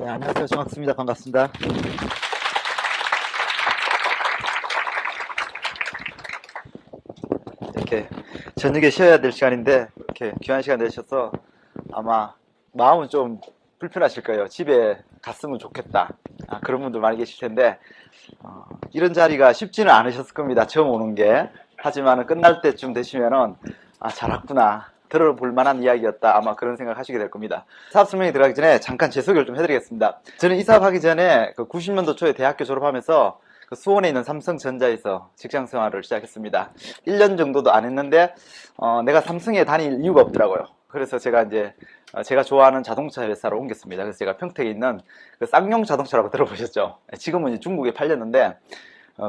네, 안녕하세요. 정학수입니다. 반갑습니다. 이렇게 저녁에 쉬어야 될 시간인데 이렇게 귀한 시간 내셔서 아마 마음은 좀 불편하실 거예요. 집에 갔으면 좋겠다. 그런 분들 많이 계실 텐데 이런 자리가 쉽지는 않으셨을 겁니다. 처음 오는 게. 하지만 끝날 때쯤 되시면은 잘 왔구나. 들어볼 만한 이야기였다. 아마 그런 생각 하시게 될 겁니다. 사업 설명에 들어가기 전에 잠깐 제 소개를 좀 해드리겠습니다. 저는 이 사업하기 전에 90년도 초에 대학교 졸업하면서 수원에 있는 삼성전자에서 직장 생활을 시작했습니다. 1년 정도도 안 했는데 내가 삼성에 다닐 이유가 없더라고요. 그래서 제가 이제 제가 좋아하는 자동차 회사로 옮겼습니다. 그래서 제가 평택에 있는 그 쌍용 자동차라고 들어보셨죠? 지금은 이제 중국에 팔렸는데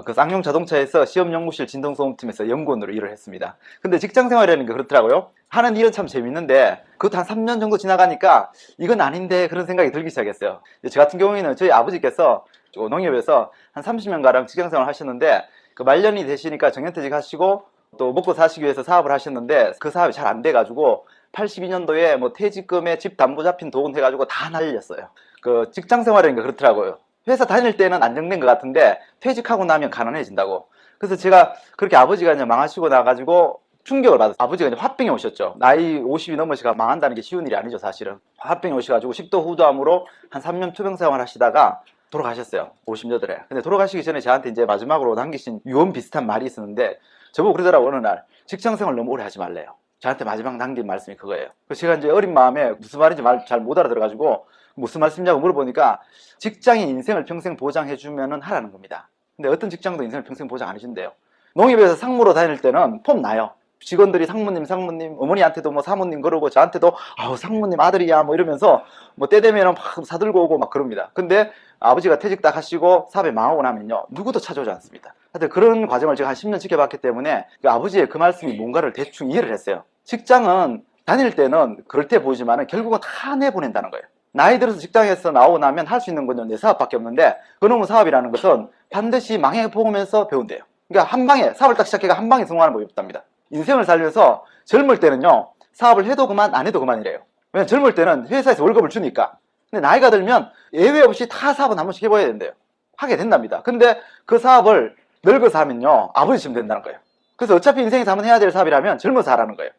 그 쌍용 자동차에서 시험 연구실 진동소음팀에서 연구원으로 일을 했습니다. 근데 직장 생활이라는 게 그렇더라고요. 하는 일은 참 재밌는데 그것도 한 3년 정도 지나가니까 이건 아닌데 그런 생각이 들기 시작했어요. 저 같은 경우에는 저희 아버지께서 농협에서 한 30년가량 직장 생활을 하셨는데 그 말년이 되시니까 정년퇴직 하시고 또 먹고 사시기 위해서 사업을 하셨는데 그 사업이 잘 안 돼가지고 82년도에 뭐 퇴직금에 집 담보 잡힌 돈 해가지고 다 날렸어요. 그 직장 생활이라는 게 그렇더라고요. 회사 다닐 때는 안정된 것 같은데 퇴직하고 나면 가난해진다고. 그래서 제가 그렇게 아버지가 이제 망하시고 나가지고 충격을 받았어요. 아버지가 이제 화병에 오셨죠. 나이 50이 넘으시가 망한다는 게 쉬운 일이 아니죠, 사실은. 화병에 오셔가지고 식도 후두암으로 한 3년 투병 생활 하시다가 돌아가셨어요. 58에. 근데 돌아가시기 전에 저한테 이제 마지막으로 남기신 유언 비슷한 말이 있었는데 저보고 그러더라고, 어느 날. 직장 생활 너무 오래 하지 말래요. 저한테 마지막 남긴 말씀이 그거예요. 그래서 제가 이제 어린 마음에 무슨 말인지 잘 못 알아들어가지고 무슨 말씀이냐고 물어보니까 직장이 인생을 평생 보장해주면 하라는 겁니다. 근데 어떤 직장도 인생을 평생 보장 안 해준대요. 농협에서 상무로 다닐 때는 폼 나요. 직원들이 상무님, 어머니한테도 뭐 사모님 그러고 저한테도 아우 상무님 아들이야 뭐 이러면서 뭐 때 되면은 막 사들고 오고 막 그럽니다. 근데 아버지가 퇴직 딱 하시고 사업에 망하고 나면요 누구도 찾아오지 않습니다. 하여튼 그런 과정을 제가 한 10년 지켜봤기 때문에 그 아버지의 그 말씀이 뭔가를 대충 이해를 했어요. 직장은 다닐 때는 그럴 때 보이지만 결국은 다 내보낸다는 거예요. 나이 들어서 직장에서 나오고 나면 할 수 있는 건 내 사업밖에 없는데 그놈의 사업이라는 것은 반드시 망해보면서 배운대요. 그러니까 한 방에 사업을 딱 시작해가 한 방에 성공하는 법이 없답니다. 인생을 살면서 젊을 때는요 사업을 해도 그만 안 해도 그만이래요. 왜냐면 젊을 때는 회사에서 월급을 주니까. 근데 나이가 들면 예외 없이 다 사업은 한 번씩 해봐야 된대요. 하게 된답니다. 근데 그 사업을 늙어서 하면요 아버지쯤 된다는 거예요. 그래서 어차피 인생에서 한번 해야 될 사업이라면 젊어서 하라는 거예요.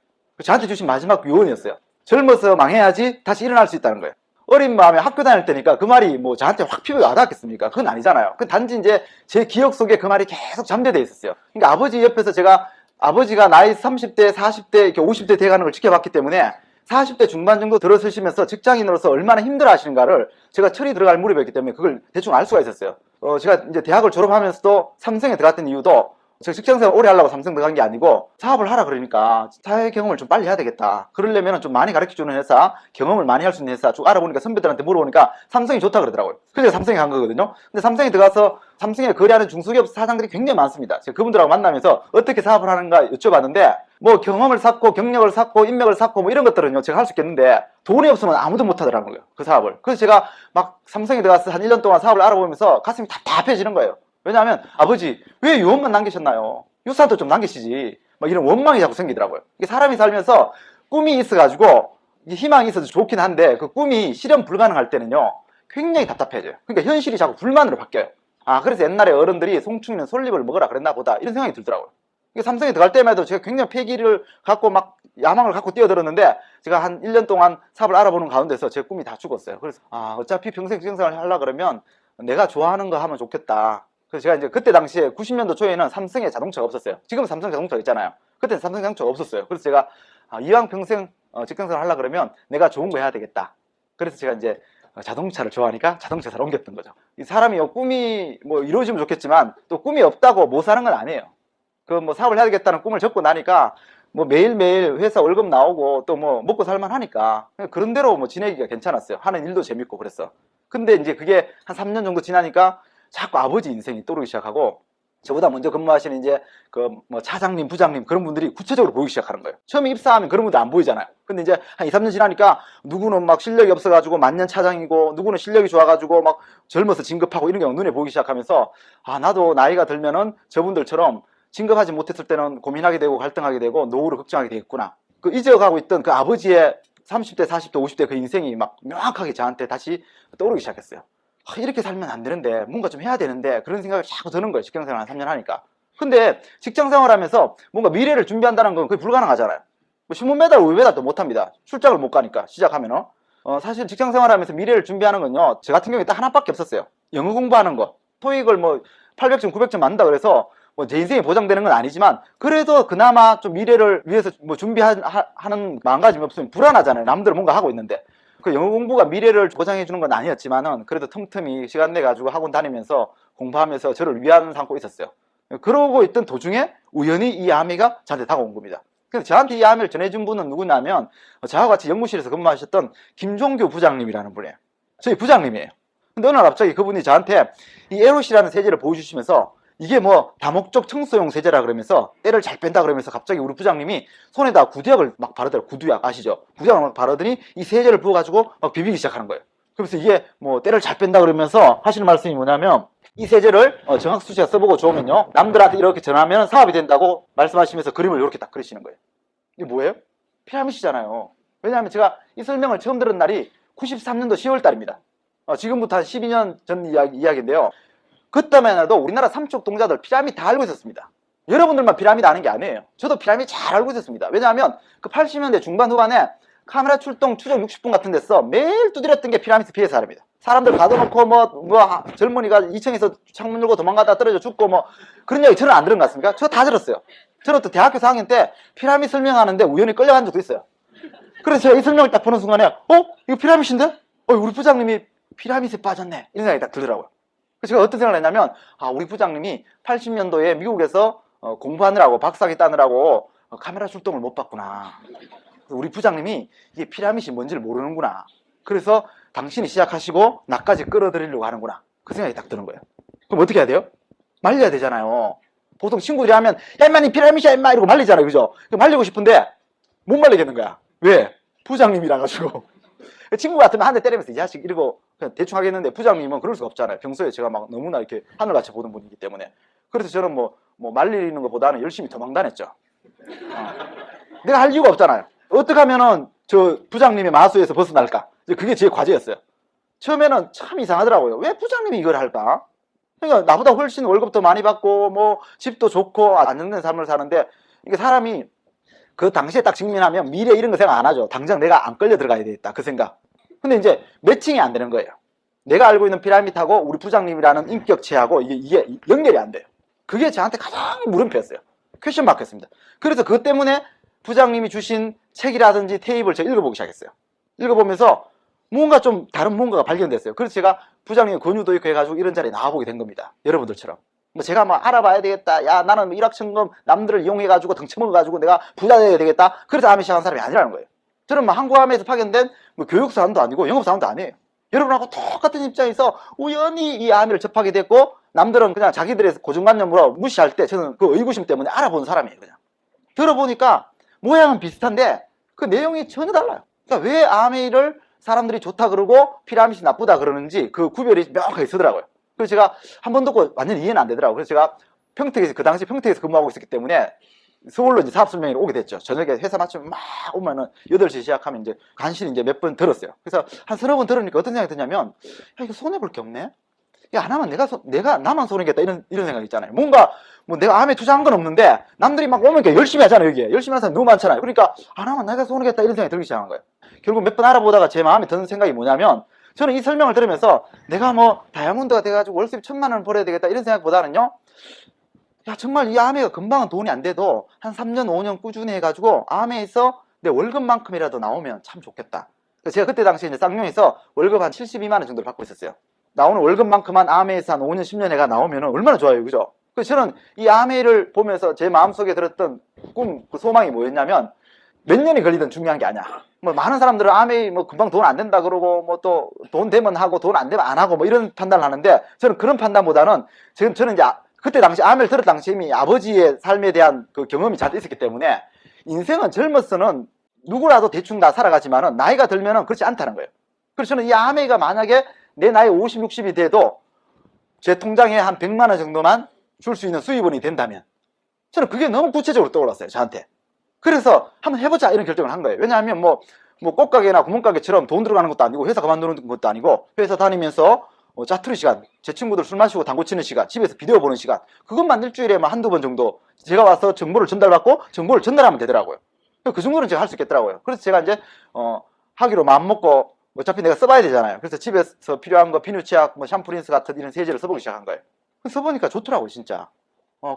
저한테 주신 마지막 유언이었어요. 젊어서 망해야지 다시 일어날 수 있다는 거예요. 어린 마음에 학교 다닐 때니까 그 말이 뭐 저한테 확 피부에 와닿았겠습니까? 그건 아니잖아요. 그 단지 이제 제 기억 속에 그 말이 계속 잠재되어 있었어요. 그러니까 아버지 옆에서 제가 아버지가 나이 30대, 40대, 이렇게 50대 돼가는 걸 지켜봤기 때문에 40대 중반 정도 들어서시면서 직장인으로서 얼마나 힘들어 하시는가를 제가 철이 들어갈 무렵이었기 때문에 그걸 대충 알 수가 있었어요. 제가 이제 대학을 졸업하면서도 삼성에 들어갔던 이유도 제가 직장생활 오래 하려고 삼성 들어간 게 아니고 사업을 하라 그러니까 사회 경험을 좀 빨리 해야 되겠다. 그러려면 좀 많이 가르쳐주는 회사, 경험을 많이 할 수 있는 회사 쭉 알아보니까 선배들한테 물어보니까 삼성이 좋다 그러더라고요. 그래서 삼성에 간 거거든요. 근데 삼성에 들어가서 삼성에 거래하는 중소기업 사장들이 굉장히 많습니다. 제가 그분들하고 만나면서 어떻게 사업을 하는가 여쭤봤는데 뭐 경험을 쌓고 경력을 쌓고 인맥을 쌓고 뭐 이런 것들은요 제가 할 수 있겠는데 돈이 없으면 아무도 못 하더라는 거예요. 그 사업을. 그래서 제가 막 삼성에 들어가서 한 1년 동안 사업을 알아보면서 가슴이 답답해지는 거예요. 왜냐하면 아버지 왜 유언만 남기셨나요? 유산도 좀 남기시지. 막 이런 원망이 자꾸 생기더라고요. 이게 사람이 살면서 꿈이 있어가지고 희망이 있어서 좋긴 한데 그 꿈이 실현 불가능할 때는요 굉장히 답답해져요. 그러니까 현실이 자꾸 불만으로 바뀌어요. 그래서 옛날에 어른들이 송충이는 솔잎을 먹으라 그랬나 보다 이런 생각이 들더라고요. 삼성에 들어갈 때만 해도 제가 굉장히 패기를 갖고 막 야망을 갖고 뛰어들었는데 제가 한 1년 동안 사업을 알아보는 가운데서 제 꿈이 다 죽었어요. 그래서 어차피 평생 직장생활을 하려고 그러면 내가 좋아하는 거 하면 좋겠다. 그래서 제가 이제 그때 당시에 90년도 초에는 삼성에 자동차가 없었어요. 지금은 삼성 자동차가 있잖아요. 그때는 삼성 자동차가 없었어요. 그래서 제가 이왕 평생 직장생활 하려고 그러면 내가 좋은 거 해야 되겠다. 그래서 제가 이제 자동차를 좋아하니까 자동차 사러 옮겼던 거죠. 이 사람이 꿈이 뭐 이루어지면 좋겠지만 또 꿈이 없다고 못 사는 건 아니에요. 그 뭐 사업을 해야 되겠다는 꿈을 접고 나니까 뭐 매일매일 회사 월급 나오고 또 뭐 먹고 살만 하니까 그런 대로 뭐 지내기가 괜찮았어요. 하는 일도 재밌고 그랬어. 근데 이제 그게 한 3년 정도 지나니까 자꾸 아버지 인생이 떠오르기 시작하고 저보다 먼저 근무하시는 이제 그 뭐 차장님, 부장님 그런 분들이 구체적으로 보이기 시작하는 거예요. 처음에 입사하면 그런 분들 안 보이잖아요. 근데 이제 한 2, 3년 지나니까 누구는 막 실력이 없어가지고 만년 차장이고 누구는 실력이 좋아가지고 막 젊어서 진급하고 이런 게 눈에 보이기 시작하면서 나도 나이가 들면은 저분들처럼 진급하지 못했을 때는 고민하게 되고 갈등하게 되고 노후를 걱정하게 되겠구나. 그 잊어가고 있던 그 아버지의 30대, 40대, 50대 그 인생이 막 명확하게 저한테 다시 떠오르기 시작했어요. 이렇게 살면 안 되는데, 뭔가 좀 해야 되는데, 그런 생각이 자꾸 드는 거예요. 직장생활 한 3년 하니까. 근데 직장생활 하면서 뭔가 미래를 준비한다는 건 거의 불가능하잖아요. 뭐 신문 배달, 우유 배달도 못 합니다. 출장을 못 가니까, 시작하면은. 사실 직장생활 하면서 미래를 준비하는 건요, 저 같은 경우에 딱 하나밖에 없었어요. 영어 공부하는 거. 토익을 뭐 800점, 900점 맞는다 그래서 뭐 제 인생이 보장되는 건 아니지만, 그래도 그나마 좀 미래를 위해서 뭐 준비하는 마음가짐이 없으면 불안하잖아요. 남들은 뭔가 하고 있는데. 그 영어 공부가 미래를 보장해 주는 건 아니었지만은, 그래도 틈틈이 시간 내 가지고 학원 다니면서 공부하면서 저를 위안 삼고 있었어요. 그러고 있던 도중에 우연히 이 아미가 저한테 다가온 겁니다. 그래서 저한테 이 아미를 전해준 분은 누구냐면, 저하고 같이 연구실에서 근무하셨던 김종규 부장님이라는 분이에요. 저희 부장님이에요. 근데 어느 날 갑자기 그분이 저한테 이 에롯이라는 세제를 보여주시면서, 이게 뭐 다목적 청소용 세제라 그러면서 때를 잘 뺀다 그러면서 갑자기 우리 부장님이 손에다 구두약을 막 바르더라고요. 구두약 아시죠? 구두약을 막 바르더니 이 세제를 부어가지고 막 비비기 시작하는 거예요. 그래서 이게 뭐 때를 잘 뺀다 그러면서 하시는 말씀이 뭐냐면, 이 세제를 정학수 씨가 써보고 좋으면요, 남들한테 이렇게 전하면 사업이 된다고 말씀하시면서 그림을 이렇게 딱 그리시는 거예요. 이게 뭐예요? 피라미드잖아요. 왜냐하면 제가 이 설명을 처음 들은 날이 93년도 10월 달입니다. 지금부터 한 12년 전 이야기인데요. 그때만 해도 우리나라 삼척 동자들 피라미드 다 알고 있었습니다. 여러분들만 피라미드 아는 게 아니에요. 저도 피라미드 잘 알고 있었습니다. 왜냐하면 그 80년대 중반 후반에 카메라 출동 추적 60분 같은 데서 매일 두드렸던 게 피라미드 PSR입니다. 사람들 가둬놓고 젊은이가 2층에서 창문 열고 도망가다 떨어져 죽고 그런 이야기 저는 안 들은 것 같습니까? 저 다 들었어요. 저는 또 대학교 4학년 때 피라미드 설명하는데 우연히 끌려간 적도 있어요. 그래서 제가 이 설명을 딱 보는 순간에 이거 피라미드인데? 우리 부장님이 피라미드에 빠졌네, 이런 생각이 딱 들더라고요. 그래서 제가 어떤 생각을 했냐면, 우리 부장님이 80년도에 미국에서 공부하느라고 박사학위 따느라고 카메라 출동을 못 봤구나. 우리 부장님이 이게 피라미드이 뭔지를 모르는구나. 그래서 당신이 시작하시고 나까지 끌어들이려고 하는구나. 그 생각이 딱 드는 거예요. 그럼 어떻게 해야 돼요? 말려야 되잖아요. 보통 친구들이 하면 야 임마 니 피라미드야 임마 이러고 말리잖아요. 그죠? 말리고 싶은데 못 말리겠는 거야. 왜? 부장님이라 가지고. 친구 같으면 한 대 때리면서 이 자식 이러고 그냥 대충 하겠는데, 부장님은 그럴 수가 없잖아요. 평소에 제가 막 너무나 이렇게 하늘같이 보는 분이기 때문에. 그래서 저는 뭐 말리는 것보다는 열심히 도망다녔죠. 내가 할 이유가 없잖아요. 어떻게 하면은 저 부장님의 마수에서 벗어날까? 그게 제 과제였어요. 처음에는 참 이상하더라고요. 왜 부장님이 이걸 할까? 그러니까 나보다 훨씬 월급도 많이 받고 집도 좋고 안정된 삶을 사는데, 이게 사람이 그 당시에 딱 직면하면 미래 이런 거 생각 안 하죠. 당장 내가 안 끌려 들어가야 되겠다, 그 생각. 근데 이제 매칭이 안 되는 거예요. 내가 알고 있는 피라미드하고 우리 부장님이라는 인격체하고 이게 연결이 안 돼요. 그게 저한테 가장 물음표였어요. 퀘션 마크였습니다. 그래서 그것 때문에 부장님이 주신 책이라든지 테이프를 제가 읽어보기 시작했어요. 읽어보면서 뭔가 좀 다른 뭔가가 발견됐어요. 그래서 제가 부장님 권유도 있고 해가지고 이런 자리에 나와보게 된 겁니다. 여러분들처럼. 제가 알아봐야 되겠다. 야, 나는 일확천금 남들을 이용해가지고 덩쳐먹어가지고 내가 부자 돼야 되겠다. 그래서 암에 시작한 사람이 아니라는 거예요. 저는 한국암에서 파견된 교육사원도 아니고 영업사원도 아니에요. 여러분하고 똑같은 입장에서 우연히 이 암을 접하게 됐고, 남들은 그냥 자기들의 고정관념으로 무시할 때 저는 그 의구심 때문에 알아보는 사람이에요. 그냥 들어보니까 모양은 비슷한데 그 내용이 전혀 달라요. 그러니까 왜 아메이를 사람들이 좋다 그러고 피라미드 나쁘다 그러는지 그 구별이 명확하게 서더라고요. 그래서 제가 한 번 듣고 완전히 이해는 안 되더라고요. 그래서 제가 그 당시 평택에서 근무하고 있었기 때문에 서울로 이제 사업설명회를 오게 됐죠. 저녁에 회사 마치면 막 오면은 8시 시작하면 이제 간신히 이제 몇 번 들었어요. 그래서 한 서너 번 들으니까 어떤 생각이 드냐면, 야, 이거 손해볼 게 없네? 야, 안 하면 내가 나만 손해겠다. 이런 생각이 있잖아요. 뭔가, 내가 암에 투자한 건 없는데, 남들이 막 오면 열심히 하잖아요, 여기에. 열심히 하는 사람 너무 많잖아요. 그러니까, 안 하면 내가 손해겠다. 이런 생각이 들기 시작한 거예요. 결국 몇 번 알아보다가 제 마음에 드는 생각이 뭐냐면, 저는 이 설명을 들으면서 내가 다이아몬드가 돼가지고 월수입 1000만 원을 벌어야 되겠다. 이런 생각보다는요, 야, 정말 이 아메가 금방은 돈이 안 돼도 한 3년, 5년 꾸준히 해가지고 아메에서 내 월급만큼이라도 나오면 참 좋겠다. 제가 그때 당시에 이제 쌍용에서 월급 한 72만 원 정도를 받고 있었어요. 나오는 월급만큼만 아메에서 한 5년, 10년 해가 나오면 얼마나 좋아요, 그죠? 그래서 저는 이 아메를 보면서 제 마음속에 들었던 그 소망이 뭐였냐면, 몇 년이 걸리든 중요한 게 아니야. 많은 사람들은 아메이 금방 돈 안 된다 그러고 또 돈 되면 하고 돈 안 되면 안 하고 이런 판단을 하는데, 저는 그런 판단보다는 저는 이제 그때 당시 암을 들었 당시 이미 아버지의 삶에 대한 그 경험이 잘 있었기 때문에, 인생은 젊어서는 누구라도 대충 다 살아가지만은 나이가 들면은 그렇지 않다는 거예요. 그래서 저는 이 아메이가 만약에 내 나이 50, 60이 돼도 제 통장에 한 100만 원 정도만 줄 수 있는 수입원이 된다면, 저는 그게 너무 구체적으로 떠올랐어요, 저한테. 그래서 한번 해보자 이런 결정을 한 거예요. 왜냐하면 뭐 꽃가게나 구멍가게처럼 돈 들어가는 것도 아니고 회사 그만두는 것도 아니고 회사 다니면서 짜투리 시간, 제 친구들 술 마시고 당구 치는 시간, 집에서 비디오 보는 시간, 그것만 일주일에 한두 번 정도 제가 와서 정보를 전달받고 정보를 전달하면 되더라고요. 그 정도는 제가 할 수 있겠더라고요. 그래서 제가 이제 하기로 마음먹고 어차피 내가 써봐야 되잖아요. 그래서 집에서 필요한 거 비누치약, 뭐 샴푸린스 같은 이런 세제를 써보기 시작한 거예요. 써보니까 좋더라고요, 진짜.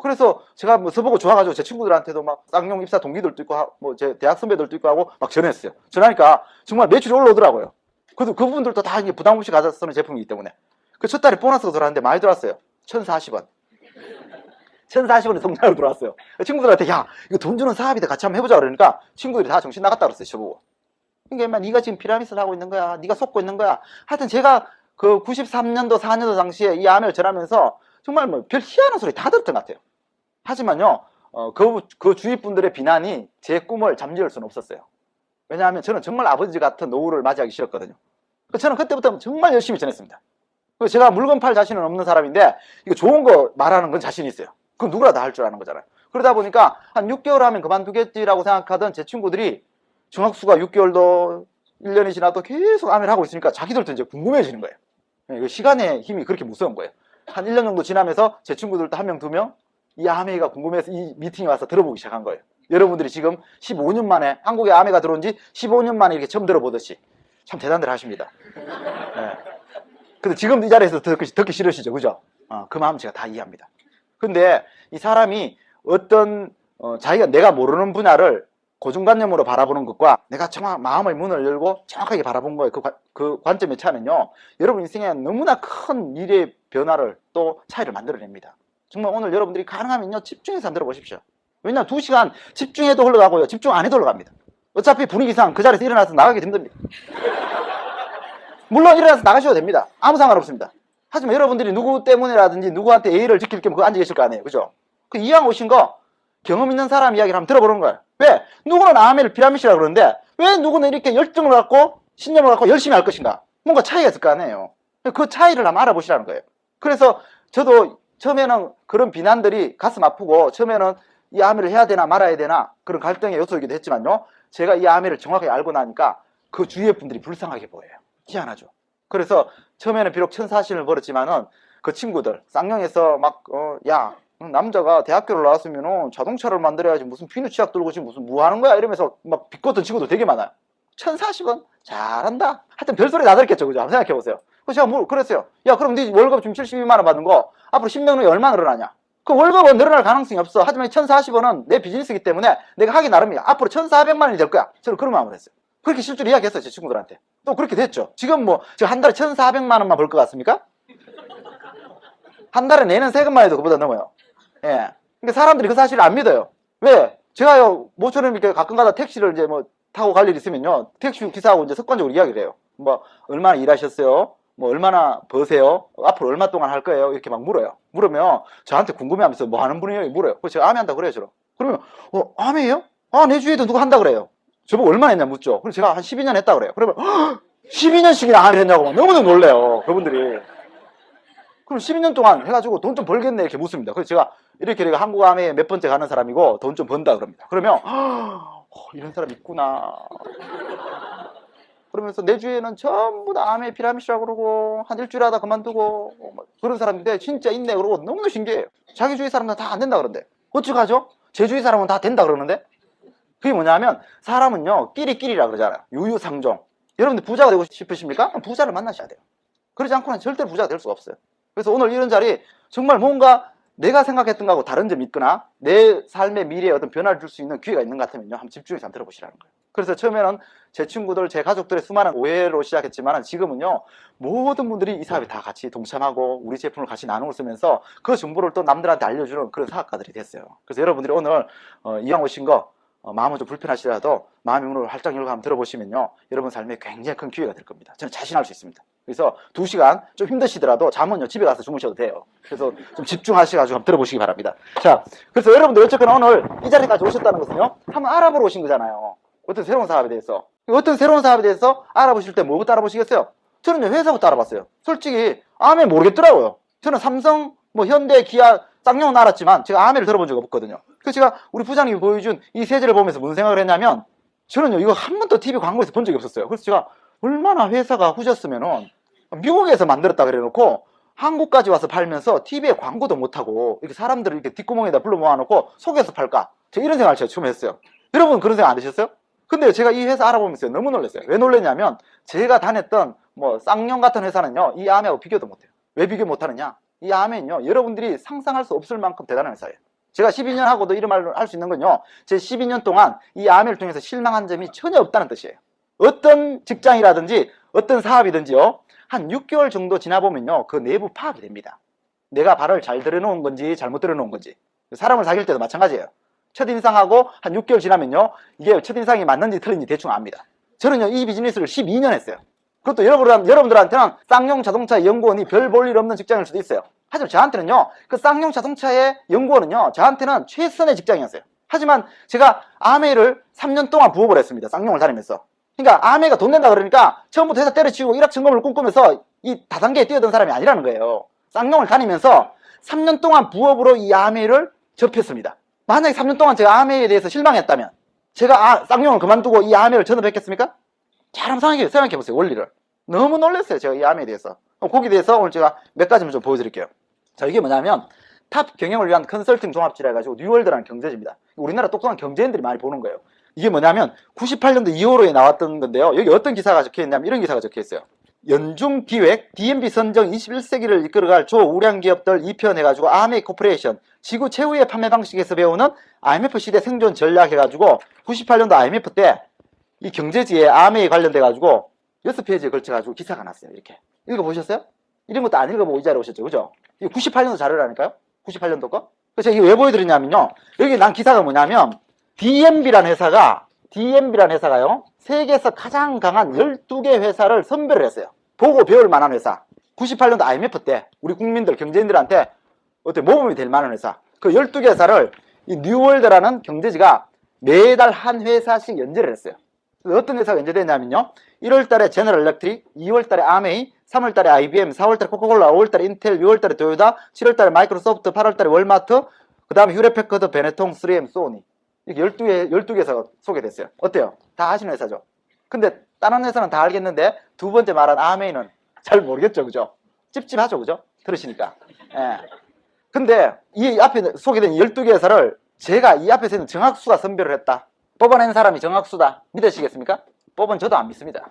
그래서 제가 뭐 써보고 좋아가지고 제 친구들한테도 막 쌍용 입사 동기들도 있고 뭐 제 대학 선배들도 있고 하고 막 전했어요. 전하니까 정말 매출이 올라오더라고요. 그래도 그분들도 다 이게 부담 없이 가서 쓰는 제품이기 때문에. 그 첫 달에 보너스가 들어왔는데 많이 들어왔어요. 1,040원. 1,040원의 성장으로 들어왔어요. 친구들한테 야 이거 돈 주는 사업이다 같이 한번 해보자 그러니까 친구들이 다 정신 나갔다 그랬어요. 저보고. 그러니까 네가 지금 피라미드를 하고 있는 거야. 네가 속고 있는 거야. 하여튼 제가 그 93년도 4년도 당시에 이 암을 전하면서 정말 뭐 별 희한한 소리 다 들었던 것 같아요. 하지만요 그 주위 분들의 비난이 제 꿈을 잠재울 수는 없었어요. 왜냐하면 저는 정말 아버지 같은 노후를 맞이하기 싫었거든요. 저는 그때부터 정말 열심히 전했습니다. 제가 물건 팔 자신은 없는 사람인데 이거 좋은 거 말하는 건 자신이 있어요. 그건 누구나 다 할 줄 아는 거잖아요. 그러다 보니까 한 6개월 하면 그만두겠지라고 생각하던 제 친구들이 정학수가 6개월도 1년이 지나도 계속 암을 하고 있으니까 자기들도 이제 궁금해지는 거예요. 시간의 힘이 그렇게 무서운 거예요. 한 1년 정도 지나면서 제 친구들도 한 명, 두 명 이 암회가 궁금해서 이 미팅에 와서 들어보기 시작한 거예요. 여러분들이 지금 15년 만에 한국에 암회가 들어온 지 15년 만에 이렇게 처음 들어보듯이 참 대단들 하십니다. 네. 근데 지금 이 자리에서 듣기 싫으시죠, 그죠? 그 마음 제가 다 이해합니다. 근데 이 사람이 어떤 자기가 내가 모르는 분야를 고정관념으로 바라보는 것과 내가 정말 마음의 문을 열고 정확하게 바라본 거예요. 그 관점의 차이는요, 여러분 인생에 너무나 큰 미래의 변화를 또 차이를 만들어냅니다. 정말 오늘 여러분들이 가능하면요 집중해서 한번 들어보십시오. 왜냐하면 2시간 집중해도 흘러가고요 집중 안 해도 흘러갑니다. 어차피 분위기상 그 자리에서 일어나서 나가기 힘듭니다. 물론 일어나서 나가셔도 됩니다. 아무 상관없습니다. 하지만 여러분들이 누구 때문에라든지 누구한테 예의를 지킬 겸 그거 앉아 계실 거 아니에요, 그죠? 그 이왕 오신 거 경험 있는 사람 이야기를 한번 들어보는 거예요. 왜? 누구는 암을 피라미드라고 그러는데 왜 누구는 이렇게 열정을 갖고 신념을 갖고 열심히 할 것인가? 뭔가 차이가 있을 거 아니에요. 그 차이를 한번 알아보시라는 거예요. 그래서 저도 처음에는 그런 비난들이 가슴 아프고 처음에는 이 암을 해야 되나 말아야 되나 그런 갈등의 요소이기도 했지만요, 제가 이 암을 정확하게 알고 나니까 그 주위의 분들이 불쌍하게 보여요. 희한하죠. 그래서 처음에는 비록 1,040원을 벌었지만은 그 친구들 쌍용에서 막 야 남자가 대학교를 나왔으면 자동차를 만들어야지 무슨 비누 치약 들고 지금 무슨 뭐 하는 거야 이러면서 막 비꼬던 친구들 되게 많아요. 1,040원? 잘한다. 하여튼 별소리 다 들었겠죠, 그죠? 한번 생각해보세요. 그래서 제가 그랬어요. 야 그럼 네 월급 지금 72만 원 받는 거 앞으로 10년 후에 얼마 늘어나냐? 그 월급은 늘어날 가능성이 없어. 하지만 1,040원은 내 비즈니스이기 때문에 내가 하기 나름이야. 앞으로 1,400만 원이 될 거야. 저는 그런 마음을 했어요. 그렇게 실제로 이야기했어요, 제 친구들한테. 또 그렇게 됐죠. 지금 지금 한 달에 1,400만 원만 벌 것 같습니까? 한 달에 내는 세금만 해도 그보다 넘어요. 예. 그러니까 사람들이 그 사실을 안 믿어요. 왜? 제가요, 모처럼 이렇게 가끔가다 택시를 이제 타고 갈 일 있으면요, 택시 기사하고 이제 습관적으로 이야기를 해요. 얼마나 일하셨어요? 얼마나 버세요? 앞으로 얼마 동안 할 거예요? 이렇게 막 물어요. 물으면 저한테 궁금해하면서 뭐 하는 분이에요? 물어요. 그래서 제가 암에 한다 그래요, 저는. 그러면 암에요? 내 주위에도 누가 한다 그래요. 저보고 얼마나 했냐 묻죠. 그래서 제가 한 12년 했다 그래요. 그러면 12년씩이나 암을 했냐고 막 너무너무 놀래요, 그분들이. 그럼 12년 동안 해가지고 돈 좀 벌겠네 이렇게 묻습니다. 그래서 제가 이렇게 한국 암에 몇 번째 가는 사람이고 돈 좀 번다 그럽니다. 그러면 이런 사람 있구나. 그러면서 내 주위에는 전부 다 암에 피라미드라고 그러고 한 일주일 하다 그만두고 그런 사람인데 진짜 있네 그러고 너무 신기해요. 자기 주위 사람들은 다 안 된다 그러는데 어찌하죠? 제 주위 사람은 다 된다 그러는데. 그게 뭐냐면 사람은요 끼리끼리라 그러잖아요. 유유상종. 여러분들 부자가 되고 싶으십니까? 부자를 만나셔야 돼요. 그러지 않고는 절대 부자가 될 수가 없어요. 그래서 오늘 이런 자리 정말 뭔가 내가 생각했던 거하고 다른 점이 있거나 내 삶의 미래에 어떤 변화를 줄 수 있는 기회가 있는 것 같으면요 한번 집중해서 한번 들어보시라는 거예요. 그래서 처음에는 제 친구들, 제 가족들의 수많은 오해로 시작했지만 지금은요 모든 분들이 이 사업에 다 같이 동참하고 우리 제품을 같이 나누어 쓰면서 그 정보를 또 남들한테 알려주는 그런 사업가들이 됐어요. 그래서 여러분들이 오늘 이왕 오신 거 마음은 좀 불편하시더라도 마음의 문을 활짝 열고 한번 들어보시면요 여러분 삶에 굉장히 큰 기회가 될 겁니다. 저는 자신할 수 있습니다. 그래서 2시간 좀 힘드시더라도 잠은요 집에 가서 주무셔도 돼요. 그래서 좀 집중하셔가지고 한번 들어보시기 바랍니다. 자, 그래서 여러분들 어쨌거나 오늘 이 자리까지 오셨다는 것은요 한번 알아보러 오신 거잖아요. 어떤 새로운 사업에 대해서. 어떤 새로운 사업에 대해서 알아보실 때 뭐부터 알아보시겠어요? 저는 회사부터 알아봤어요. 솔직히 암에 모르겠더라고요. 저는 삼성, 현대, 기아, 쌍용은 알았지만 제가 암에를 들어본 적이 없거든요. 그래서 제가 우리 부장님이 보여준 이 세제를 보면서 무슨 생각을 했냐면 저는요, 이거 한 번도 TV 광고에서 본 적이 없었어요. 그래서 제가 얼마나 회사가 후졌으면은 미국에서 만들었다 그래 놓고 한국까지 와서 팔면서 TV에 광고도 못하고 이렇게 사람들을 이렇게 뒷구멍에다 불러 모아놓고 속여서 팔까? 제가 이런 생각을 제가 처음 했어요. 여러분 그런 생각 안 드셨어요? 근데 제가 이 회사 알아보면서 너무 놀랐어요. 왜 놀랐냐면 제가 다녔던 뭐 쌍용 같은 회사는요, 이 아메하고 비교도 못해요. 왜 비교 못하느냐? 이 아메는요, 여러분들이 상상할 수 없을 만큼 대단한 회사예요. 제가 12년 하고도 이런 말을 할 수 있는 건요, 제 12년 동안 이 아메를 통해서 실망한 점이 전혀 없다는 뜻이에요. 어떤 직장이라든지 어떤 사업이든지요, 한 6개월 정도 지나보면요, 그 내부 파악이 됩니다. 내가 발을 잘 들여놓은 건지 잘못 들여놓은 건지. 사람을 사귈 때도 마찬가지예요. 첫인상하고 한 6개월 지나면요, 이게 첫인상이 맞는지 틀린지 대충 압니다. 저는요, 이 비즈니스를 12년 했어요. 그것도 여러분들한테는 쌍용 자동차 연구원이 별 볼 일 없는 직장일 수도 있어요. 하지만 저한테는요, 그 쌍용 자동차의 연구원은요, 저한테는 최선의 직장이었어요. 하지만 제가 아메를 3년 동안 부업을 했습니다. 쌍용을 다니면서. 그러니까 아메가 돈 낸다 그러니까 처음부터 회사 때려치우고 일확천금을 꿈꾸면서 이 다단계에 뛰어든 사람이 아니라는 거예요. 쌍용을 다니면서 3년 동안 부업으로 이 아메를 접했습니다. 만약에 3년 동안 제가 아메에 대해서 실망했다면 제가 쌍용을 그만두고 이 아메를 전업했겠습니까? 잘 한번 생각해보세요. 원리를. 너무 놀랐어요. 제가 이 아메에 대해서. 거기에 대해서 오늘 제가 몇 가지만 좀 보여드릴게요. 자, 이게 뭐냐면 탑 경영을 위한 컨설팅 종합지라 해가지고 뉴월드라는 경제지입니다. 우리나라 똑똑한 경제인들이 많이 보는 거예요. 이게 뭐냐면 98년도 2월호에 나왔던 건데요. 여기 어떤 기사가 적혀있냐면 이런 기사가 적혀있어요. 연중기획 D&B 선정 21세기를 이끌어갈 초우량 기업들 2편 해가지고 아메 코퍼레이션 지구 최후의 판매 방식에서 배우는 IMF 시대 생존 전략 해가지고 98년도 IMF 때 이 경제지에 아메에 관련돼가지고 6페이지에 걸쳐가지고 기사가 났어요. 이렇게. 읽어보셨어요? 이런 것도 안 읽어보고 이 자리에 오셨죠. 그죠? 이게 98년도 자료라니까요? 98년도 거? 그래서 이게 왜 보여드리냐면요. 여기 난 기사가 뭐냐면 D&B라는 회사가요. 세계에서 가장 강한 12개 회사를 선별을 했어요. 보고 배울 만한 회사. 98년도 IMF 때 우리 국민들, 경제인들한테 어때 모범이 될 만한 회사. 그 12개 회사를 이 뉴월드라는 경제지가 매달 한 회사씩 연재를 했어요. 어떤 회사가 연재됐냐면요. 1월달에 제너럴 일렉트릭, 2월달에 아메이, 3월달에 IBM, 4월달에 코카콜라, 5월달에 인텔, 6월달에 토요타, 7월달에 마이크로소프트, 8월달에 월마트, 그 다음에 휴레패커드, 베네통, 3M, 소니. 이렇게 12개 회사가 소개됐어요. 어때요? 다 아시는 회사죠? 근데 다른 회사는 다 알겠는데 두 번째 말한 아메이는 잘 모르겠죠. 그죠? 찝찝하죠. 그죠? 들으시니까. 예. 근데 이 앞에 소개된 12개 회사를 제가 이 앞에서 있는 정학수가 선별을 했다. 뽑아낸 사람이 정학수다. 믿으시겠습니까? 뽑은 저도 안 믿습니다.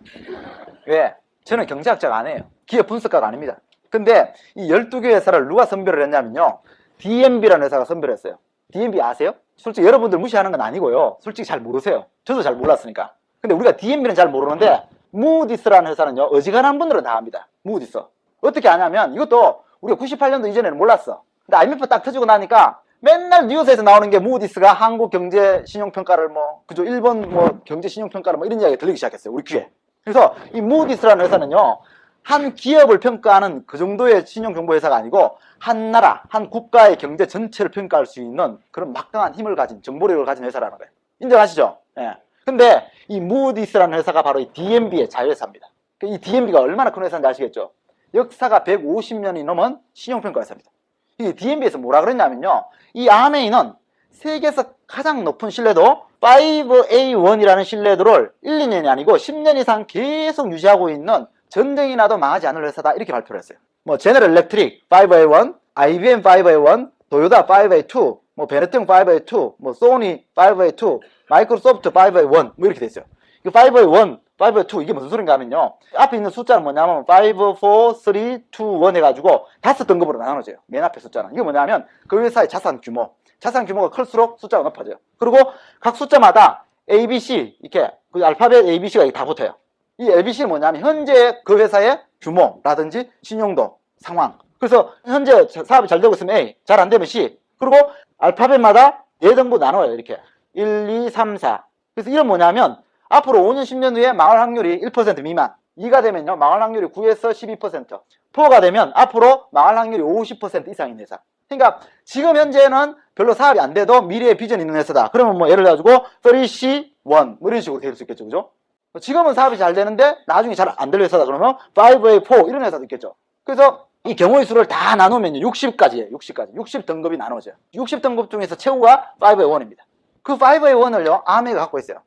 왜? 저는 경제학자가 아니에요. 기업 분석가가 아닙니다. 근데 이 12개 회사를 누가 선별을 했냐면요. D&B라는 회사가 선별했어요. D&B 아세요? 솔직히 여러분들 무시하는 건 아니고요. 솔직히 잘 모르세요. 저도 잘 몰랐으니까. 근데 우리가 D&B는 잘 모르는데 무디스라는 회사는요. 어지간한 분들은 다 압니다. 무디스. 어떻게 아냐면 이것도 우리가 98년도 이전에는 몰랐어. 근데 IMF 딱 터지고 나니까 맨날 뉴스에서 나오는 게 무디스가 한국 경제 신용평가를 그죠? 일본 경제 신용평가를 이런 이야기가 들리기 시작했어요. 우리 귀에. 그래서 이 무디스라는 회사는요. 한 기업을 평가하는 그 정도의 신용정보회사가 아니고 한 나라, 한 국가의 경제 전체를 평가할 수 있는 그런 막강한 힘을 가진, 정보력을 가진 회사라는 거예요. 인정하시죠? 예. 근데 이 무디스라는 회사가 바로 이 D&B의 자회사입니다. 이 D&B가 얼마나 큰 회사인지 아시겠죠? 역사가 150년이 넘은 신용평가 회사입니다. 이 D&B에서 뭐라 그랬냐면요. 이 아메이는 세계에서 가장 높은 신뢰도 5A1이라는 신뢰도를 1, 2년이 아니고 10년 이상 계속 유지하고 있는 전쟁이 나도 망하지 않을 회사다. 이렇게 발표를 했어요. 제너럴 일렉트릭 5A1, IBM 5A1, 토요타 5A2, 베네통 5A2, 소니 5A2, 마이크로소프트 5A1 이렇게 됐어요. 이 5A1, 5A2 이게 무슨 소린가 하면요. 앞에 있는 숫자는 뭐냐면 5, 4, 3, 2, 1 해가지고 5등급으로 나눠져요. 맨 앞에 숫자는. 이게 뭐냐면 그 회사의 자산 규모가 클수록 숫자가 높아져요. 그리고 각 숫자마다 ABC 이렇게 그 알파벳 ABC가 다 붙어요. 이 ABC는 뭐냐면 현재 그 회사의 규모라든지 신용도, 상황. 그래서 현재 사업이 잘 되고 있으면 A, 잘 안 되면 C. 그리고 알파벳마다 4등분 나눠요. 이렇게 1, 2, 3, 4. 그래서 이건 뭐냐면 앞으로 5년, 10년 후에 망할 확률이 1% 미만. 2가 되면요 망할 확률이 9에서 12%. 4가 되면 앞으로 망할 확률이 50% 이상인 회사. 그러니까 지금 현재는 별로 사업이 안 돼도 미래에 비전이 있는 회사다. 그러면 예를 들어가지고 3C1 이런 식으로 될 수 있겠죠. 그죠? 지금은 사업이 잘 되는데 나중에 잘 안 될 회사다 그러면 5A4 이런 회사도 있겠죠. 그래서 이 경우의 수를 다 나누면 60까지예요. 60등급이 나눠져요. 60등급 중에서 최고가 5A1입니다. 그 5A1을요 아메가 갖고 있어요.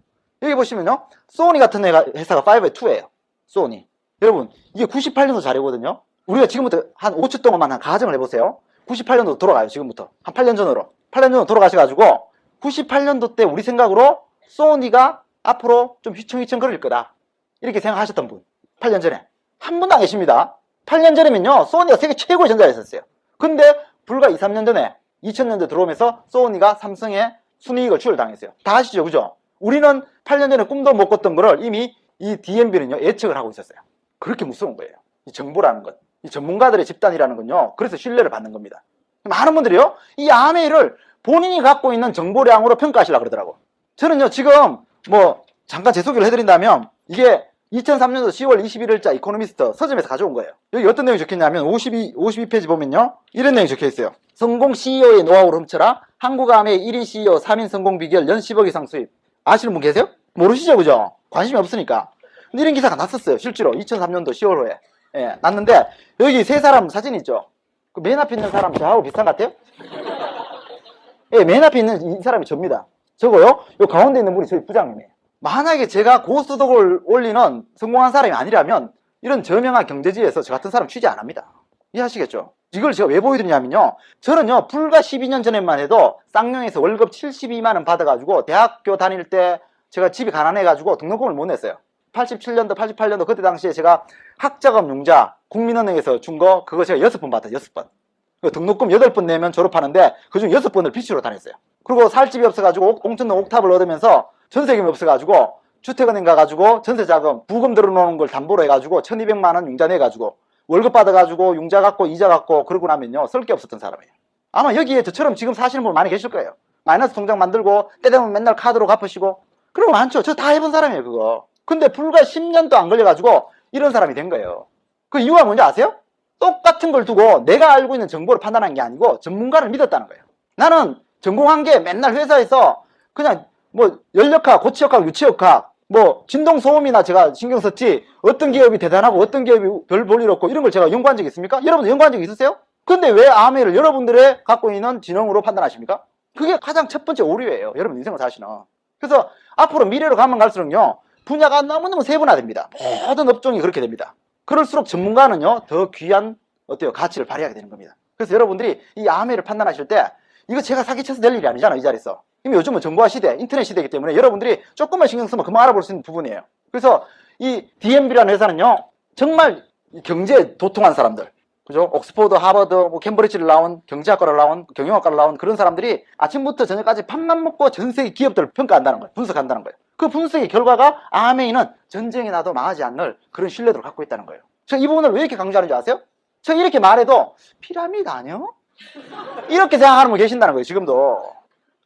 여기 보시면요, 소니 같은 회사가 5의 2예요. 소니. 여러분, 이게 98년도 자료거든요. 우리가 지금부터 한 5초 동안만 한 가정을 해보세요. 98년도 돌아가요. 지금부터 한 8년 전으로 8년 전으로 돌아가셔가지고 98년도 때 우리 생각으로 소니가 앞으로 좀 휘청휘청 거릴 거다, 이렇게 생각하셨던 분, 8년 전에 한 분도 안 계십니다. 8년 전이면요, 소니가 세계 최고의 전자였었어요. 근데 불과 2, 3년 전에 2000년대 들어오면서 소니가 삼성의 순이익을 추월당했어요. 다 아시죠? 그죠? 우리는 8년 전에 꿈도 못 꿨던 거를 이미 이 DNB는요, 예측을 하고 있었어요. 그렇게 무서운 거예요. 이 정보라는 것, 이 전문가들의 집단이라는 건요, 그래서 신뢰를 받는 겁니다. 많은 분들이요, 이 아메이를 본인이 갖고 있는 정보량으로 평가하시려고 그러더라고. 저는요, 지금 뭐 잠깐 제 소개를 해드린다면, 이게 2003년도 10월 21일자 이코노미스트 서점에서 가져온 거예요. 여기 어떤 내용이 적혀있냐면 52페이지 보면요, 이런 내용이 적혀있어요. 성공 CEO의 노하우를 훔쳐라, 한국아메이 1위 CEO 3인 성공 비결, 연 10억 이상 수입. 아시는 분 계세요? 모르시죠? 그죠? 관심이 없으니까. 근데 이런 기사가 났었어요. 실제로 2003년도 10월호에. 예, 났는데 여기 세 사람 사진 있죠? 그 맨 앞에 있는 사람 저하고 비슷한 것 같아요? 예, 맨 앞에 있는 이 사람이 접니다. 저거요? 요 가운데 있는 분이 저희 부장님이에요. 만약에 제가 고스톱을 올리는 성공한 사람이 아니라면 이런 저명한 경제지에서 저 같은 사람 취재 안 합니다. 이해하시겠죠? 이걸 제가 왜 보여드리냐면요, 저는요, 불과 12년 전에만 해도 쌍용에서 월급 72만원 받아가지고 대학교 다닐 때 제가 집이 가난해가지고 등록금을 못 냈어요. 87년도 88년도 그때 당시에 제가 학자금 융자 국민은행에서 준 거, 그거 제가 6번 받았어요. 6번. 등록금 8번 내면 졸업하는데 그중 6번을 빚으로 다녔어요. 그리고 살 집이 없어가지고 옥천동 옥탑을 얻으면서 전세금이 없어가지고 주택은행 가가지고 전세자금 부금 들어놓은 걸 담보로 해가지고 1200만원 융자 내가지고 월급 받아가지고 융자 갖고 이자 갖고 그러고 나면요, 쓸 게 없었던 사람이에요. 아마 여기에 저처럼 지금 사시는 분 많이 계실 거예요. 마이너스 통장 만들고 때 되면 맨날 카드로 갚으시고 그런 거 많죠. 저 다 해본 사람이에요, 그거. 근데 불과 10년도 안 걸려가지고 이런 사람이 된 거예요. 그 이유가 뭔지 아세요? 똑같은 걸 두고 내가 알고 있는 정보를 판단한 게 아니고 전문가를 믿었다는 거예요. 나는 전공한 게 맨날 회사에서 그냥 뭐 연력학, 고치역학, 유치역학, 뭐 진동소음이나 제가 신경 썼지 어떤 기업이 대단하고 어떤 기업이 별 볼 일 없고 이런 걸 제가 연구한 적이 있습니까? 여러분들 연구한 적이 있으세요? 근데 왜 아메이를 여러분들의 갖고 있는 지능으로 판단하십니까? 그게 가장 첫 번째 오류예요, 여러분 인생을 사시는. 그래서 앞으로 미래로 가면 갈수록요, 분야가 너무너무 세분화됩니다. 모든 업종이 그렇게 됩니다. 그럴수록 전문가는요, 더 귀한 어때요? 가치를 발휘하게 되는 겁니다. 그래서 여러분들이 이 아메이를 판단하실 때 이거 제가 사기쳐서 될 일이 아니잖아요, 이 자리에서. 이미 요즘은 정보화 시대, 인터넷 시대이기 때문에 여러분들이 조금만 신경 쓰면 금방 알아볼 수 있는 부분이에요. 그래서 이 DNB라는 회사는요, 정말 경제에 도통한 사람들, 그죠? 옥스퍼드, 하버드, 뭐 캠브리지를 나온, 경제학과를 나온, 경영학과를 나온 그런 사람들이 아침부터 저녁까지 밥만 먹고 전 세계 기업들을 평가한다는 거예요. 분석한다는 거예요. 그 분석의 결과가 아메이는 전쟁이 나도 망하지 않을 그런 신뢰도를 갖고 있다는 거예요. 저 이 부분을 왜 이렇게 강조하는지 아세요? 저 이렇게 말해도 피라미드 아니요? 이렇게 생각하는 분 계신다는 거예요, 지금도.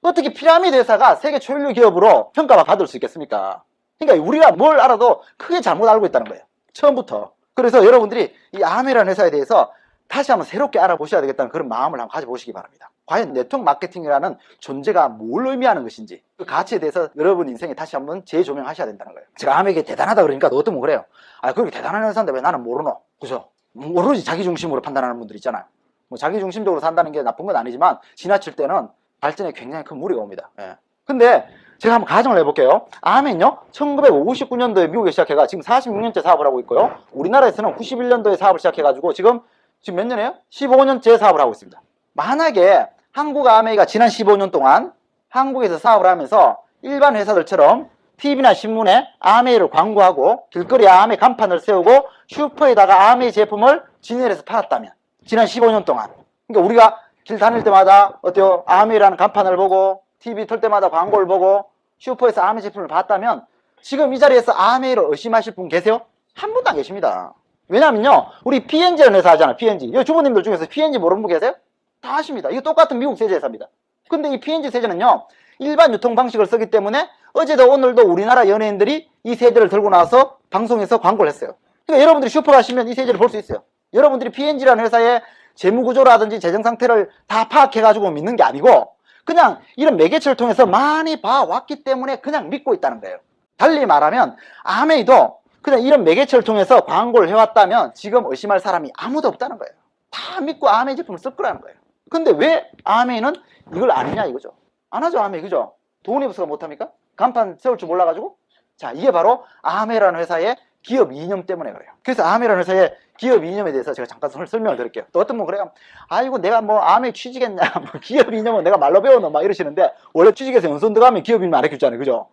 어떻게 피라미드 회사가 세계 초일류 기업으로 평가받을 수 있겠습니까? 그러니까 우리가 뭘 알아도 크게 잘못 알고 있다는 거예요, 처음부터. 그래서 여러분들이 이 아메이라는 회사에 대해서 다시 한번 새롭게 알아보셔야 되겠다는 그런 마음을 한번 가져보시기 바랍니다. 과연 네트워크 마케팅이라는 존재가 뭘 의미하는 것인지, 그 가치에 대해서 여러분 인생에 다시 한번 재조명하셔야 된다는 거예요. 제가 아메이게 대단하다 그러니까 너 어떤 분 그래요? 아, 그렇게 대단한 회사인데 왜 나는 모르노? 그죠? 모르지. 자기중심으로 판단하는 분들 있잖아요. 뭐 자기중심적으로 산다는 게 나쁜 건 아니지만 지나칠 때는 발전에 굉장히 큰 무리가 옵니다. 예. 근데 제가 한번 가정을 해볼게요. 아메이는요, 1959년도에 미국에 시작해가 지금 46년째 사업을 하고 있고요. 우리나라에서는 91년도에 사업을 시작해가지고 지금 몇 년이에요? 15년째 사업을 하고 있습니다. 만약에 한국 아메이가 지난 15년 동안 한국에서 사업을 하면서 일반 회사들처럼 TV나 신문에 아메이를 광고하고 길거리에 아메이 간판을 세우고 슈퍼에다가 아메이 제품을 진열해서 팔았다면, 지난 15년 동안, 그러니까 우리가 길 다닐 때마다 어때요? 아메이라는 간판을 보고 TV 틀 때마다 광고를 보고 슈퍼에서 아메이 제품을 봤다면 지금 이 자리에서 아메이를 의심하실 분 계세요? 한 분도 안 계십니다. 왜냐면요, 우리 P&G라는 회사 하잖아요. P&G. 여기 주부님들 중에서 P&G 모르는 분 계세요? 다 아십니다. 이거 똑같은 미국 세제 회사입니다. 근데 이 P&G 세제는요, 일반 유통 방식을 쓰기 때문에 어제도 오늘도 우리나라 연예인들이 이 세제를 들고 나와서 방송에서 광고를 했어요. 그러니까 여러분들이 슈퍼 가시면 이 세제를 볼 수 있어요. 여러분들이 P&G라는 회사의 재무구조라든지 재정 상태를 다 파악해가지고 믿는 게 아니고 그냥 이런 매개체를 통해서 많이 봐왔기 때문에 그냥 믿고 있다는 거예요. 달리 말하면 아메이도 그냥 이런 매개체를 통해서 광고를 해왔다면 지금 의심할 사람이 아무도 없다는 거예요. 다 믿고 아메이 제품을 쓸 거라는 거예요. 근데 왜 아메이는 이걸 아느냐 이거죠. 안 하죠, 아메이. 그죠? 돈이 없어서 못합니까? 간판 세울 줄 몰라가지고? 자, 이게 바로 아메라는 회사의 기업 이념 때문에 그래요. 그래서 아메라는 회사의 기업 이념에 대해서 제가 잠깐 설명을 드릴게요. 또 어떤 분 그래요. 아이고 내가 뭐 아메 취직했냐, 뭐 기업 이념은 내가 말로 배워놓 막 이러시는데, 원래 취직해서 연수원 들어가면 기업 이념 안 가르쳐주잖아요, 그죠?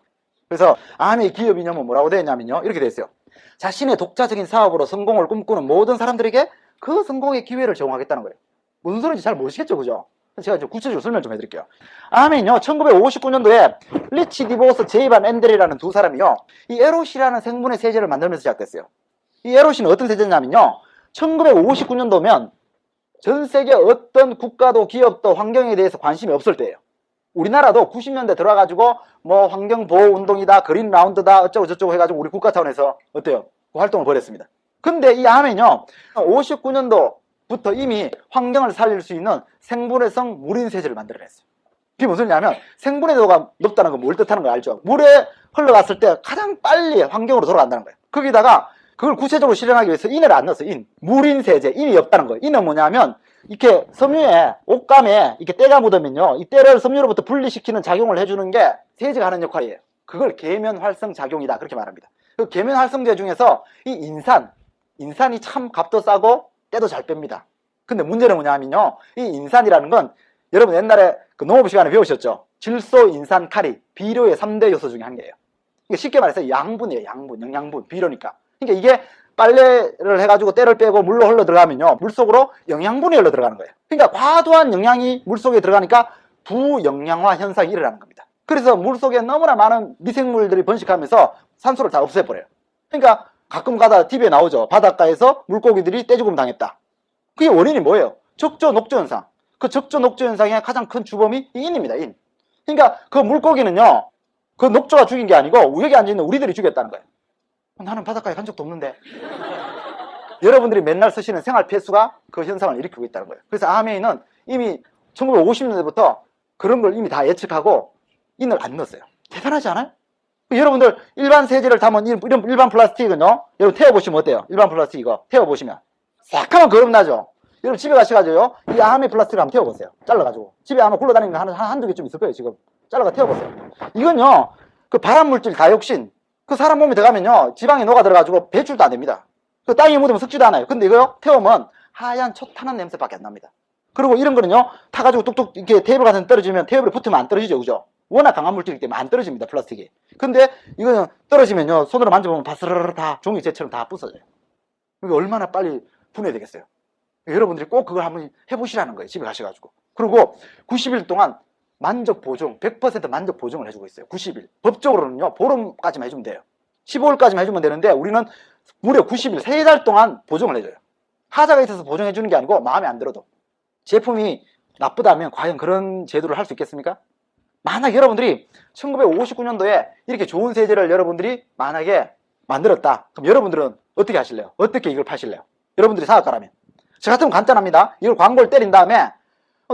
그래서 아메의 기업 이념은 뭐라고 되어 있냐면요, 이렇게 되어 있어요. 자신의 독자적인 사업으로 성공을 꿈꾸는 모든 사람들에게 그 성공의 기회를 제공하겠다는 거예요. 무슨 소리인지 잘 모르시겠죠, 그죠? 제가 좀 구체적으로 설명 좀 해드릴게요. 아메는요, 1959년도에 리치 디보스 제이반 앤델이라는 두 사람이요, 이 에롯이라는 생분해 세제를 만들면서 시작됐어요. 이 에롯이는 어떤 세제냐면요, 1959년도면 전 세계 어떤 국가도 기업도 환경에 대해서 관심이 없을 때예요. 우리나라도 90년대 들어와가지고 뭐 환경보호운동이다, 그린 라운드다, 어쩌고 저쩌고 해가지고 우리 국가 차원에서 어때요? 그 활동을 벌였습니다. 근데 이 아메는요, 59년도부터 이미 환경을 살릴 수 있는 생분해성 무린세제를 만들어냈어요. 그게 무슨 소리냐면, 생분해도가 높다는 건 뭘 뜻하는 거 알죠? 물에 흘러갔을 때 가장 빨리 환경으로 돌아간다는 거예요. 거기다가 그걸 구체적으로 실현하기 위해서 인을 안 넣었어요. 무린세제, 인이 없다는 거예요. 인은 뭐냐면, 이렇게 섬유에, 옷감에 이렇게 때가 묻으면요, 이 때를 섬유로부터 분리시키는 작용을 해주는 게 세제가 하는 역할이에요. 그걸 계면활성 작용이다, 그렇게 말합니다. 그 계면활성제 중에서 이 인산이 참 값도 싸고 때도 잘 뺍니다. 근데 문제는 뭐냐면요, 이 인산이라는 건 여러분 옛날에 그 농업 시간에 배우셨죠? 질소, 인산, 카리, 비료의 3대 요소 중에 한 개예요. 쉽게 말해서 양분이에요. 양분, 영양분, 비료니까. 그러니까 이게 빨래를 해가지고 때를 빼고 물로 흘러 들어가면요, 물속으로 영양분이 흘러 들어가는 거예요. 그러니까 과도한 영양이 물속에 들어가니까 부영양화 현상이 일어나는 겁니다. 그래서 물속에 너무나 많은 미생물들이 번식하면서 산소를 다 없애버려요. 그러니까 가끔 가다 TV에 나오죠. 바닷가에서 물고기들이 떼죽음 당했다. 그게 원인이 뭐예요? 적조 녹조 현상. 그 적조 녹조 현상의 가장 큰 주범이 이 인입니다. 인. 그러니까 그 물고기는요, 그 녹조가 죽인 게 아니고 우역에 앉아있는 우리들이 죽였다는 거예요. 나는 바닷가에 간 적도 없는데. 여러분들이 맨날 쓰시는 생활 폐수가 그 현상을 일으키고 있다는 거예요. 그래서 아메이는 이미 1950년대부터 그런 걸 이미 다 예측하고 인을 안 넣었어요. 대단하지 않아요? 여러분들 일반 세제를 담은 이런 일반 플라스틱은요, 여러분 태워보시면 어때요? 일반 플라스틱 이거 태워보시면 새까만 거름 나죠? 여러분 집에 가셔가지고요, 이 아메 플라스틱을 한번 태워보세요. 잘라가지고. 집에 아마 굴러다니는 거 한두 개쯤 있을 거예요. 지금 잘라가 태워보세요. 이건요, 그 발암물질 다이옥신, 그 사람 몸에 들어가면요, 지방이 녹아 들어가지고 배출도 안 됩니다. 그 땅에 묻으면 섞지도 않아요. 근데 이거요, 태우면 하얀 초탄한 냄새밖에 안 납니다. 그리고 이런 거는요, 타가지고 뚝뚝 이렇게 테이블 같은 데 떨어지면 테이블에 붙으면 안 떨어지죠, 그죠? 워낙 강한 물질이기 때문에 안 떨어집니다, 플라스틱이. 근데 이거는 떨어지면요, 손으로 만져보면 바스르르 다 종이재처럼 다 부서져요. 이게 얼마나 빨리 분해되겠어요. 여러분들이 꼭 그걸 한번 해보시라는 거예요, 집에 가셔가지고. 그리고 90일 동안 만족 보증, 100% 만족 보증을 해주고 있어요. 90일. 법적으로는요, 보름까지만 해주면 돼요. 15일까지만 해주면 되는데, 우리는 무려 90일, 3달 동안 보증을 해줘요. 하자가 있어서 보증해주는 게 아니고, 마음에 안 들어도. 제품이 나쁘다면 과연 그런 제도를 할 수 있겠습니까? 만약 여러분들이 1959년도에 이렇게 좋은 세제를 여러분들이 만약에 만들었다. 그럼 여러분들은 어떻게 하실래요? 어떻게 이걸 파실래요? 여러분들이 사업가라면. 저 같으면 간단합니다. 이걸 광고를 때린 다음에,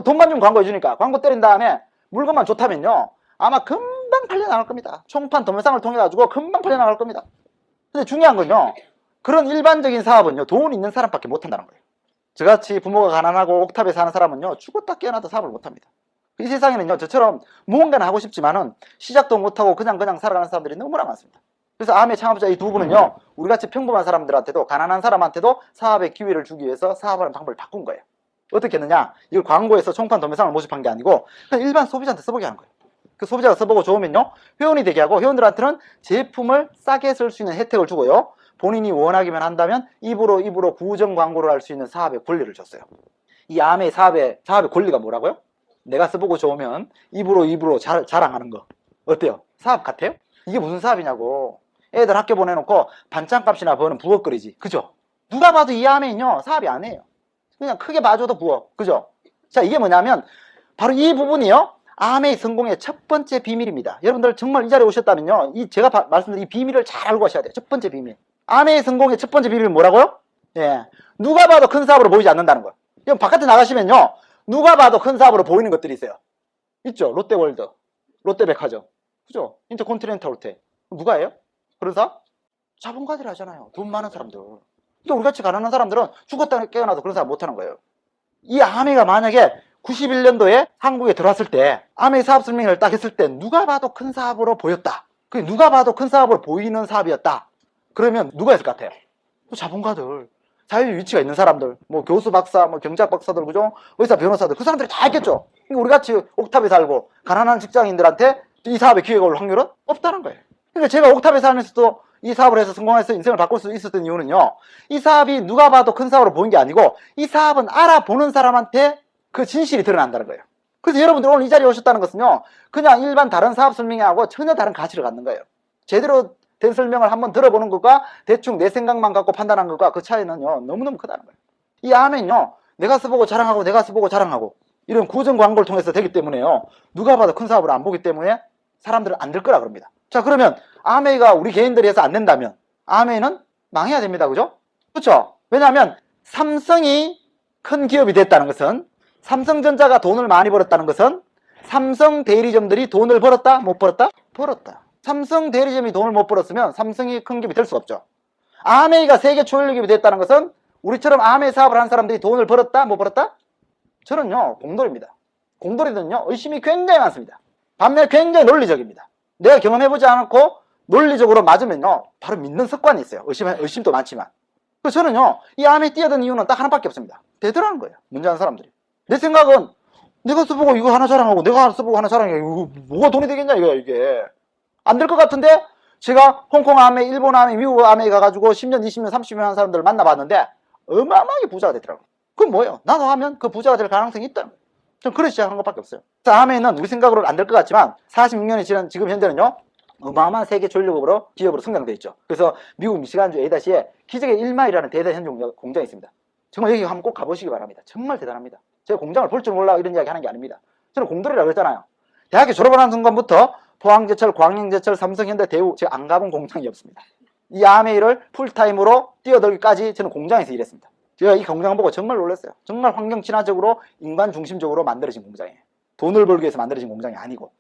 돈만 좀 광고해주니까, 광고 때린 다음에 물건만 좋다면요, 아마 금방 팔려나갈 겁니다. 총판 도매상을 통해가지고 금방 팔려나갈 겁니다. 근데 중요한 건요, 그런 일반적인 사업은요, 돈 있는 사람밖에 못한다는 거예요. 저같이 부모가 가난하고 옥탑에 사는 사람은요, 죽었다 깨어나도 사업을 못합니다. 이 세상에는요, 저처럼 무언가는 하고 싶지만은 시작도 못하고 그냥 살아가는 사람들이 너무나 많습니다. 그래서 아메 창업자 이 두 분은요, 우리같이 평범한 사람들한테도, 가난한 사람한테도 사업의 기회를 주기 위해서 사업하는 방법을 바꾼 거예요. 어떻게 했느냐? 이걸 광고에서 총판 도매상을 모집한 게 아니고 그냥 일반 소비자한테 써보게 하는 거예요. 그 소비자가 써보고 좋으면요, 회원이 되게 하고, 회원들한테는 제품을 싸게 쓸 수 있는 혜택을 주고요, 본인이 원하기만 한다면 입으로 구정 광고를 할 수 있는 사업의 권리를 줬어요. 이 아메의 사업의 권리가 뭐라고요? 내가 써보고 좋으면 입으로 자랑하는 거. 어때요? 사업 같아요? 이게 무슨 사업이냐고. 애들 학교 보내놓고 반찬값이나 버는 부엌거리지. 그죠? 누가 봐도 이 아메는요, 사업이 아니에요. 그냥 크게 봐줘도 부엌. 그죠? 자, 이게 뭐냐면 바로 이 부분이요, 아메의 성공의 첫 번째 비밀입니다. 여러분들 정말 이 자리에 오셨다면요, 제가 말씀드린 이 비밀을 잘 알고 가셔야 돼요. 첫 번째 비밀. 아메의 성공의 첫 번째 비밀은 뭐라고요? 예, 누가 봐도 큰 사업으로 보이지 않는다는 거예요. 여러분 바깥에 나가시면요, 누가 봐도 큰 사업으로 보이는 것들이 있어요. 있죠? 롯데월드, 롯데백화점, 그죠? 인터컨티넨탈 호텔. 누가예요? 그런 사업? 자본가들이 하잖아요. 돈 많은 사람들. 근데 우리같이 가난한 사람들은 죽었다 깨어나도 그런 사업 못하는 거예요. 이 아메가 만약에 91년도에 한국에 들어왔을 때, 아메 사업 설명회를 딱 했을 때 누가 봐도 큰 사업으로 보였다. 그게 누가 봐도 큰 사업으로 보이는 사업이었다. 그러면 누가 했을 것 같아요? 또 자본가들, 사회적 위치가 있는 사람들, 뭐 교수 박사, 뭐 경제학 박사들, 그죠? 의사 변호사들, 그 사람들이 다 했겠죠. 그러니까 우리 같이 옥탑에 살고 가난한 직장인들한테 이 사업에 기회가 올 확률은 없다는 거예요. 그러니까 제가 옥탑에 살면서도 이 사업을 해서 성공해서 인생을 바꿀 수 있었던 이유는요, 이 사업이 누가 봐도 큰 사업으로 보인 게 아니고 이 사업은 알아보는 사람한테 그 진실이 드러난다는 거예요. 그래서 여러분들 오늘 이 자리에 오셨다는 것은요, 그냥 일반 다른 사업 설명회하고 전혀 다른 가치를 갖는 거예요. 제대로 된 설명을 한번 들어보는 것과 대충 내 생각만 갖고 판단한 것과 그 차이는요, 너무너무 크다는 거예요. 이 아멘요, 내가 써보고 자랑하고 내가 써보고 자랑하고 이런 구전 광고를 통해서 되기 때문에요, 누가 봐도 큰 사업을 안 보기 때문에 사람들은 안 될 거라 그럽니다. 자, 그러면 아메이가 우리 개인들이 해서 안 된다면 아메이는 망해야 됩니다. 그죠? 그렇죠? 왜냐하면 삼성이 큰 기업이 됐다는 것은, 삼성전자가 돈을 많이 벌었다는 것은 삼성 대리점들이 돈을 벌었다? 못 벌었다? 벌었다. 삼성 대리점이 돈을 못 벌었으면 삼성이 큰 기업이 될 수 없죠. 아메이가 세계 초일류 기업이 됐다는 것은 우리처럼 아메이 사업을 한 사람들이 돈을 벌었다? 못 벌었다? 저는요, 공돌입니다. 공돌이들은요, 의심이 굉장히 많습니다. 반면에 굉장히 논리적입니다. 내가 경험해보지 않고 논리적으로 맞으면요, 바로 믿는 습관이 있어요. 의심도 많지만. 그래서 저는요, 이 아메이 뛰어든 이유는 딱 하나밖에 없습니다. 되더라는 거예요. 문제하는 사람들이. 내 생각은 내가 써보고 이거 하나 자랑하고 내가 하나 써보고 하나 자랑해. 이거 뭐가 돈이 되겠냐 이거야 이게. 안 될 것 같은데 제가 홍콩 아메이, 일본 아메이, 미국 아메이 가가지고 10년, 20년, 30년 한 사람들을 만나봤는데 어마어마하게 부자가 되더라고요. 그건 뭐예요? 나도 하면 그 부자가 될 가능성이 있다는 거예요. 전 그래 시작한 것밖에 없어요. 자, 아메이는 우리 생각으로는 안 될 것 같지만 46년이 지난 지금 현재는요, 어마어마한 세계 전력으로 기업으로 성장되어 있죠. 그래서 미국 미시간주 A다시에 기적의 1마일이라는 대대 현지 공장이 있습니다. 정말 여기 한번 꼭 가보시기 바랍니다. 정말 대단합니다. 제가 공장을 볼 줄 몰라 이런 이야기 하는 게 아닙니다. 저는 공돌이라고 그랬잖아요. 대학교 졸업하는 순간부터 포항제철, 광양제철, 삼성현대, 대우, 제가 안 가본 공장이 없습니다. 이 아메이를 풀타임으로 뛰어들기까지 저는 공장에서 일했습니다. 제가 이 공장을 보고 정말 놀랐어요. 정말 환경 친화적으로 인간 중심적으로 만들어진 공장이에요. 돈을 벌기 위해서 만들어진 공장이 아니고.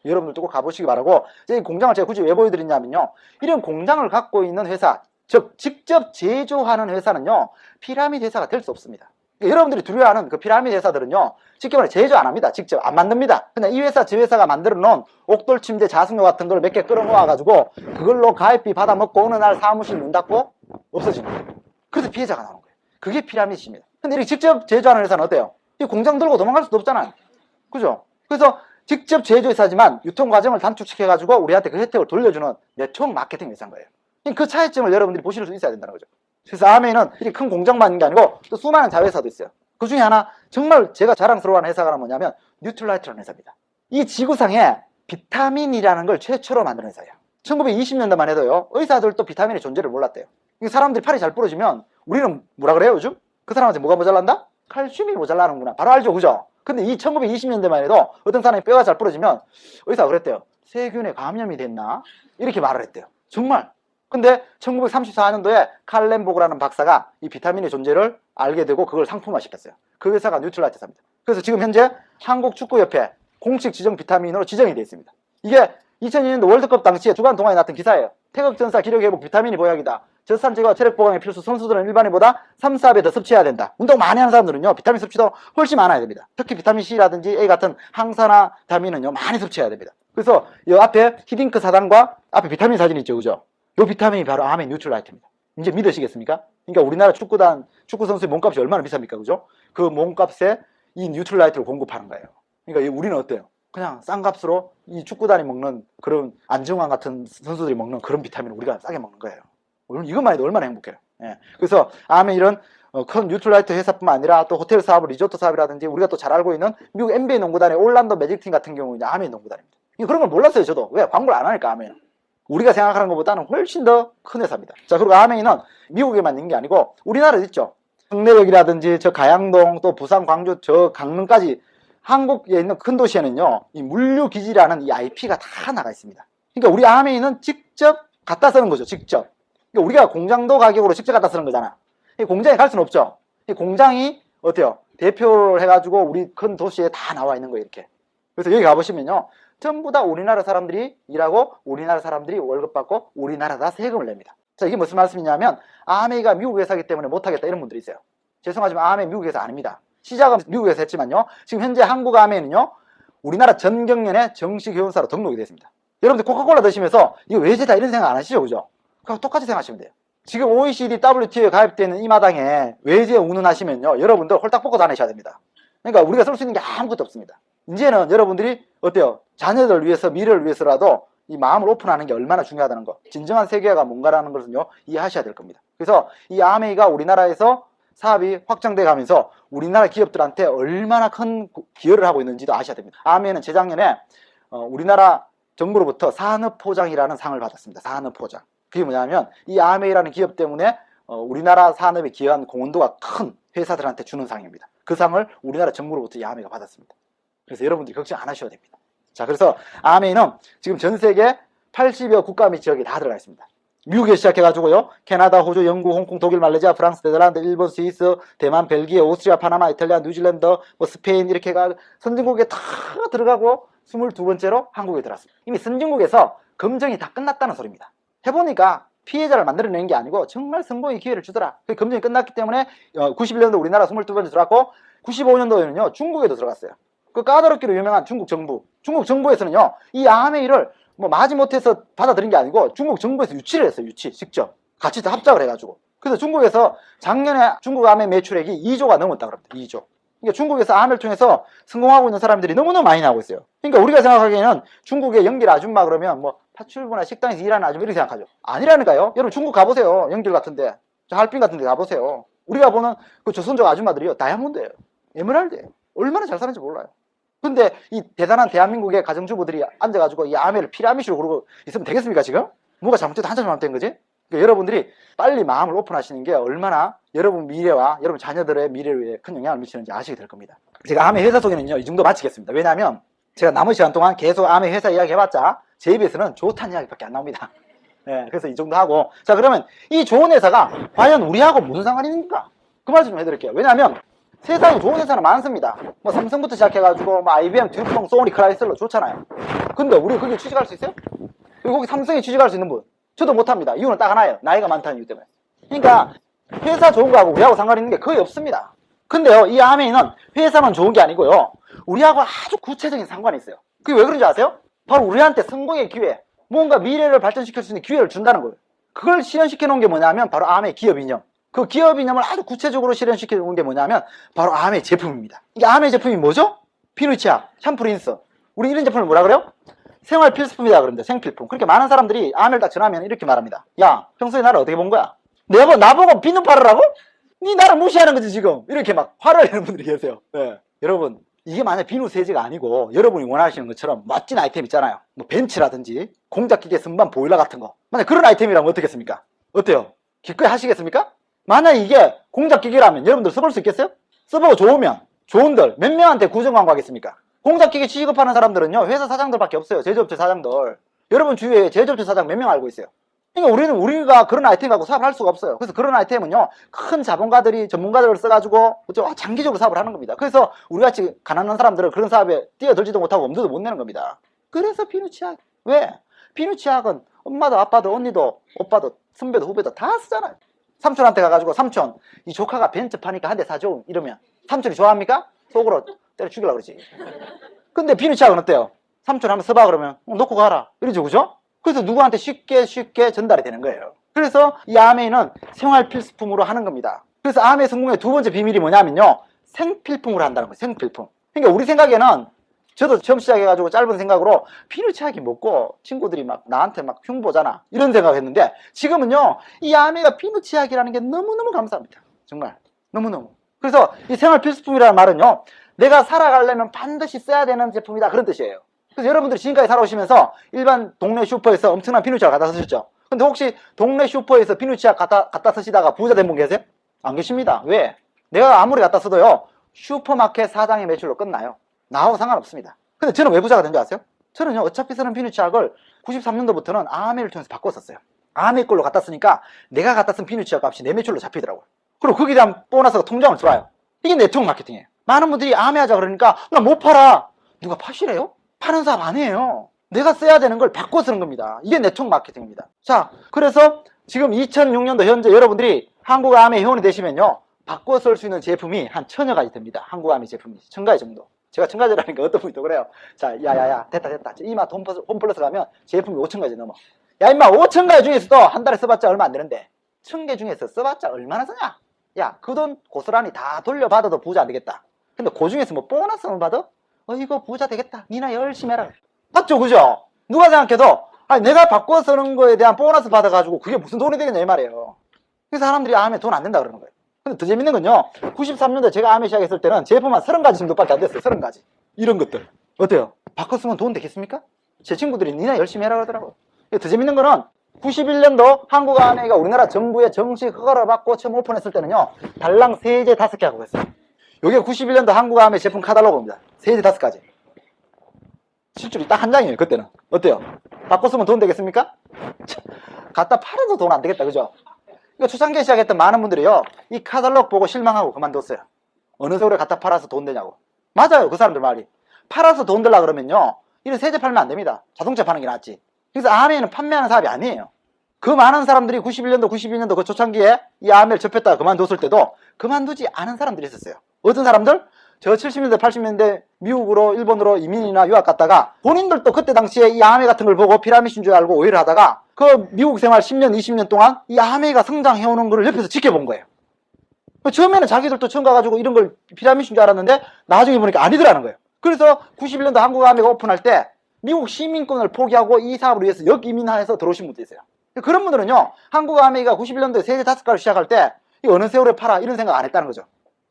여러분들도 꼭 가보시기 바라고, 이 공장을 제가 굳이 왜 보여드리냐면요, 이런 공장을 갖고 있는 회사, 즉 직접 제조하는 회사는요, 피라미드 회사가 될 수 없습니다. 여러분들이 두려워하는 그 피라미드 회사들은요, 쉽게 말해 제조 안 합니다. 직접 안 만듭니다. 근데 이 회사 저 회사가 만들어 놓은 옥돌 침대, 자승료 같은 걸 몇 개 끌어모아 가지고 그걸로 가입비 받아 먹고 어느 날 사무실 문 닫고 없어지는 거예요. 그래서 피해자가 나오는 거예요. 그게 피라미드입니다. 근데 이렇게 직접 제조하는 회사는 어때요? 이 공장 들고 도망갈 수도 없잖아요. 그죠? 그래서 직접 제조회사지만 유통 과정을 단축시켜 가지고 우리한테 그 혜택을 돌려주는 네트워크 마케팅 회사인 거예요. 그 차이점을 여러분들이 보실 수 있어야 된다는 거죠. 그래서 아메이는 이렇게 큰 공장만 있는 게 아니고 또 수많은 자회사도 있어요. 그 중에 하나 정말 제가 자랑스러워하는 회사가 뭐냐면 뉴트라이트라는 회사입니다. 이 지구상에 비타민이라는 걸 최초로 만든 회사예요. 1920년대만 해도요, 의사들도 비타민의 존재를 몰랐대요. 사람들이 팔이 잘 부러지면 우리는 뭐라 그래요 요즘? 그 사람한테 뭐가 모자란다? 칼슘이 모자라는구나. 바로 알죠, 그죠? 근데 이 1920년대만 해도 어떤 사람이 뼈가 잘 부러지면 의사가 그랬대요. 세균에 감염이 됐나? 이렇게 말을 했대요. 정말. 근데 1934년도에 칼 램보그라는 박사가 이 비타민의 존재를 알게 되고 그걸 상품화시켰어요. 그 회사가 뉴트라이트 회사입니다. 그래서 지금 현재 한국축구협회 공식 지정 비타민으로 지정이 되어 있습니다. 이게 2002년도 월드컵 당시에 주간 동아에 났던 기사예요. 태극전사, 기력회복, 비타민이 보약이다. 젖산 제거, 체력 보강에 필수. 선수들은 일반인보다 3, 4배 더 섭취해야 된다. 운동 많이 하는 사람들은요, 비타민 섭취도 훨씬 많아야 됩니다. 특히 비타민 C라든지 A 같은 항산화 비타민은요, 많이 섭취해야 됩니다. 그래서 이 앞에 히딩크 사단과 앞에 비타민 사진이 있죠, 그죠? 이 비타민이 바로 아메이 뉴트라이트입니다. 이제 믿으시겠습니까? 그러니까 우리나라 축구 선수의 몸값이 얼마나 비쌉니까, 그죠? 그 몸값에 이 뉴트라이트를 공급하는 거예요. 그러니까 우리는 어때요? 그냥 싼 값으로 이 축구단이 먹는 그런 안정환 같은 선수들이 먹는 그런 비타민을 우리가 싸게 먹는 거예요. 이것만 해도 얼마나 행복해요. 예. 그래서 아메이 이런 큰 뉴트라이트 회사뿐만 아니라 또 호텔 사업, 리조트 사업이라든지 우리가 또 잘 알고 있는 미국 NBA 농구단의 올란도 매직팀 같은 경우는 아메이 농구단입니다. 그런 걸 몰랐어요, 저도. 왜? 광고를 안 하니까, 아메이는. 우리가 생각하는 것보다는 훨씬 더 큰 회사입니다. 자, 그리고 아메이는 미국에만 있는 게 아니고 우리나라에 있죠. 성내역이라든지 저 가양동, 또 부산, 광주, 저 강릉까지 한국에 있는 큰 도시에는요, 이 물류기지라는 이 IP가 다 나가 있습니다. 그러니까 우리 아메이는 직접 갖다 쓰는 거죠, 직접. 그러니까 우리가 공장도 가격으로 직접 갖다 쓰는 거잖아. 이 공장에 갈 수는 없죠. 이 공장이 어때요? 대표를 해가지고 우리 큰 도시에 다 나와 있는 거예요, 이렇게. 그래서 여기 가보시면요, 전부 다 우리나라 사람들이 일하고 우리나라 사람들이 월급 받고 우리나라다 세금을 냅니다. 자, 이게 무슨 말씀이냐면 아메이가 미국 회사이기 때문에 못하겠다 이런 분들이 있어요. 죄송하지만 아메이 미국 회사 아닙니다. 시작은 미국 회사 했지만요, 지금 현재 한국 아메이는요, 우리나라 전경련의 정식 회원사로 등록이 됐습니다. 여러분들 코카콜라 드시면서 이거 외제다 이런 생각 안 하시죠? 그죠? 그럼 똑같이 생각하시면 돼요. 지금 OECD, WTO에 가입되는 이 마당에 외제 운운하시면요, 여러분들 홀딱 벗고 다니셔야 됩니다. 그러니까 우리가 쓸 수 있는 게 아무것도 없습니다. 이제는 여러분들이 어때요? 자녀들 위해서, 미래를 위해서라도 이 마음을 오픈하는 게 얼마나 중요하다는 거, 진정한 세계화가 뭔가라는 것은요, 이해하셔야 될 겁니다. 그래서 이 아메이가 우리나라에서 사업이 확장돼 가면서 우리나라 기업들한테 얼마나 큰 기여를 하고 있는지도 아셔야 됩니다. 아메이는 재작년에 우리나라 정부로부터 산업포장이라는 상을 받았습니다. 산업포장. 그게 뭐냐면 이 아메이라는 기업 때문에 우리나라 산업에 기여한 공헌도가 큰 회사들한테 주는 상입니다. 그 상을 우리나라 정부로부터 이 아메이가 받았습니다. 그래서 여러분들이 걱정 안 하셔도 됩니다. 자, 그래서 아메이는 지금 전 세계 80여 국가 및 지역에 다 들어가 있습니다. 미국에 시작해가지고요, 캐나다, 호주, 영국, 홍콩, 독일, 말레이시아, 프랑스, 네덜란드, 일본, 스위스, 대만, 벨기에, 오스트리아, 파나마, 이탈리아, 뉴질랜드, 스페인 이렇게 해가 선진국에 다 들어가고 22번째로 한국에 들어왔습니다. 이미 선진국에서 검증이 다 끝났다는 소리입니다. 해보니까 피해자를 만들어내는 게 아니고 정말 성공의 기회를 주더라. 그 검증이 끝났기 때문에 91년도 우리나라 22번째 들어왔고 95년도에는요 중국에도 들어갔어요. 그 까다롭기로 유명한 중국 정부에서는요 이 아메이를 뭐 마지못해서 받아들인 게 아니고 중국 정부에서 유치를 했어요. 유치 직접 같이 다 합작을 해가지고. 그래서 중국에서 작년에 중국 아메이 매출액이 2조가 넘었다 그럽니다. 2조. 그러니까 중국에서 아메이를 통해서 성공하고 있는 사람들이 너무너무 많이 나오고 있어요. 그러니까 우리가 생각하기에는 중국의 연길 아줌마 그러면 뭐 파출부나 식당에서 일하는 아줌마 이렇게 생각하죠. 아니라니까요. 여러분 중국 가보세요. 연길 같은데, 할빈 같은데 가보세요. 우리가 보는 그 조선족 아줌마들이요 다이아몬드예요. 에메랄드예요. 얼마나 잘 사는지 몰라요. 근데 이 대단한 대한민국의 가정주부들이 앉아가지고 이 아메이를 피라미드로 그러고 있으면 되겠습니까 지금? 뭐가 잘못돼도 한참 잘못된 거지? 그러니까 여러분들이 빨리 마음을 오픈하시는 게 얼마나 여러분 미래와 여러분 자녀들의 미래를 위해 큰 영향을 미치는지 아시게 될 겁니다. 제가 아메이 회사 소개는요 이 정도 마치겠습니다. 왜냐하면 제가 남은 시간 동안 계속 아메이 회사 이야기 해봤자 제 입에서는 좋다는 이야기밖에 안 나옵니다. 네, 그래서 이 정도 하고, 자 그러면 이 좋은 회사가 과연 우리하고 무슨 상관이 있습니까? 그 말 좀 해드릴게요. 왜냐하면 세상에 좋은 회사는 많습니다. 뭐 삼성부터 시작해가지고 뭐 IBM, 듀퐁, 소니, 크라이슬러 좋잖아요. 근데 우리 거기 취직할 수 있어요? 그리고 거기 삼성에 취직할 수 있는 분 저도 못합니다. 이유는 딱 하나예요. 나이가 많다는 이유 때문에. 그러니까 회사 좋은 거하고 우리하고 상관이 있는 게 거의 없습니다. 근데요 이 아메이는 회사만 좋은 게 아니고요 우리하고 아주 구체적인 상관이 있어요. 그게 왜 그런지 아세요? 바로 우리한테 성공의 기회, 뭔가 미래를 발전시킬 수 있는 기회를 준다는 거예요. 그걸 실현시켜 놓은 게 뭐냐면 바로 아메이 기업 이념. 그 기업 이념을 아주 구체적으로 실현시켜 놓은 게 뭐냐면 바로 아메이 제품입니다. 이게 아메이 제품이 뭐죠? 피누치아, 샴푸린스. 우리 이런 제품을 뭐라 그래요? 생활 필수품이다 그럽니다. 생필품. 그렇게 많은 사람들이 아메이를 딱 전하면 이렇게 말합니다. 야, 평소에 나를 어떻게 본 거야? 나보고 비누 바르라고? 니 나를 무시하는 거지 지금. 이렇게 막 화를 내는 분들이 계세요. 네. 여러분 이게 만약 비누 세제가 아니고 여러분이 원하시는 것처럼 멋진 아이템 있잖아요. 뭐 벤츠라든지 공작기계 선반 보일러 같은 거. 만약 그런 아이템이라면 어떻겠습니까? 어때요? 기꺼이 하시겠습니까? 만약 이게 공작기계라면 여러분들 써볼 수 있겠어요? 써보고 좋으면 좋은들 몇 명한테 구정 광고하겠습니까? 공작기계 취급하는 사람들은요 회사 사장들밖에 없어요. 제조업체 사장들. 여러분 주위에 제조업체 사장 몇 명 알고 있어요? 그러니까 우리가 그런 아이템 갖고 사업을 할 수가 없어요. 그래서 그런 아이템은요 큰 자본가들이 전문가들을 써가지고 장기적으로 사업을 하는 겁니다. 그래서 우리같이 가난한 사람들은 그런 사업에 뛰어들지도 못하고 엄두도 못 내는 겁니다. 그래서 피누치약. 왜? 피누치약은 엄마도 아빠도 언니도 오빠도 선배도 후배도 다 쓰잖아요. 삼촌한테 가가지고 삼촌 이 조카가 벤츠 파니까 한 대 사줘 이러면 삼촌이 좋아합니까? 속으로 때려 죽이려고 그러지. 근데 피누치약은 어때요? 삼촌 한번 써봐 그러면 놓고 가라 이러죠. 그죠? 그래서 누구한테 쉽게 전달이 되는 거예요. 그래서 이 아메이는 생활 필수품으로 하는 겁니다. 그래서 아메이 성공의 두 번째 비밀이 뭐냐면요 생필품으로 한다는 거예요. 생필품. 그러니까 우리 생각에는 저도 처음 시작해가지고 짧은 생각으로 피누치약이 먹고 친구들이 막 나한테 막 흉보잖아 이런 생각했는데 지금은요 이 아메이가 피누치약이라는 게 너무너무 감사합니다. 정말 너무너무. 그래서 이 생활 필수품이라는 말은요 내가 살아가려면 반드시 써야 되는 제품이다 그런 뜻이에요. 그래서 여러분들이 지금까지 살아오시면서 일반 동네 슈퍼에서 엄청난 피누치약 갖다 쓰셨죠? 근데 혹시 동네 슈퍼에서 피누치약 갖다 쓰시다가 부자 된 분 계세요? 안 계십니다. 왜? 내가 아무리 갖다 써도요 슈퍼마켓 사장의 매출로 끝나요. 나하고 상관없습니다. 근데 저는 왜 부자가 된 줄 아세요? 저는요 어차피 쓰는 피누치약을 93년도부터는 아메이를 통해서 바꿨었어요. 아메이 걸로 갖다 쓰니까 내가 갖다 쓴 피누치약 값이 내 매출로 잡히더라고요. 그리고 거기에 대한 보너스가 통장을 들어와요. 이게 네트워크 마케팅이에요. 많은 분들이 아메이 하자 그러니까 나 못 팔아. 누가 파시래요? 파는 사업 아니에요. 내가 써야 되는 걸 바꿔 쓰는 겁니다. 이게 네트워크 마케팅입니다. 자, 그래서 지금 2006년도 현재 여러분들이 한국 아메이 회원이 되시면요 바꿔 쓸 수 있는 제품이 한 1000여 가지 됩니다. 한국 아메이 제품이 1000가지 정도. 제가 1000가지라니까 어떤 분이 또 그래요. 자, 야야야, 됐다. 이마 홈플러스 가면 제품이 5000가지 넘어. 야, 임마, 5000가지 중에서도 한 달에 써봤자 얼마 안 되는데 1000개 중에서 써봤자 얼마나 쓰냐? 야, 그 돈 고스란히 다 돌려받아도 부자 안 되겠다. 근데 그 중에서 뭐 보너스만 받아? 이거 부자 되겠다. 니나 열심히 해라. 맞죠, 그죠? 누가 생각해도 아니, 내가 바꿔 쓰는 거에 대한 보너스 받아가지고 그게 무슨 돈이 되겠냐 이 말이에요. 그래서 사람들이 암에 돈 안 된다 그러는 거예요. 근데 더 재밌는 건요, 93년도에 제가 암에 시작했을 때는 제품 한 30가지 정도밖에 안 됐어요. 30가지. 이런 것들. 어때요? 바꿔 쓰면 돈 되겠습니까? 제 친구들이 니나 열심히 해라 그러더라고요. 더 재밌는 거는 91년도 한국암회가 우리나라 정부의 정식 허가를 받고 처음 오픈했을 때는요, 달랑 세제 5개 하고 있어요. 이게 91년도 한국암회 제품 카탈로그입니다. 세제 5가지. 실줄이 딱 한 장이에요, 그때는. 어때요? 바꿔 쓰면 돈 되겠습니까? 갖다 팔아도 돈 안 되겠다, 그죠? 그러니까 초창기에 시작했던 많은 분들이요, 이 카탈로그 보고 실망하고 그만뒀어요. 어느 세월에 갖다 팔아서 돈 되냐고. 맞아요, 그 사람들 말이. 팔아서 돈 들라 그러면요, 이런 세제 팔면 안 됩니다. 자동차 파는 게 낫지. 그래서 암웨이는 판매하는 사업이 아니에요. 그 많은 사람들이 91년도, 92년도 그 초창기에 이 암웨이를 접했다가 그만뒀을 때도 그만두지 않은 사람들이 있었어요. 어떤 사람들? 저 70년대, 80년대 미국으로, 일본으로 이민이나 유학 갔다가 본인들도 그때 당시에 이 암웨이 같은 걸 보고 피라미드인 줄 알고 오해를 하다가 그 미국 생활 10년, 20년 동안 이 암웨이가 성장해오는 걸 옆에서 지켜본 거예요. 처음에는 자기들도 처음 가가지고 이런 걸 피라미드인 줄 알았는데 나중에 보니까 아니더라는 거예요. 그래서 91년도 한국 암웨이가 오픈할 때 미국 시민권을 포기하고 이 사업을 위해서 역이민화해서 들어오신 분도 있어요. 그런 분들은요, 한국 암웨이가 91년도에 세제 5가지를 시작할 때 이 어느 세월에 팔아 이런 생각 안 했다는 거죠.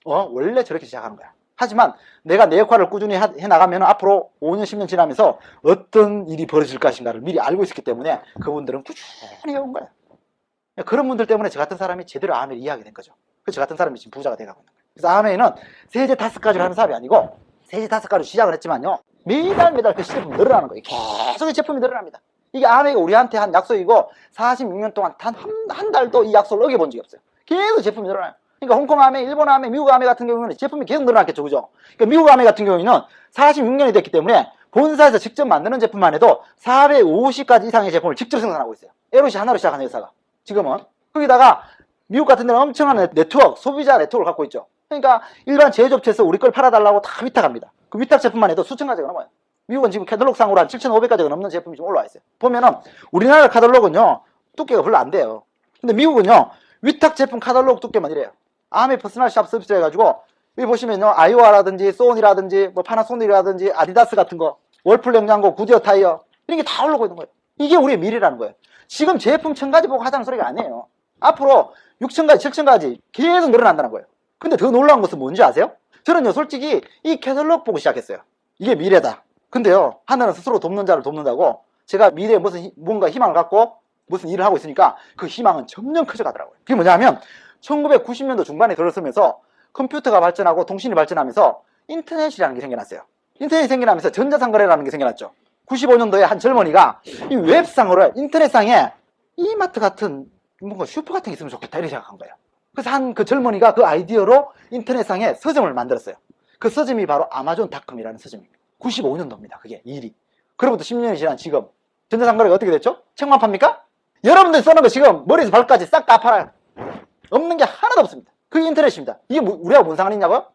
원래 저렇게 시작하는 거야. 하지만 내가 내 역할을 꾸준히 해나가면 앞으로 5년, 10년 지나면서 어떤 일이 벌어질 것인가를 미리 알고 있었기 때문에 그분들은 꾸준히 해온 거예요. 그런 분들 때문에 저 같은 사람이 제대로 암웨이를 이해하게 된 거죠. 그래서 저 같은 사람이 지금 부자가 돼가고 있는 거예요. 그래서 암웨이는 세제 5가지를 하는 사업이 아니고 세제 5가지로 시작을 했지만요, 매달 그 시제품이 늘어나는 거예요. 계속 이 제품이 늘어납니다. 이게 암웨이가 우리한테 한 약속이고 46년 동안 단 한 달도 이 약속을 어겨본 적이 없어요. 계속 제품이 늘어나요. 그러니까 홍콩 암웨이, 일본 암웨이, 미국 암웨이 같은 경우는 제품이 계속 늘어났겠죠, 그죠? 그러니까 미국 암웨이 같은 경우에는 46년이 됐기 때문에 본사에서 직접 만드는 제품만 해도 450가지 이상의 제품을 직접 생산하고 있어요. 에롯이 하나로 시작한 회사가 지금은. 거기다가 미국 같은 데는 엄청난 네트워크, 소비자 네트워크를 갖고 있죠. 그러니까 일반 제조업체에서 우리 걸 팔아달라고 다 위탁합니다. 그 위탁 제품만 해도 수천 가지가 넘어요. 미국은 지금 카탈로그 상으로 한 7,500가지가 넘는 제품이 좀 올라와 있어요. 보면은 우리나라 카탈로그는요, 두께가 별로 안 돼요. 근데 미국은요, 위탁 제품 카탈로그 두께만 이래요. 암웨이 퍼스널 샵 서비스 해가지고 여기 보시면요, 아이오아라든지 소니라든지 뭐 파나소닉이라든지 아디다스 같은 거, 월풀 냉장고, 구디어 타이어 이런 게 다 올라오고 있는 거예요. 이게 우리의 미래라는 거예요. 지금 제품 1000가지 보고 하자는 소리가 아니에요. 앞으로 6000가지, 7000가지 계속 늘어난다는 거예요. 근데 더 놀라운 것은 뭔지 아세요? 저는요, 솔직히 이 캐탈로그 보고 시작했어요. 이게 미래다. 근데요, 하늘은 스스로 돕는 자를 돕는다고 제가 미래에 뭔가 희망을 갖고 무슨 일을 하고 있으니까 그 희망은 점점 커져가더라고요. 그게 뭐냐면 1990년도 중반에 들어서면서 컴퓨터가 발전하고 통신이 발전하면서 인터넷이라는 게 생겨났어요. 인터넷이 생겨나면서 전자상거래라는 게 생겨났죠. 95년도에 한 젊은이가 이 웹상으로 인터넷상에 이마트 같은 뭔가 슈퍼 같은 게 있으면 좋겠다 이렇게 생각한 거예요. 그래서 한 그 젊은이가 그 아이디어로 인터넷상에 서점을 만들었어요. 그 서점이 바로 아마존닷컴이라는 서점입니다. 95년도입니다. 그게 일이. 그로부터 10년이 지난 지금 전자상거래가 어떻게 됐죠? 책만 팝니까? 여러분들이 써는 거 지금 머리에서 발까지 싹 다 팔아요. 없는 게 하나도 없습니다. 그게 인터넷입니다. 이게 우리하고 뭔 상관이 있냐고요?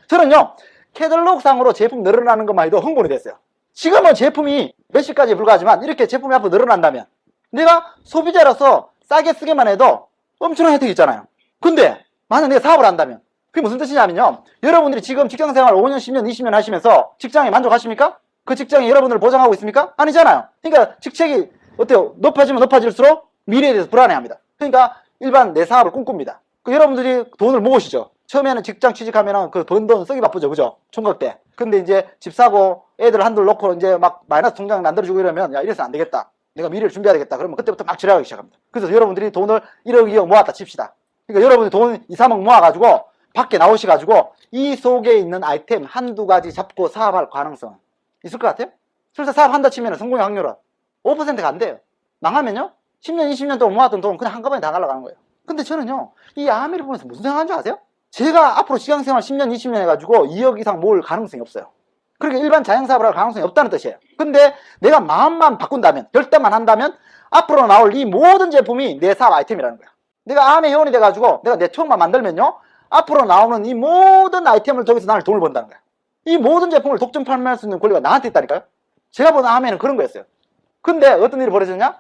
저는요, 캐탈로그 상으로 제품 늘어나는 것만 해도 흥분이 됐어요. 지금은 제품이 몇십가지에 불과하지만 이렇게 제품이 앞으로 늘어난다면 내가 소비자로서 싸게 쓰기만 해도 엄청난 혜택이 있잖아요. 근데 만약 내가 사업을 한다면 그게 무슨 뜻이냐면요, 여러분들이 지금 직장생활 5년, 10년, 20년 하시면서 직장에 만족하십니까? 그 직장이 여러분들을 보장하고 있습니까? 아니잖아요. 그러니까 직책이 어때요? 높아지면 높아질수록 미래에 대해서 불안해합니다. 그러니까 일반 내 사업을 꿈꿉니다. 여러분들이 돈을 모으시죠. 처음에는 직장 취직하면 그 번 돈 쓰기 바쁘죠, 그죠? 총각 때. 근데 이제 집 사고 애들 한둘 놓고 이제 막 마이너스 통장 만들어주고 이러면 야, 이래서 안 되겠다. 내가 미래를 준비해야 되겠다. 그러면 그때부터 막 지랄하기 시작합니다. 그래서 여러분들이 돈을 1억, 2억 모았다 칩시다. 그러니까 여러분이 돈 2, 3억 모아가지고 밖에 나오셔가지고 이 속에 있는 아이템 한두 가지 잡고 사업할 가능성 있을 것 같아요? 설사 사업한다 치면 성공의 확률은 5%가 안 돼요. 망하면요, 10년, 20년 동안 모았던 돈 그냥 한꺼번에 다 날아가는 거예요. 근데 저는요, 이 암웨이를 보면서 무슨 생각하는 줄 아세요? 제가 앞으로 직장생활 10년, 20년 해가지고 2억 이상 모을 가능성이 없어요. 그러니까 일반 자영사업을 할 가능성이 없다는 뜻이에요. 근데 내가 마음만 바꾼다면, 결단만 한다면 앞으로 나올 이 모든 제품이 내 사업 아이템이라는 거야. 내가 암웨이 회원이 돼가지고 내가 네트워크만 만들면요, 앞으로 나오는 이 모든 아이템을 통해서 나를 돈을 번다는 거야. 이 모든 제품을 독점 판매할 수 있는 권리가 나한테 있다니까요. 제가 본 아메는 그런 거였어요. 근데 어떤 일이 벌어졌냐?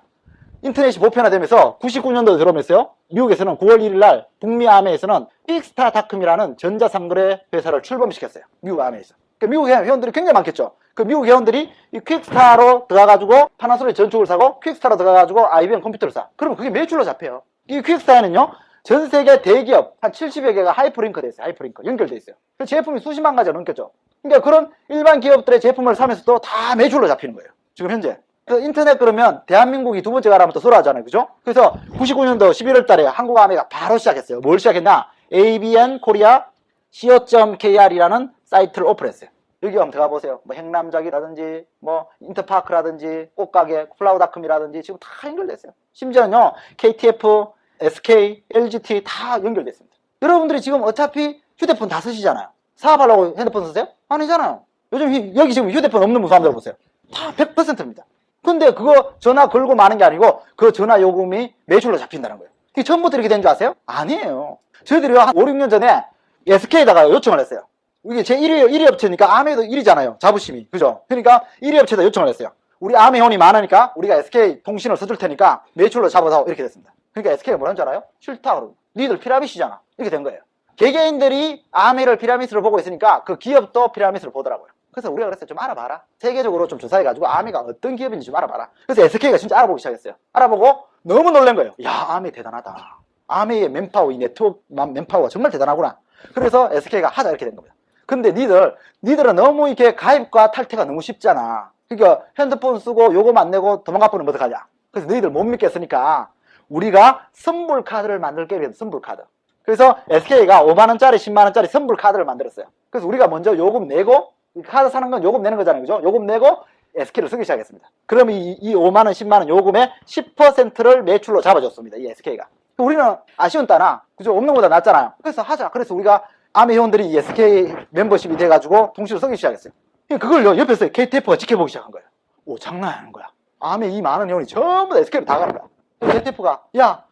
인터넷이 보편화되면서 99년도에 들어오면서요, 미국에서는 9월 1일 날 북미 아메에서는 퀵스타닷컴이라는 전자상거래 회사를 출범시켰어요. 미국 아메에서. 그러니까 미국 회원들이 굉장히 많겠죠. 그 미국 회원들이 이 퀵스타로 들어가가지고 파나소닉 전축을 사고 퀵스타로 들어가가지고 IBM 컴퓨터를 사. 그러면 그게 매출로 잡혀요. 이 퀵스타에는요, 전 세계 대기업 한 70여 개가 하이퍼링크 돼 있어요. 하이퍼링크 연결돼 있어요. 그 제품이 수십만 가지가 넘겠죠. 그러니까 그런 일반 기업들의 제품을 사면서도 다 매출로 잡히는 거예요. 지금 현재. 그 인터넷 그러면 대한민국이 두 번째가 라면 또 서로 하잖아요. 그죠? 그래서 99년도 11월 달에 한국 아메가 바로 시작했어요. 뭘 시작했나? ABN 코리아 co.kr이라는 사이트를 오픈했어요. 여기 한번 들어가 보세요. 뭐 행남작이라든지 뭐 인터파크라든지 꽃가게 플라워닷컴이라든지 지금 다 연결됐어요. 심지어는요, KTF, SK, LGT 다 연결됐습니다. 여러분들이 지금 어차피 휴대폰 다 쓰시잖아요. 사업하려고 핸드폰 쓰세요? 아니잖아요. 요즘 여기 지금 휴대폰 없는 사람들 보세요. 다 100%입니다. 근데 그거 전화 걸고 마는 게 아니고 그 전화 요금이 매출로 잡힌다는 거예요. 이게 처음부터 이렇게 된 줄 아세요? 아니에요. 저희들이 한 5, 6년 전에 SK에다가 요청을 했어요. 이게 제 1위 업체니까 아메도 1위잖아요. 자부심이. 그죠? 그러니까 1위 업체에다 요청을 했어요. 우리 아메 회원이 많으니까 우리가 SK 통신을 써줄 테니까 매출로 잡아서 이렇게 됐습니다. 그러니까 SK가 뭐라는 줄 알아요? 싫다 그러고. 니들 피라미드잖아. 이렇게 된 거예요. 개개인들이 아메를 피라미드로 보고 있으니까 그 기업도 피라미드로 보더라고요. 그래서 우리가 그랬어요. 좀 알아봐라. 세계적으로 좀 조사해가지고 아메가 어떤 기업인지 좀 알아봐라. 그래서 SK가 진짜 알아보기 시작했어요. 알아보고 너무 놀란 거예요. 야, 아메 대단하다. 아메의 맨파워, 이 네트워크 맨파워가 정말 대단하구나. 그래서 SK가 하자 이렇게 된 겁니다. 근데 니들은 너무 이렇게 가입과 탈퇴가 너무 쉽잖아. 그러니까 핸드폰 쓰고 요금 안 내고 도망가 버리면 어떡하냐. 그래서 너희들 못 믿겠으니까 우리가 선불 카드를 만들게 해서 선불 카드. 그래서 SK가 5만원짜리, 10만원짜리 선불 카드를 만들었어요. 그래서 우리가 먼저 요금 내고, 카드 사는 건 요금 내는 거잖아요. 그죠? 요금 내고 SK를 쓰기 시작했습니다. 그러면 이 5만원, 10만원 요금의 10%를 매출로 잡아줬습니다. 이 SK가. 우리는 아쉬운 따나, 그죠? 없는 것보다 낫잖아요. 그래서 하자. 그래서 우리가 아메 회원들이 이 SK 멤버십이 돼가지고 통신을 쓰기 시작했어요. 그걸요, 옆에서 KTF가 지켜보기 시작한 거예요. 오, 장난 아닌 거야. 아메 이 많은 회원이 전부 다 SK로 다 가는 거야. KTF가, 야,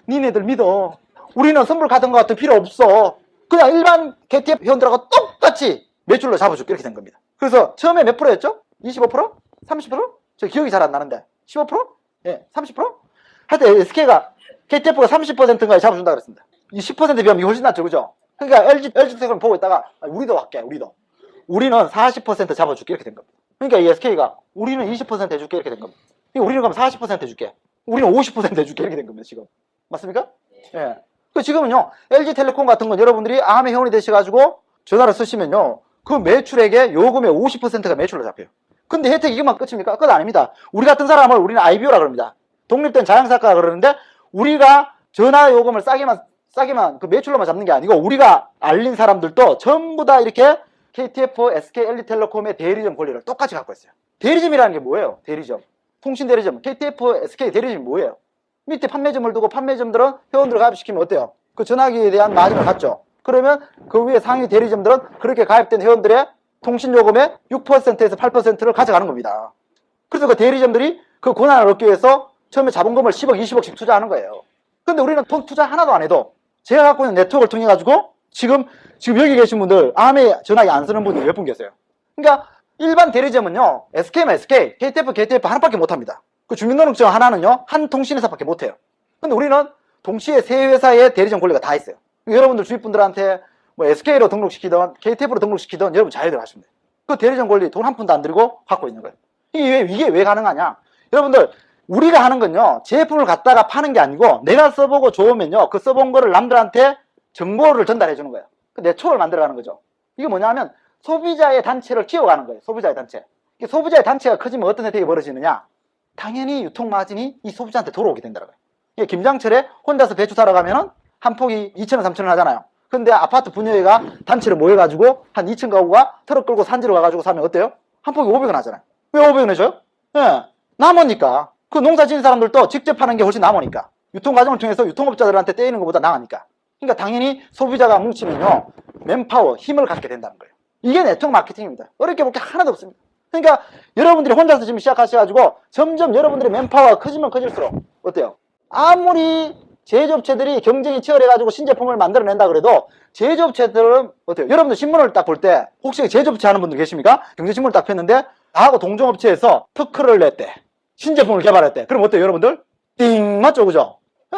니네들 믿어. 우리는 선불 같은 거 같은 필요 없어. 그냥 일반 KTF 회원들하고 똑같이 매출로 잡아줄게. 이렇게 된 겁니다. 그래서 처음에 몇 프로였죠? 25%? 30%? 저 기억이 잘 안 나는데. 15%? 예, 30%? 하여튼 SK가, KTF가 30%인가에 잡아준다 그랬습니다. 이 10%에 비하면 이게 훨씬 낫죠. 그죠? 그러니까 LG텍을 보고 있다가, 우리도 할게, 우리도. 우리는 40% 잡아줄게. 이렇게 된 겁니다. 그러니까 이 SK가, 우리는 20% 해줄게. 이렇게 된 겁니다. 우리는 그럼 40% 해줄게. 우리는 50% 해줄게. 이렇게 된 겁니다, 지금. 맞습니까? 예. 그 지금은요, LG텔레콤 같은 건 여러분들이 아메 회원이 되셔가지고 전화를 쓰시면요, 그 매출액의 요금의 50%가 매출로 잡혀요. 근데 혜택이 이것만 끝입니까? 그건 아닙니다. 우리 같은 사람을 우리는 IBO라 그럽니다. 독립된 자영사가 그러는데, 우리가 전화 요금을 싸게만 그 매출로만 잡는 게 아니고, 우리가 알린 사람들도 전부 다 이렇게 KTF, SK, LG텔레콤의 대리점 권리를 똑같이 갖고 있어요. 대리점이라는 게 뭐예요? 대리점. 통신 대리점. KTF, SK 대리점이 뭐예요? 밑에 판매점을 두고 판매점들은 회원들을 가입시키면 어때요? 그 전화기에 대한 마진을 갖죠. 그러면 그 위에 상위 대리점들은 그렇게 가입된 회원들의 통신요금의 6%에서 8%를 가져가는 겁니다. 그래서 그 대리점들이 그 권한을 얻기 위해서 처음에 자본금을 10억, 20억씩 투자하는 거예요. 근데 우리는 돈 투자 하나도 안 해도 제가 갖고 있는 네트워크를 통해 가지고 지금 여기 계신 분들 아메 전화기 안 쓰는 분들 몇 분 계세요. 그러니까 일반 대리점은요, SK만 SK, KTF 하나밖에 못합니다. 그 주민등록증 하나는요, 한 통신회사밖에 못해요. 근데 우리는 동시에 세 회사의 대리점 권리가 다 있어요. 여러분들 주위 분들한테 뭐 SK로 등록시키든 KTF로 등록시키든 여러분 자유대로 하시면 돼요. 그 대리점 권리 돈 한 푼도 안 들이고 갖고 있는 거예요. 이게 왜 가능하냐? 여러분들, 우리가 하는 건요, 제품을 갖다가 파는 게 아니고, 내가 써보고 좋으면요, 그 써본 거를 남들한테 정보를 전달해 주는 거예요. 그 네트워크를 만들어가는 거죠. 이게 뭐냐면, 소비자의 단체를 키워가는 거예요. 소비자의 단체. 소비자의 단체가 커지면 어떤 혜택이 벌어지느냐? 당연히 유통 마진이 이 소비자한테 돌아오게 된다는 거예요. 김장철에 혼자서 배추 사러 가면은 한 폭이 2,000원, 3,000원 하잖아요. 근데 아파트 분여회가 단체로 모여가지고 한 2층 가구가 트럭 끌고 산지로 가가지고 사면 어때요? 한 폭이 500원 하잖아요. 왜 500원 해줘요? 예, 남으니까. 그 농사 지은 사람들도 직접 하는 게 훨씬 남으니까. 유통 과정을 통해서 유통업자들한테 떼이는 것보다 나으니까. 그러니까 당연히 소비자가 뭉치면요, 맨파워, 힘을 갖게 된다는 거예요. 이게 네트워크 마케팅입니다. 어렵게 볼 게 하나도 없습니다. 그러니까 여러분들이 혼자서 지금 시작하셔가지고 점점 여러분들의 맨파워가 커지면 커질수록 어때요? 아무리 제조업체들이 경쟁이 치열해가지고 신제품을 만들어낸다 그래도 제조업체들은 어때요? 여러분들 신문을 딱 볼 때 혹시 제조업체 하는 분들 계십니까? 경제신문을 딱 폈는데 나하고 동종업체에서 특허를 냈대. 신제품을 개발했대. 그럼 어때요 여러분들? 띵 맞죠 그죠? 예,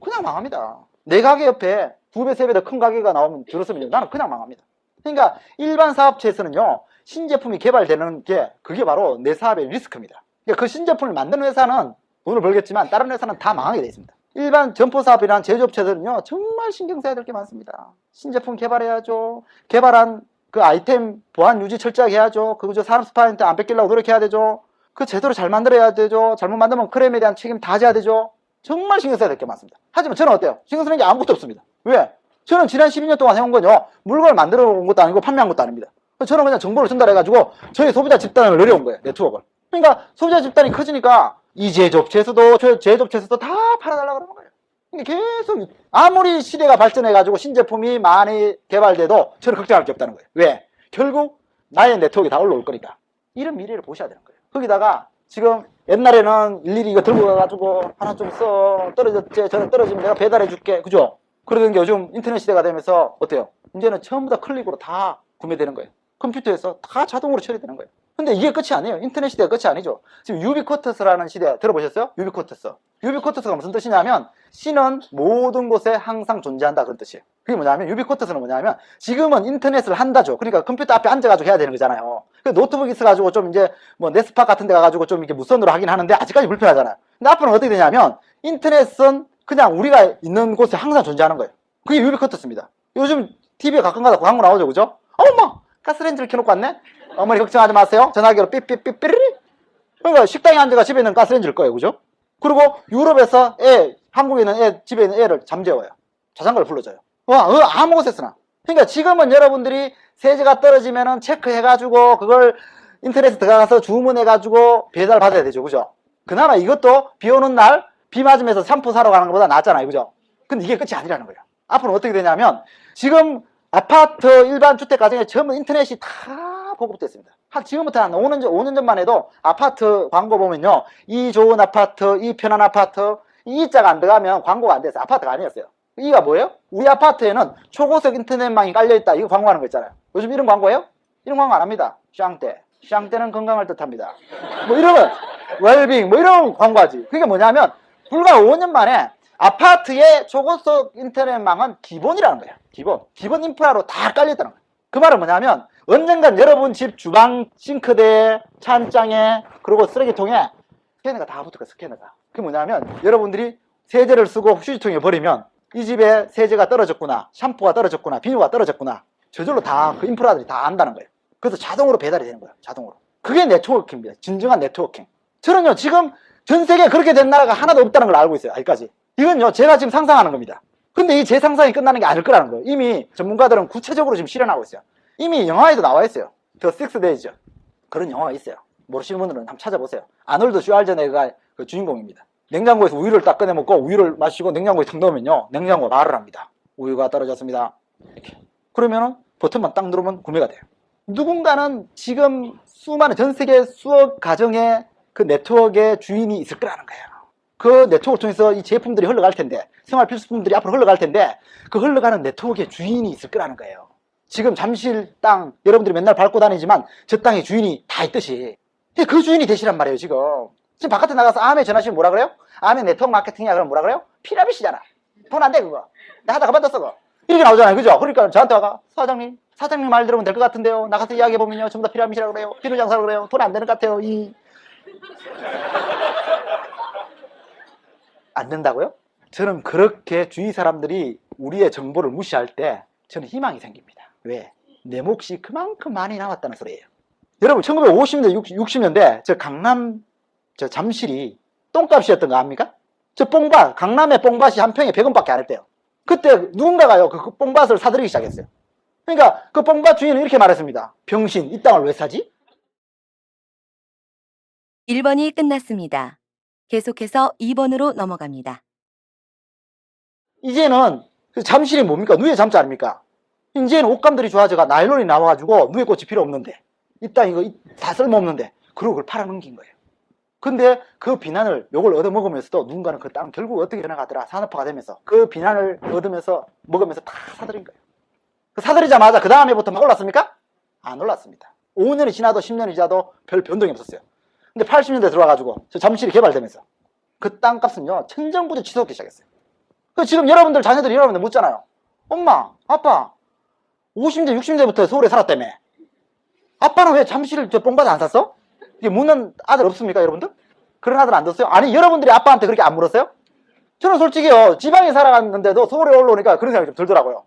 그냥 망합니다. 내 가게 옆에 2배, 3배 더 큰 가게가 나오면 들었으면 나는 그냥 망합니다. 그러니까 일반 사업체에서는요 신제품이 개발되는 게 그게 바로 내 사업의 리스크입니다. 그러니까 그 신제품을 만드는 회사는 돈을 벌겠지만 다른 회사는 다 망하게 되어 있습니다. 일반 점포사업이나 제조업체들은요 정말 신경 써야 될 게 많습니다. 신제품 개발해야죠. 개발한 그 아이템 보안 유지 철저하게 해야죠. 그거 사람 스파이한테 안 뺏기려고 노력해야 되죠. 그 제대로 잘 만들어야 되죠. 잘못 만들면 크레임에 대한 책임 다 져야 되죠. 정말 신경 써야 될 게 많습니다. 하지만 저는 어때요? 신경 쓰는 게 아무것도 없습니다. 왜? 저는 지난 12년 동안 해온 건요 물건을 만들어 온 것도 아니고 판매한 것도 아닙니다. 저는 그냥 정보를 전달해가지고 저희 소비자 집단을 늘려온 거예요. 네트워크를. 그러니까 소비자 집단이 커지니까 이 제조업체에서도 저 제조업체에서도 다 팔아달라고 그러는 거예요. 근데 계속 아무리 시대가 발전해가지고 신제품이 많이 개발돼도 저는 걱정할 게 없다는 거예요. 왜? 결국 나의 네트워크가 다 올라올 거니까. 이런 미래를 보셔야 되는 거예요. 거기다가 지금 옛날에는 일일이 이거 들고 가가지고 하나 좀 써. 떨어졌지? 저는 떨어지면 내가 배달해 줄게. 그죠? 그러던 게 요즘 인터넷 시대가 되면서 어때요? 이제는 전부 다 클릭으로 다 구매되는 거예요. 컴퓨터에서 다 자동으로 처리되는 거예요. 근데 이게 끝이 아니에요. 인터넷 시대가 끝이 아니죠. 지금 유비쿼터스라는 시대 들어보셨어요? 유비쿼터스. 유비쿼터스가 무슨 뜻이냐면 C는 모든 곳에 항상 존재한다 그런 뜻이에요. 그게 뭐냐면 유비쿼터스는 뭐냐면 지금은 인터넷을 한다죠. 그러니까 컴퓨터 앞에 앉아가지고 해야 되는 거잖아요. 노트북 있어가지고 좀 이제 뭐 네스파 같은 데 가가지고 좀 이렇게 무선으로 하긴 하는데 아직까지 불편하잖아요. 근데 앞으로는 어떻게 되냐면 인터넷은 그냥 우리가 있는 곳에 항상 존재하는 거예요. 그게 유비쿼터스입니다. 요즘 TV에 가끔가다 광고 나오죠, 그죠? 어머, 가스레인지를 켜놓고 왔네? 어머니 걱정하지 마세요. 전화기로 삐삐삐삐리. 그러니까 식당에 앉아가 집에 있는 가스레인지를 꺼요, 그죠? 그리고 유럽에서 한국에 있는 집에 있는 애를 잠재워요. 자장가를 불러줘요. 아무 곳에 쓰나. 그러니까 지금은 여러분들이 세제가 떨어지면은 체크해가지고 그걸 인터넷에 들어가서 주문해가지고 배달 받아야 되죠, 그죠? 그나마 이것도 비 오는 날 비 맞으면서 샴푸 사러 가는 것보다 낫잖아요, 그죠? 근데 이게 끝이 아니라는 거예요. 앞으로 어떻게 되냐면 지금 아파트 일반 주택 가정에 전부 인터넷이 다 보급됐습니다. 지금부터 한 5년 전만 해도 아파트 광고 보면요, 이 좋은 아파트, 이 편한 아파트, 이 자가 안 들어가면 광고가 안 됐어요. 아파트가 아니었어요. 이가 뭐예요? 우리 아파트에는 초고속 인터넷망이 깔려있다. 이거 광고하는 거 있잖아요. 요즘 이런 광고예요? 이런 광고 안 합니다. 샹떼는 건강을 뜻합니다. 뭐 이러면 웰빙 뭐 이런 광고하지. 그게 뭐냐면 불과 5년 만에 아파트의 초고속 인터넷망은 기본이라는 거예요. 기본 인프라로 다 깔려있다는 거예요. 그 말은 뭐냐면 언젠간 여러분 집 주방 싱크대에 찬장에 그리고 쓰레기통에 스캐너가 다 붙을 거예요. 스캐너가. 그게 뭐냐면 여러분들이 세제를 쓰고 휴지통에 버리면 이 집에 세제가 떨어졌구나, 샴푸가 떨어졌구나, 비누가 떨어졌구나, 저절로 다 그 인프라들이 다 안다는 거예요. 그래서 자동으로 배달이 되는 거예요. 자동으로. 그게 네트워킹입니다. 진정한 네트워킹. 저는요 지금 전 세계에 그렇게 된 나라가 하나도 없다는 걸 알고 있어요. 아직까지. 이건요 제가 지금 상상하는 겁니다. 근데 이 제 상상이 끝나는 게 아닐 거라는 거예요. 이미 전문가들은 구체적으로 지금 실현하고 있어요. 이미 영화에도 나와 있어요. The Six Days. 그런 영화가 있어요. 모르시는 분들은 한번 찾아보세요. 아놀드 슈왈제네거가 그 주인공입니다. 냉장고에서 우유를 딱 꺼내 먹고 우유를 마시고 냉장고에 탁 넣으면요 냉장고가 말을 합니다. 우유가 떨어졌습니다. 이렇게. 그러면은 버튼만 딱 누르면 구매가 돼요. 누군가는 지금 수많은 전 세계 수억 가정의 그 네트워크의 주인이 있을 거라는 거예요. 그 네트워크를 통해서 이 제품들이 흘러갈 텐데, 생활 필수품들이 앞으로 흘러갈 텐데 그 흘러가는 네트워크의 주인이 있을 거라는 거예요. 지금 잠실 땅 여러분들이 맨날 밟고 다니지만 저 땅의 주인이 다 있듯이 그 주인이 되시란 말이에요. 지금 바깥에 나가서 암에 전화하시면 뭐라 그래요? 암에 네트워크 마케팅이야 그러면 뭐라 그래요? 피라미드잖아. 돈 안 돼 그거. 나 하다 그만뒀어 그거. 이렇게 나오잖아요. 그죠? 그러니까 저한테 와가 사장님 말 들으면 될 것 같은데요. 나가서 이야기해보면요 전부 다 피라미드라고 그래요. 비누 장사라고 그래요. 돈 안 되는 것 같아요. 안 된다고요? 저는 그렇게 주위 사람들이 우리의 정보를 무시할 때 저는 희망이 생깁니다. 왜? 내 몫이 그만큼 많이 남았다는 소리예요. 여러분 1950년대 60년대 저 강남 저 잠실이 똥값이었던 거 압니까? 저 뽕밭 강남의 뽕밭이 한 평에 100원밖에 안 했대요. 그때 누군가가요 그 뽕밭을 사들이기 시작했어요. 그러니까 그 뽕밭 주인은 이렇게 말했습니다. 병신 이 땅을 왜 사지? 1번이 끝났습니다. 계속해서 2번으로 넘어갑니다. 이제는 잠실이 뭡니까? 누에 잠자 아닙니까? 이제는 옷감들이 좋아져가 나일론이 나와가지고 누에 꽃이 필요 없는데 이 땅 이거 다 쓸모없는데 그러고 그걸 팔아넘긴 거예요. 근데 그 비난을 요걸 얻어먹으면서도 누군가는 그 땅 결국 어떻게 변해가더라 산업화가 되면서 그 비난을 얻으면서 먹으면서 다 사들인 거예요. 그 사들이자마자 그 다음에부터 막 올랐습니까? 안 올랐습니다. 5년이 지나도 10년이 지나도 별 변동이 없었어요. 근데 80년대 들어와가지고 저 잠실이 개발되면서 그 땅값은요 천정부지 치솟기 시작했어요. 그 지금 여러분들 자녀들이 여러분들 묻잖아요. 엄마, 아빠 50대 60대부터 서울에 살았다며. 아빠는 왜 잠실을 저 뽕바다 안 샀어? 이게 묻는 아들 없습니까 여러분들? 그런 아들 안 뒀어요? 아니 여러분들이 아빠한테 그렇게 안 물었어요? 저는 솔직히요 지방에 살아갔는데도 서울에 올라오니까 그런 생각이 좀 들더라고요.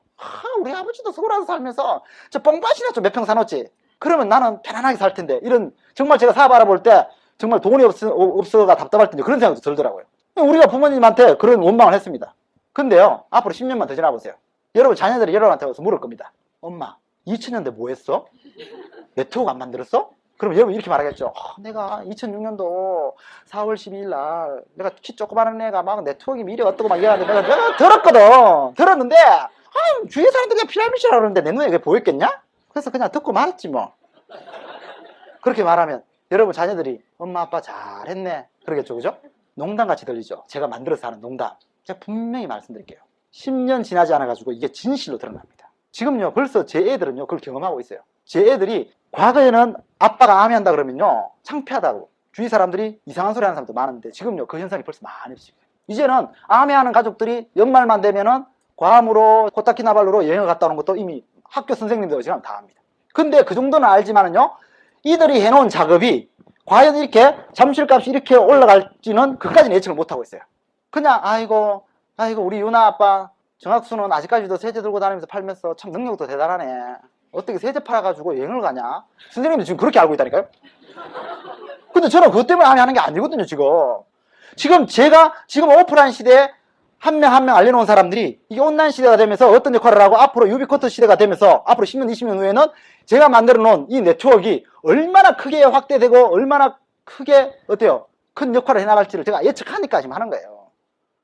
우리 아버지도 서울 와서 살면서 저 뽕밭이나 좀 몇 평 사놓지. 그러면 나는 편안하게 살 텐데. 이런 정말 제가 사업 알아볼 때 정말 돈이 없어가 답답할 텐데 그런 생각도 들더라고요. 우리가 부모님한테 그런 원망을 했습니다. 근데요 앞으로 10년만 더 지나보세요. 여러분 자녀들이 여러분한테 와서 물을 겁니다. 엄마 2000년대 뭐 했어? 네트워크 안 만들었어? 그럼 여러분 이렇게 말하겠죠. 내가 2006년도 4월 12일 날 내가 키 조그마한 애가 막 네트워크 미래 어떠고 막 이러는데 내가 들었거든. 들었는데 주위에 사람들이 그냥 피라미드라 그러는데 내 눈에 그게 보였겠냐? 그래서 그냥 듣고 말았지 뭐. 그렇게 말하면 여러분 자녀들이 엄마 아빠 잘했네 그러겠죠. 그죠? 농담같이 들리죠. 제가 만들어서 하는 농담. 제가 분명히 말씀드릴게요. 10년 지나지 않아가지고 이게 진실로 드러납니다. 지금요 벌써 제 애들은요 그걸 경험하고 있어요. 제 애들이 과거에는 아빠가 암해한다 그러면요 창피하다고 주위 사람들이 이상한 소리 하는 사람도 많은데 지금요 그 현상이 벌써 많이 없어요. 이제는 암해하는 가족들이 연말만 되면은 괌으로 코타키나발루로 여행을 갔다 오는 것도 이미 학교 선생님들 지금 다 합니다. 근데 그 정도는 알지만은요 이들이 해놓은 작업이 과연 이렇게 잠실값이 이렇게 올라갈지는 그까지는 예측을 못하고 있어요. 그냥 아이고 우리 유나 아빠 정학수는 아직까지도 세제 들고 다니면서 팔면서 참 능력도 대단하네. 어떻게 세제 팔아가지고 여행을 가냐? 선생님도 지금 그렇게 알고 있다니까요. 근데 저는 그것 때문에 하는 게 아니거든요. 지금 제가 지금 오프라인 시대에 한 명 한 명 알려놓은 사람들이 이게 온라인 시대가 되면서 어떤 역할을 하고 앞으로 유비쿼터 시대가 되면서 앞으로 10년 20년 후에는 제가 만들어 놓은 이 네트워크가 얼마나 크게 확대되고 얼마나 크게 어때요? 큰 역할을 해나갈지를 제가 예측하니까 지금 하는 거예요.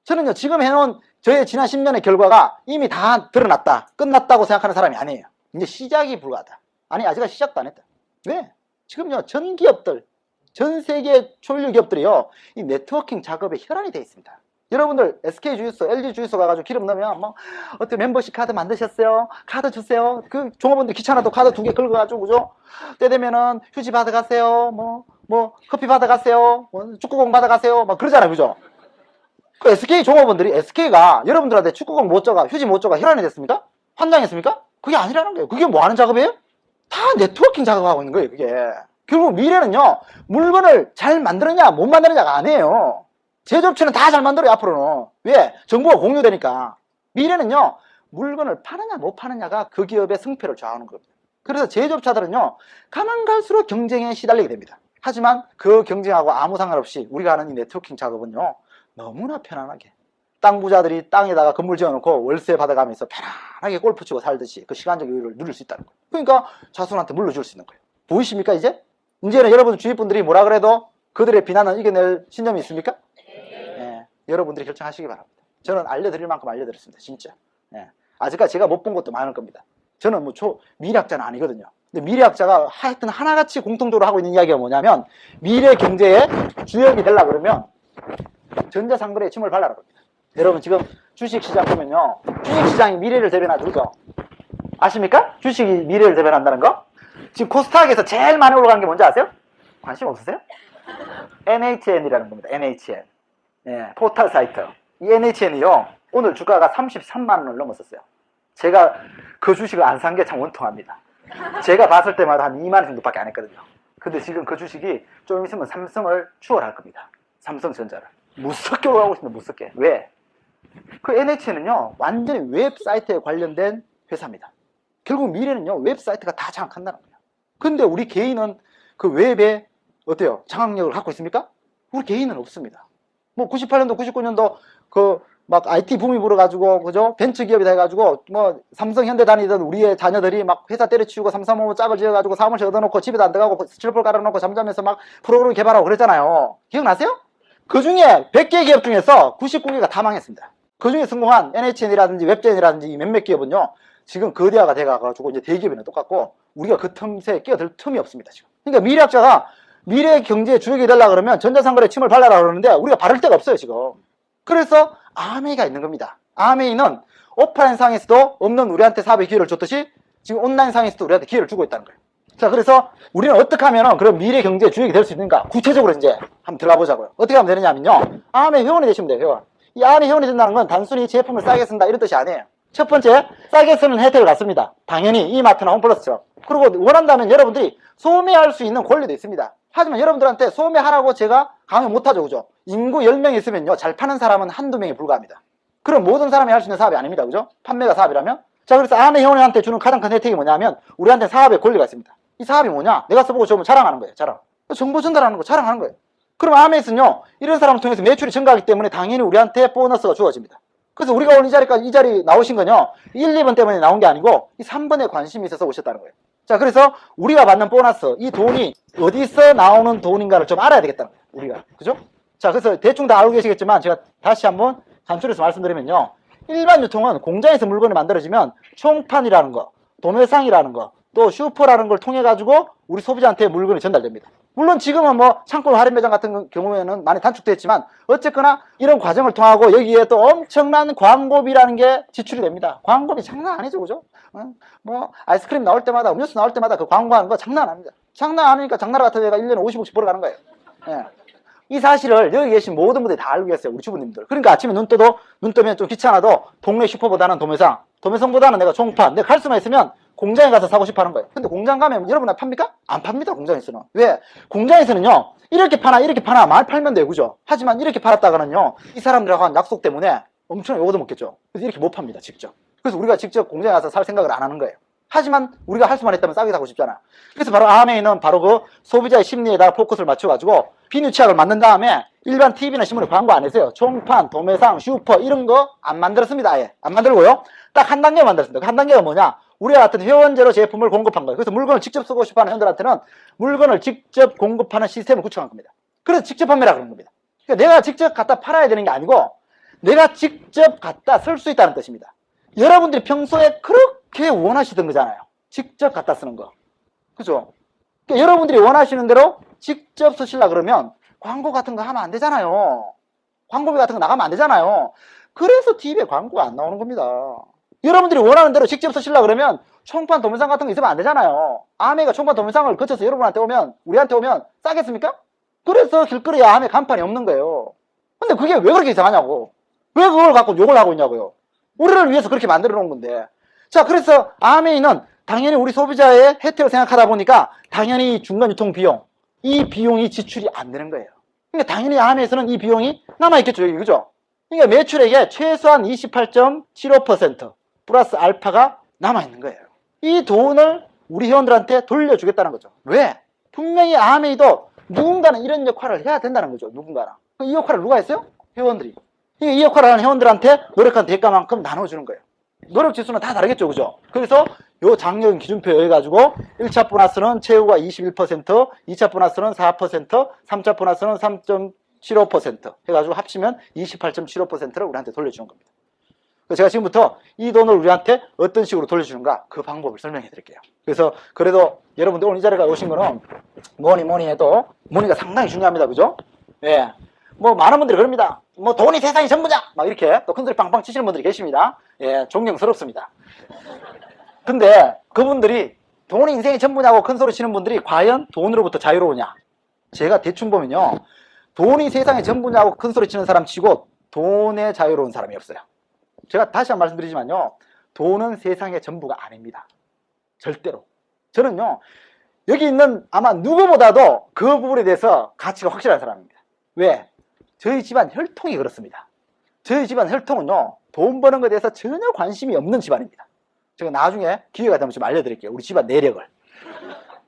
저는요 지금 해놓은 저의 지난 10년의 결과가 이미 다 드러났다 끝났다고 생각하는 사람이 아니에요. 이제 시작이 불과하다. 아니 아직 시작도 안 했다. 왜? 지금요 전 기업들 전 세계 초일류 기업들이요 이 네트워킹 작업에 혈안이 되어 있습니다. 여러분들 SK 주유소, LG 주유소 가가지고 기름 넣으면 뭐 어떻게 멤버십 카드 만드셨어요? 카드 주세요. 그 종업원들 귀찮아도 카드 2개 긁어가지고 그죠? 때 되면은 휴지 받아가세요. 뭐 커피 받아가세요. 뭐 축구공 받아가세요. 막 그러잖아요, 그죠? 그 SK 종업원들이 SK가 여러분들한테 축구공 못 줘가 휴지 못 줘가 혈안이 됐습니까? 환장했습니까? 그게 아니라는 거예요. 그게 뭐 하는 작업이에요? 다 네트워킹 작업하고 있는 거예요, 그게. 결국 미래는요 물건을 잘 만들었냐 못 만드느냐가 아니에요. 제조업체는 다 잘 만들어요 앞으로는. 왜? 정보가 공유되니까. 미래는요 물건을 파느냐 못 파느냐가 그 기업의 승패를 좌우하는 겁니다. 그래서 제조업자들은요 가만 갈수록 경쟁에 시달리게 됩니다. 하지만 그 경쟁하고 아무 상관없이 우리가 하는 이 네트워킹 작업은요 너무나 편안하게 땅 부자들이 땅에다가 건물 지어놓고 월세 받아가면서 편안하게 골프 치고 살듯이 그 시간적 여유를 누릴 수 있다는 거예요. 그러니까 자손한테 물려줄 수 있는 거예요. 보이십니까 이제? 이제는 여러분 주위 분들이 뭐라 그래도 그들의 비난은 이겨낼 신념이 있습니까? 네, 여러분들이 결정하시기 바랍니다. 저는 알려드릴 만큼 알려드렸습니다. 진짜. 네, 아직까지 제가 못 본 것도 많을 겁니다. 저는 뭐 미래학자는 아니거든요. 근데 미래학자가 하여튼 하나같이 공통적으로 하고 있는 이야기가 뭐냐면 미래 경제의 주역이 되려고 그러면 전자상거래에 침을 발라라 겁니다. 여러분 지금 주식시장 보면요 주식시장이 미래를 대변하죠. 그죠? 아십니까? 주식이 미래를 대변한다는 거? 지금 코스닥에서 제일 많이 올라간 게 뭔지 아세요? 관심 없으세요? NHN이라는 겁니다. NHN. 예, 포털 사이트. 이 NHN이요. 오늘 주가가 33만 원을 넘었었어요. 제가 그 주식을 안 산 게 참 원통합니다. 제가 봤을 때마다 한 2만 원 정도밖에 안 했거든요. 근데 지금 그 주식이 좀 있으면 삼성을 추월할 겁니다. 삼성전자를. 무섭게 올라가고 있습니다. 무섭게. 왜? 그 NHN은요. 완전히 웹사이트에 관련된 회사입니다. 결국 미래는요. 웹사이트가 다 장악한다는 거예요. 근데 우리 개인은 그 웹에 어때요? 장악력을 갖고 있습니까? 우리 개인은 없습니다. 뭐 98년도, 99년도 그 막 IT 붐이 불어가지고 그죠? 벤처 기업이 돼가지고 뭐 삼성, 현대 다니던 우리의 자녀들이 막 회사 때려치우고 삼삼오오 짝을 지어가지고 사무실 얻어놓고 집에도 안 들어가고 스티로폴 깔아놓고 잠자면서 막 프로그램 개발하고 그랬잖아요. 기억나세요? 그 중에 100개 기업 중에서 99개가 다 망했습니다. 그 중에 성공한 NHN이라든지 웹젠이라든지 이 몇몇 기업은요 지금 거대화가 돼가지고 이제 대기업이랑 똑같고 우리가 그 틈새에 끼어들 틈이 없습니다. 지금. 그러니까 미래학자가 미래 경제 주역이 되려고 그러면 전자상거래 침을 발라라 그러는데 우리가 바를 데가 없어요, 지금. 그래서 아메이가 있는 겁니다. 아메이는 오프라인 상에서도 없는 우리한테 사업의 기회를 줬듯이 지금 온라인 상에서도 우리한테 기회를 주고 있다는 거예요. 자, 그래서 우리는 어떻게 하면 그런 미래 경제 주역이 될 수 있는가? 구체적으로 이제 한번 들어가 보자고요. 어떻게 하면 되느냐면요. 아메이 회원이 되시면 돼요, 회원. 이 아메이 회원이 된다는 건 단순히 제품을 싸게 쓴다 이런 뜻이 아니에요. 첫 번째, 싸게 쓰는 혜택을 갖습니다. 당연히 이마트나 홈플러스처럼. 그리고 원한다면 여러분들이 소매할 수 있는 권리도 있습니다. 하지만 여러분들한테 소매하라고 제가 강요 못하죠, 그죠? 인구 10명 있으면요, 잘 파는 사람은 한두 명에 불과합니다. 그럼 모든 사람이 할 수 있는 사업이 아닙니다, 그죠? 판매가 사업이라면? 자, 그래서 아메이 회원한테 주는 가장 큰 혜택이 뭐냐면 우리한테 사업의 권리가 있습니다. 이 사업이 뭐냐? 내가 써보고 좋으면 자랑하는 거예요, 자랑. 정보 전달하는 거 자랑하는 거예요. 그럼 아메이는요, 이런 사람을 통해서 매출이 증가하기 때문에 당연히 우리한테 보너스가 주어집니다. 그래서 우리가 오늘 이 자리까지, 이 자리 나오신 건요, 1, 2번 때문에 나온 게 아니고 이 3번에 관심이 있어서 오셨다는 거예요. 자, 그래서 우리가 받는 보너스, 이 돈이 어디서 나오는 돈인가를 좀 알아야 되겠다는 거예요, 우리가. 그죠? 자, 그래서 대충 다 알고 계시겠지만 제가 다시 한번 간추려서 말씀드리면요, 일반 유통은 공장에서 물건이 만들어지면 총판이라는 거, 도매상이라는 거, 또 슈퍼라는 걸 통해 가지고 우리 소비자한테 물건이 전달됩니다. 물론 지금은 뭐 창고 할인 매장 같은 경우에는 많이 단축됐지만 어쨌거나 이런 과정을 통하고 여기에 또 엄청난 광고비라는 게 지출이 됩니다. 광고비 장난 아니죠, 그죠? 뭐 아이스크림 나올 때마다, 음료수 나올 때마다 그 광고하는 거 장난 아닙니다. 장난 아니니까 장나라 같은 데가 1년에 50억씩 벌어가는 거예요. 예. 이 사실을 여기 계신 모든 분들이 다 알고 계세요, 우리 주부님들. 그러니까 아침에 눈 뜨면 좀 귀찮아도 동네 슈퍼보다는 도매상보다는 내가 총판, 내가 갈 수만 있으면 공장에 가서 사고 싶어 하는 거예요. 근데 공장 가면 여러분 나 팝니까? 안 팝니다, 공장에서는. 왜? 공장에서는요, 이렇게 파나 많이 팔면 돼요, 그죠? 하지만 이렇게 팔았다가는요, 이 사람들하고 한 약속 때문에 엄청 요거도 먹겠죠. 그래서 이렇게 못 팝니다, 직접. 그래서 우리가 직접 공장에 가서 살 생각을 안 하는 거예요. 하지만 우리가 할 수만 있다면 싸게 사고 싶잖아. 그래서 바로 아메이는 바로 그 소비자의 심리에다가 포커스를 맞춰가지고 비누치약을 만든 다음에 일반 TV나 신문에 광고 안 했어요. 총판, 도매상, 슈퍼 이런 거 안 만들었습니다. 아예 안 만들고요. 딱 한 단계 만들었습니다. 그 한 단계가 뭐냐? 우리와 같은 회원제로 제품을 공급한 거예요. 그래서 물건을 직접 쓰고 싶어하는 회원들한테는 물건을 직접 공급하는 시스템을 구축한 겁니다. 그래서 직접 판매라 그런 겁니다. 그러니까 내가 직접 갖다 팔아야 되는 게 아니고 내가 직접 갖다 쓸 수 있다는 뜻입니다. 여러분들이 평소에 그렇게 원하시던 거잖아요. 직접 갖다 쓰는 거. 그죠? 그러니까 여러분들이 원하시는 대로 직접 쓰시려고 그러면 광고 같은 거 하면 안 되잖아요. 광고비 같은 거 나가면 안 되잖아요. 그래서 TV에 광고가 안 나오는 겁니다. 여러분들이 원하는 대로 직접 쓰시려고 그러면 총판 도매상 같은 거 있으면 안 되잖아요. 아메이가 총판 도매상을 거쳐서 여러분한테 오면, 우리한테 오면 싸겠습니까? 그래서 길거리에 아메 간판이 없는 거예요. 근데 그게 왜 그렇게 이상하냐고. 왜 그걸 갖고 욕을 하고 있냐고요. 우리를 위해서 그렇게 만들어 놓은 건데. 자, 그래서 아메이는 당연히 우리 소비자의 혜택을 생각하다 보니까 당연히 중간 유통 비용, 이 비용이 지출이 안 되는 거예요. 그러니까 당연히 아메이에서는 이 비용이 남아있겠죠, 여기, 그죠? 그러니까 매출액의 최소한 28.75% 플러스 알파가 남아있는 거예요. 이 돈을 우리 회원들한테 돌려주겠다는 거죠. 왜? 분명히 아메이도 누군가는 이런 역할을 해야 된다는 거죠. 누군가는. 이 역할을 누가 했어요? 회원들이. 이 역할을 하는 회원들한테 노력한 대가만큼 나눠주는 거예요. 노력 지수는 다 다르겠죠, 그죠? 그래서 요 장려금 기준표 해가지고 1차 보너스는 최후가 21%, 2차 보너스는 4%, 3차 보너스는 3.75% 해가지고 합치면 28.75%를 우리한테 돌려주는 겁니다. 그래서 제가 지금부터 이 돈을 우리한테 어떤 식으로 돌려주는가 그 방법을 설명해 드릴게요. 그래서 그래도 여러분들 오늘 이 자리에 오신 거는 뭐니 해도 머니가 상당히 중요합니다, 그죠? 예. 뭐 많은 분들이 그럽니다. 뭐 돈이 세상이 전부냐 막 이렇게 또 큰소리 빵빵 치시는 분들이 계십니다. 예, 존경스럽습니다. 근데 그분들이 돈이 인생의 전부냐고 큰소리 치는 분들이 과연 돈으로부터 자유로우냐? 제가 대충 보면요, 돈이 세상의 전부냐고 큰소리 치는 사람 치고 돈에 자유로운 사람이 없어요. 제가 다시 한 번 말씀드리지만요, 돈은 세상의 전부가 아닙니다. 절대로. 저는요, 여기 있는 아마 누구보다도 그 부분에 대해서 가치가 확실한 사람입니다. 왜? 저희 집안 혈통이 그렇습니다. 저희 집안 혈통은요, 돈 버는 것에 대해서 전혀 관심이 없는 집안입니다. 제가 나중에 기회가 되면 좀 알려드릴게요. 우리 집안 내력을.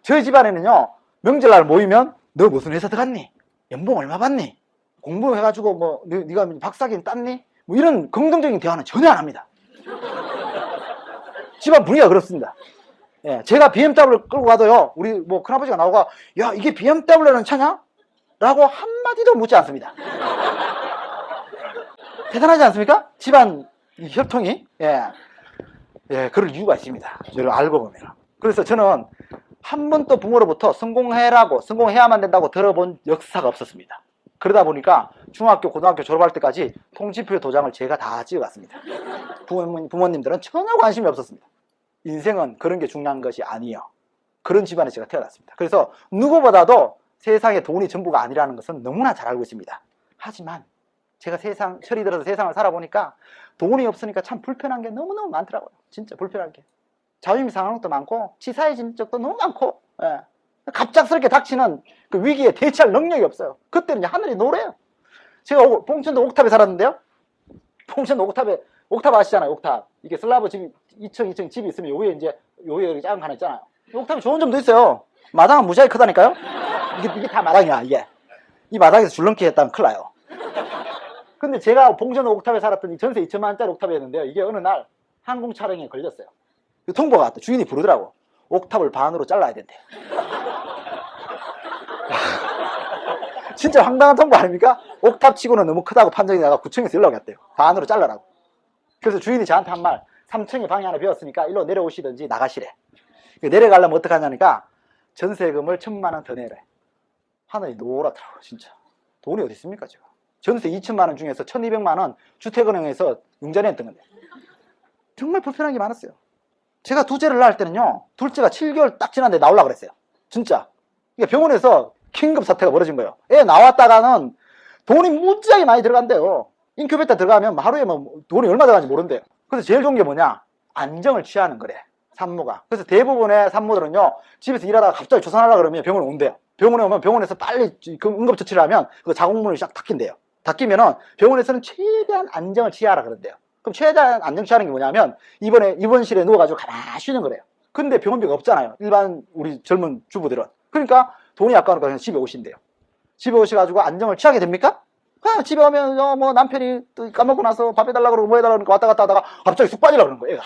저희 집안에는요, 명절날 모이면 너 무슨 회사 들어갔니? 연봉 얼마 받니? 공부해가지고 뭐 네가 박사학위 땄니? 뭐 이런 긍정적인 대화는 전혀 안 합니다. 집안 분위기가 그렇습니다. 예, 제가 BMW를 끌고 가도요, 우리 뭐 큰아버지가 나오고 야, 이게 BMW라는 차냐? 라고 한마디도 묻지 않습니다. 대단하지 않습니까? 집안 이 혈통이. 예, 그럴 이유가 있습니다. 여러분 알고 보면. 그래서 저는 한 번도 부모로부터 성공해야만 된다고 들어본 역사가 없었습니다. 그러다 보니까 중학교, 고등학교 졸업할 때까지 통지표 도장을 제가 다 찍어갔습니다. 부모님들은 전혀 관심이 없었습니다. 인생은 그런 게 중요한 것이 아니에요. 그런 집안에 제가 태어났습니다. 그래서 누구보다도 세상에 돈이 전부가 아니라는 것은 너무나 잘 알고 있습니다. 하지만 제가 철이 들어서 세상을 살아보니까 돈이 없으니까 참 불편한 게 너무너무 많더라고요. 진짜 불편한 게. 자존심 상하는 것도 많고 치사해진 적도 너무 많고, 예. 갑작스럽게 닥치는 그 위기에 대처할 능력이 없어요. 그때는 이제 하늘이 노래요. 제가 봉천도 옥탑에 살았는데요. 봉천도 옥탑 아시잖아요. 옥탑. 이게 슬라브 집이 2층 집이 있으면 요게 작은 거 하나 있잖아요. 옥탑이 좋은 점도 있어요. 마당은 무지하게 크다니까요. 이게 다 마당이야. 이게 이 마당에서 줄넘기 했다면 큰일 나요. 근데 제가 봉천 옥탑에 살았더니 전세 2천만 원짜리 옥탑이었는데요. 이게 어느 날 항공 촬영에 걸렸어요. 통보가 왔다. 주인이 부르더라고. 옥탑을 반으로 잘라야 된대. 진짜 황당한 통보 아닙니까? 옥탑 치고는 너무 크다고 판정이 나가 구청에서 연락이 왔대요. 반으로 잘라라고. 그래서 주인이 저한테 한 말, 3층에 방이 하나 비었으니까 일로 내려오시든지 나가시래. 내려가려면 어떡하냐니까 전세금을 1,000만 원 더 내래. 하늘이 노랗더라고. 진짜 돈이 어디 있습니까 제가. 전세 2천만 원 중에서 1,200만 원 주택은행에서 융자내 했던 건데 정말 불편한 게 많았어요. 제가 둘째를 낳을 때는요, 둘째가 7개월 딱 지났는데 나오려고 그랬어요. 진짜. 그러니까 병원에서 긴급 사태가 벌어진 거예요. 애 나왔다가는 돈이 무지하게 많이 들어간대요. 인큐베이터 들어가면 하루에 뭐 돈이 얼마 들어가는지 모른대요. 그래서 제일 좋은 게 뭐냐? 안정을 취하는 거래, 산모가. 그래서 대부분의 산모들은요, 집에서 일하다가 갑자기 조산하려고 그러면 병원에 온대요. 병원에 오면 병원에서 빨리 응급처치를 하면 그 자궁문이 싹 닫힌대요. 닫히면은 병원에서는 최대한 안정을 취하라 그런대요. 그럼 최대한 안정 취하는 게 뭐냐면 입원실에 누워가지고 가만히 쉬는 거래요. 근데 병원비가 없잖아요. 일반 우리 젊은 주부들은. 그러니까 돈이 아까우니까 그냥 집에 오신대요. 집에 오셔가지고 안정을 취하게 됩니까? 그냥 집에 오면 뭐 남편이 또 까먹고 나서 밥 해달라고 그러고 뭐 해달라고 그러니까 왔다 갔다 하다가 갑자기 쑥 빠지려고 그러는 거예요, 얘가.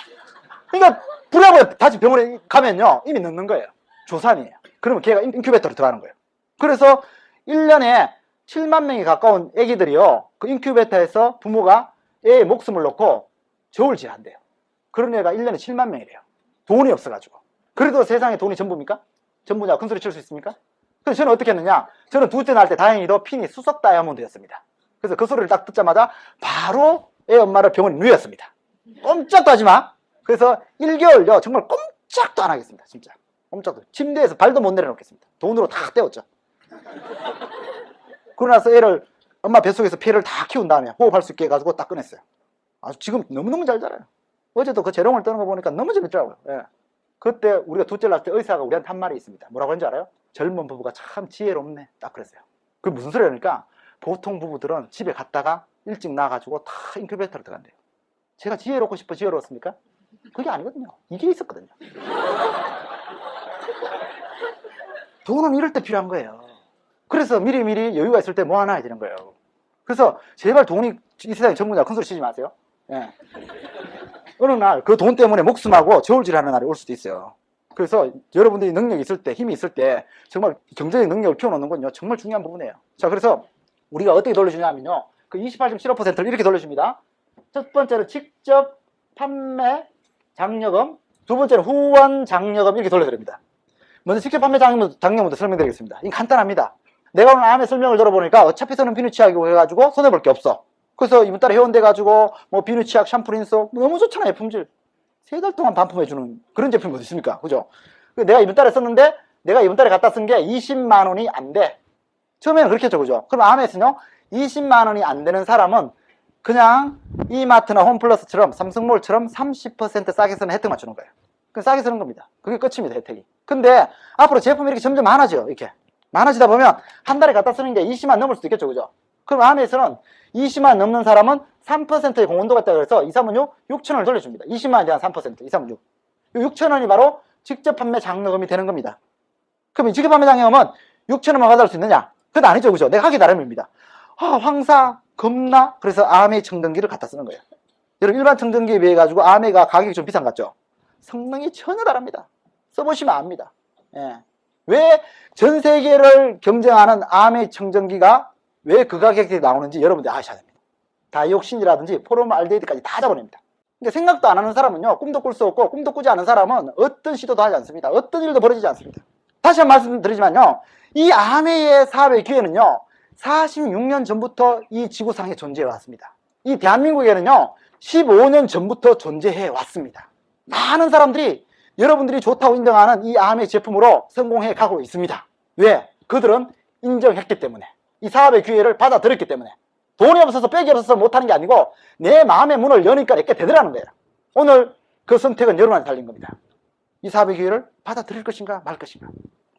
그러니까 부랴부랴 다시 병원에 가면요, 이미 늦는 거예요. 조산이에요. 그러면 걔가 인큐베이터로 들어가는 거예요. 그래서 1년에 7만 명이 가까운 애기들이요, 그 인큐베이터에서 부모가 애의 목숨을 놓고 저울질한대요. 그런 애가 1년에 7만 명이래요. 돈이 없어가지고. 그래도 세상에 돈이 전부입니까? 전부냐? 큰 소리 칠 수 있습니까? 그래서 저는 어떻게 했느냐? 저는 둘째 낳을 때 다행히도 핀이 수석 다이아몬드였습니다. 그래서 그 소리를 딱 듣자마자 바로 애 엄마를 병원에 누였습니다. 꼼짝도 하지 마. 그래서 1개월요, 정말 꼼짝도 안 하겠습니다. 진짜 꼼짝도. 침대에서 발도 못 내려놓겠습니다. 돈으로 다 떼었죠. 그러고 나서 애를 엄마 뱃속에서 폐를 다 키운 다음에 호흡할 수 있게 해가지고 딱 꺼냈어요. 아주 지금 너무너무 잘 자라요. 어제도 그 재롱을 떠는 거 보니까 너무 재밌더라고요. 예. 그때 우리가 둘째 낳을 때 의사가 우리한테 한 말이 있습니다. 뭐라고 하는지 알아요? 젊은 부부가 참 지혜롭네. 딱 그랬어요. 그게 무슨 소리냐니까 보통 부부들은 집에 갔다가 일찍 나가지고 다 인큐베이터로 들어간대요. 제가 지혜롭고 싶어 지혜로웠습니까? 그게 아니거든요. 이게 있었거든요. 돈은 이럴 때 필요한 거예요. 그래서 미리미리 여유가 있을 때 모아놔야 되는 거예요. 그래서 제발 돈이 이 세상에 전부냐 큰 소리 치지 마세요. 예. 어느 날 그 돈 때문에 목숨하고 저울질하는 날이 올 수도 있어요. 그래서 여러분들이 능력이 있을 때, 힘이 있을 때 정말 경제적 능력을 키워놓는 건요, 정말 중요한 부분이에요. 자, 그래서 우리가 어떻게 돌려주냐면요, 그 28.75%를 이렇게 돌려줍니다. 첫 번째로 직접 판매 장려금, 두 번째로 후원 장려금 이렇게 돌려드립니다. 먼저 직접 판매 장려금부터 설명드리겠습니다. 이게 간단합니다. 내가 오늘 암의 설명을 들어보니까 어차피 저는 비누 치약이고 해가지고 손해볼 게 없어. 그래서 이번 달에 회원돼가지고 뭐 비누 치약, 샴푸, 린소 너무 좋잖아요. 품질 3달 동안 반품해주는 그런 제품이 어디 있습니까? 그죠? 내가 이번 달에 썼는데 내가 이번 달에 갖다 쓴 게 20만 원이 안 돼. 처음에는 그렇게 했죠. 그죠? 그럼 암에서는요, 20만 원이 안 되는 사람은 그냥 이마트나 홈플러스처럼 삼성몰처럼 30% 싸게 쓰는 혜택만 주는 거예요. 그럼 싸게 쓰는 겁니다. 그게 끝입니다. 혜택이. 근데 앞으로 제품이 이렇게 점점 많아져요. 이렇게 많아지다 보면 한 달에 갖다 쓰는 게 20만 넘을 수도 있겠죠. 그죠? 그럼 암에서는 20만 넘는 사람은 3%의 공헌도가 있다고 해서 2, 3은 6, 6천 원을 돌려줍니다. 20만에 대한 3%, 2, 3은 6. 6천 원이 바로 직접 판매 장려금이 되는 겁니다. 그럼 이 직접 판매 장려금은 6천 원만 받을 수 있느냐? 그건 아니죠. 그죠? 내가 하기 나름입니다. 황사, 겁나? 그래서 아메 청정기를 갖다 쓰는 거예요. 여러분, 일반 청정기에 비해 가지고 아메가 가격이 좀 비싼 것 같죠? 성능이 전혀 다릅니다. 써보시면 압니다. 예. 왜 전 세계를 경쟁하는 아메 청정기가 왜 그 가격대에 나오는지 여러분들 아셔야 됩니다. 다이옥신이라든지 포름알데히드까지 다 잡아냅니다. 그러니까 생각도 안 하는 사람은요, 꿈도 꿀 수 없고, 꿈도 꾸지 않은 사람은 어떤 시도도 하지 않습니다. 어떤 일도 벌어지지 않습니다. 다시 한번 말씀드리지만요, 이 아메이의 사업의 기회는요, 46년 전부터 이 지구상에 존재해 왔습니다. 이 대한민국에는요, 15년 전부터 존재해 왔습니다. 많은 사람들이 여러분들이 좋다고 인정하는 이 아메이 제품으로 성공해 가고 있습니다. 왜? 그들은 인정했기 때문에, 이 사업의 기회를 받아들였기 때문에. 돈이 없어서 빽이 없어서 못하는 게 아니고 내 마음의 문을 여니까 이렇게 되더라는 거예요. 오늘 그 선택은 여러분한테 달린 겁니다. 이 사업의 기회를 받아들일 것인가 말 것인가.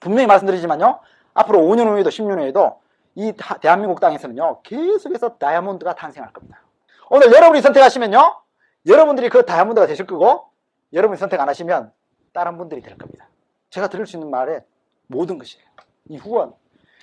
분명히 말씀드리지만요, 앞으로 5년 후에도 10년 후에도 이 대한민국 땅에서는요, 계속해서 다이아몬드가 탄생할 겁니다. 오늘 여러분이 선택하시면요, 여러분들이 그 다이아몬드가 되실 거고, 여러분이 선택 안 하시면 다른 분들이 될 겁니다. 제가 드릴 수 있는 말에 모든 것이에요. 이 후원,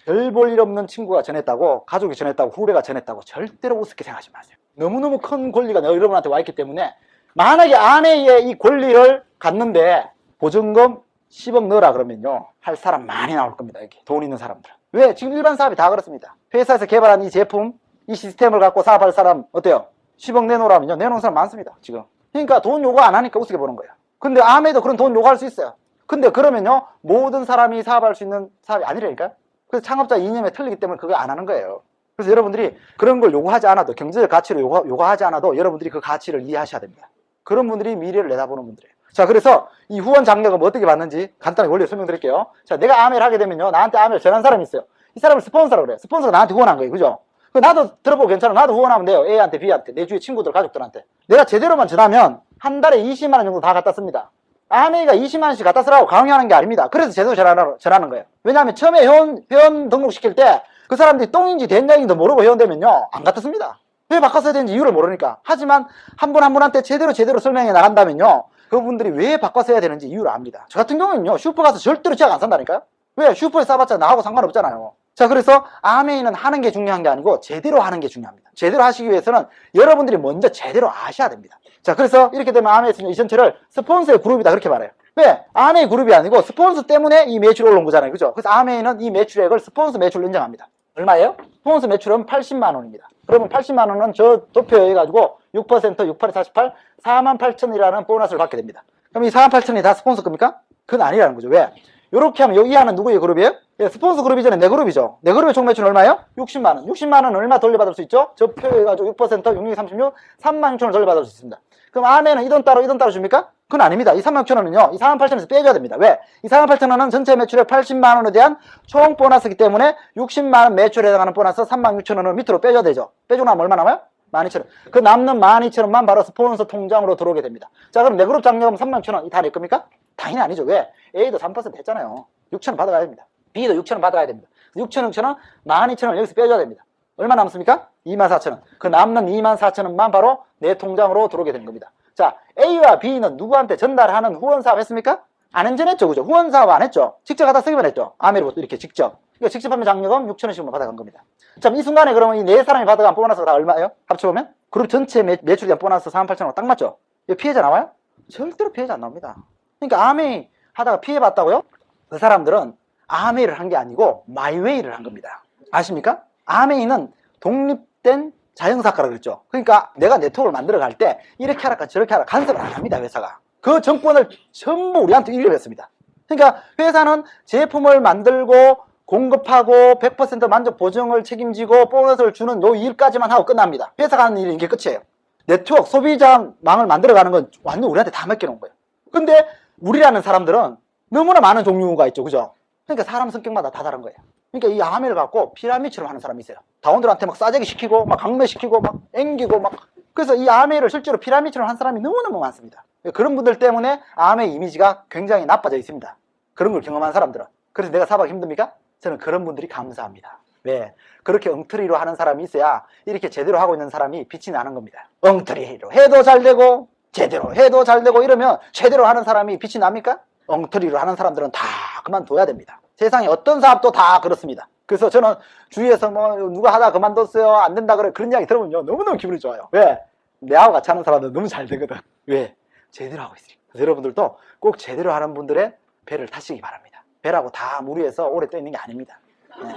별 볼 일 없는 친구가 전했다고, 가족이 전했다고, 후배가 전했다고 절대로 우습게 생각하지 마세요. 너무너무 큰 권리가 여러분한테 와 있기 때문에, 만약에 아내의 이 권리를 갖는데 보증금 10억 넣으라 그러면요, 할 사람 많이 나올 겁니다. 여기 돈 있는 사람들. 왜? 지금 일반 사업이 다 그렇습니다. 회사에서 개발한 이 제품, 이 시스템을 갖고 사업할 사람 어때요? 10억 내놓으라면요, 내놓은 사람 많습니다. 지금. 그러니까 돈 요구 안 하니까 우습게 보는 거예요. 근데 아메도 그런 돈 요구할 수 있어요. 근데 그러면요, 모든 사람이 사업할 수 있는 사업이 아니라니까요. 그래서 창업자 이념에 틀리기 때문에 그거 안 하는 거예요. 그래서 여러분들이 그런 걸 요구하지 않아도, 경제적 가치를 요구하지 않아도 여러분들이 그 가치를 이해하셔야 됩니다. 그런 분들이 미래를 내다보는 분들이에요. 자, 그래서 이 후원 장려금 어떻게 받는지 간단히 원리 설명드릴게요. 자, 내가 아메를 하게 되면요, 나한테 아메를 전한 사람이 있어요. 이 사람을 스폰서라고 그래요. 스폰서가 나한테 후원한 거예요. 그죠? 나도 들어보고 괜찮아. 나도 후원하면 돼요. A한테, B한테, 내 주위 친구들, 가족들한테. 내가 제대로만 전하면 한 달에 20만 원 정도 다 갖다 씁니다. 아메이가 20만 원씩 갖다 쓰라고 강요하는 게 아닙니다. 그래서 제대로 전하는 거예요. 왜냐하면 처음에 회원 등록시킬 때 그 사람들이 똥인지 된장인지도 모르고 회원되면요, 안 갖다 씁니다. 왜 바꿔 써야 되는지 이유를 모르니까. 하지만 한 분 한 분한테 제대로 설명해 나간다면요, 그분들이 왜 바꿔 써야 되는지 이유를 압니다. 저 같은 경우는요, 슈퍼 가서 절대로 제약 안 산다니까요. 왜? 슈퍼에 싸봤자 나하고 상관없잖아요. 자, 그래서 아메이는 하는 게 중요한 게 아니고 제대로 하는 게 중요합니다. 제대로 하시기 위해서는 여러분들이 먼저 제대로 아셔야 됩니다. 자, 그래서 이렇게 되면 아메이는 이 전체를 스폰서의 그룹이다 그렇게 말해요. 왜? 아메이 그룹이 아니고 스폰서 때문에 이 매출이 올라온 거잖아요. 그죠? 그래서 아메이는 이 매출액을 스폰서 매출로 인정합니다. 얼마예요? 스폰서 매출은 80만 원입니다. 그러면 80만 원은 저 도표에 해가지고 6%, 68에 48, 48,000이라는 보너스를 받게 됩니다. 그럼 이 48,000이 다 스폰서 겁니까? 그건 아니라는 거죠. 왜? 이렇게 하면 이 하는 누구의 그룹이에요? 예, 스폰서 그룹이 전에 내 그룹이죠. 내 그룹의 총 매출은 얼마예요? 60만 원. 60만 원 얼마 돌려받을 수 있죠? 저 표에 해가지고 6%, 6, 6, 36, 36,000원 돌려받을 수 있습니다. 그럼 아메는 이 돈 따로 줍니까? 그건 아닙니다. 이 36,000원은요, 이 48,000원에서 빼줘야 됩니다. 왜? 이 48,000원은 전체 매출의 80만 원에 대한 총 보너스이기 때문에 60만 원 매출에 해당하는 보너스 36,000원을 밑으로 빼줘야 되죠. 빼주고 나면 얼마 남아요? 12,000원. 그 남는 12,000원만 바로 스폰서 통장으로 들어오게 됩니다. 자, 그럼 내 그룹 장려금 36,000원, 이 다 낼 겁니까? 당연히 아니죠. 왜? A도 3% 했잖아요. 6,000원 받아가야 됩니다. B도 6,000원 받아가야 됩니다. 6,000원, 6,000원, 12,000원 여기서 빼줘야 됩니다. 얼마 남습니까? 24,000원. 그 남는 24,000원만 바로 내 통장으로 들어오게 되는 겁니다. 자, A와 B는 누구한테 전달하는 후원 사업 했습니까? 안 전했죠, 그죠? 후원 사업 안 했죠? 직접 갖다 쓰기만 했죠? 아메리부터 이렇게 직접. 그러니까 직접 하면 장려금 6,000원씩만 받아간 겁니다. 자, 이 순간에 그러면 이 네 사람이 받아간 보너스가 다 얼마예요? 합쳐보면? 그룹 전체 매출에 대한 보너스 48,000원 딱 맞죠? 이거 피해자 나와요? 절대로 피해자 안 나옵니다. 그러니까 아메이 하다가 피해봤다고요? 그 사람들은 아메이를 한 게 아니고 마이웨이를 한 겁니다. 아십니까? 아메이는 독립된 자영사과라고 그랬죠. 그러니까 내가 네트워크를 만들어 갈 때 이렇게 하라 저렇게 하라 간섭을 안 합니다. 회사가. 그 정권을 전부 우리한테 일려했습니다. 그러니까 회사는 제품을 만들고 공급하고 100% 만족 보증을 책임지고 보너스를 주는 요 일까지만 하고 끝납니다. 회사가 하는 일이 이게 끝이에요. 네트워크 소비자망을 만들어가는 건 완전 우리한테 다 맡겨놓은 거예요. 근데 우리라는 사람들은 너무나 많은 종류가 있죠. 그죠? 그러니까 사람 성격마다 다 다른 거예요. 그러니까 이 아메를 갖고 피라미드처럼 하는 사람이 있어요. 다원들한테 막 싸제기 시키고 막 강매시키고 막 앵기고 막. 그래서 이 아메를 실제로 피라미드처럼 한 사람이 너무너무 많습니다. 그런 분들 때문에 아메 이미지가 굉장히 나빠져 있습니다. 그런 걸 경험한 사람들은. 그래서 내가 사업하기 힘듭니까? 저는 그런 분들이 감사합니다. 왜? 그렇게 엉터리로 하는 사람이 있어야 이렇게 제대로 하고 있는 사람이 빛이 나는 겁니다. 엉터리로 해도 잘 되고 제대로 해도 잘 되고 이러면 제대로 하는 사람이 빛이 납니까? 엉터리로 하는 사람들은 다 그만둬야 됩니다. 세상에 어떤 사업도 다 그렇습니다. 그래서 저는 주위에서 뭐 누가 하다 그만뒀어요 안 된다 그래 그런 이야기 들으면요 너무너무 기분이 좋아요. 왜? 내하고 같이 하는 사람들 너무 잘 되거든. 왜? 제대로 하고 있으니까. 그래서 여러분들도 꼭 제대로 하는 분들의 배를 타시기 바랍니다. 배라고 다 무리해서 오래 떠 있는 게 아닙니다. 네.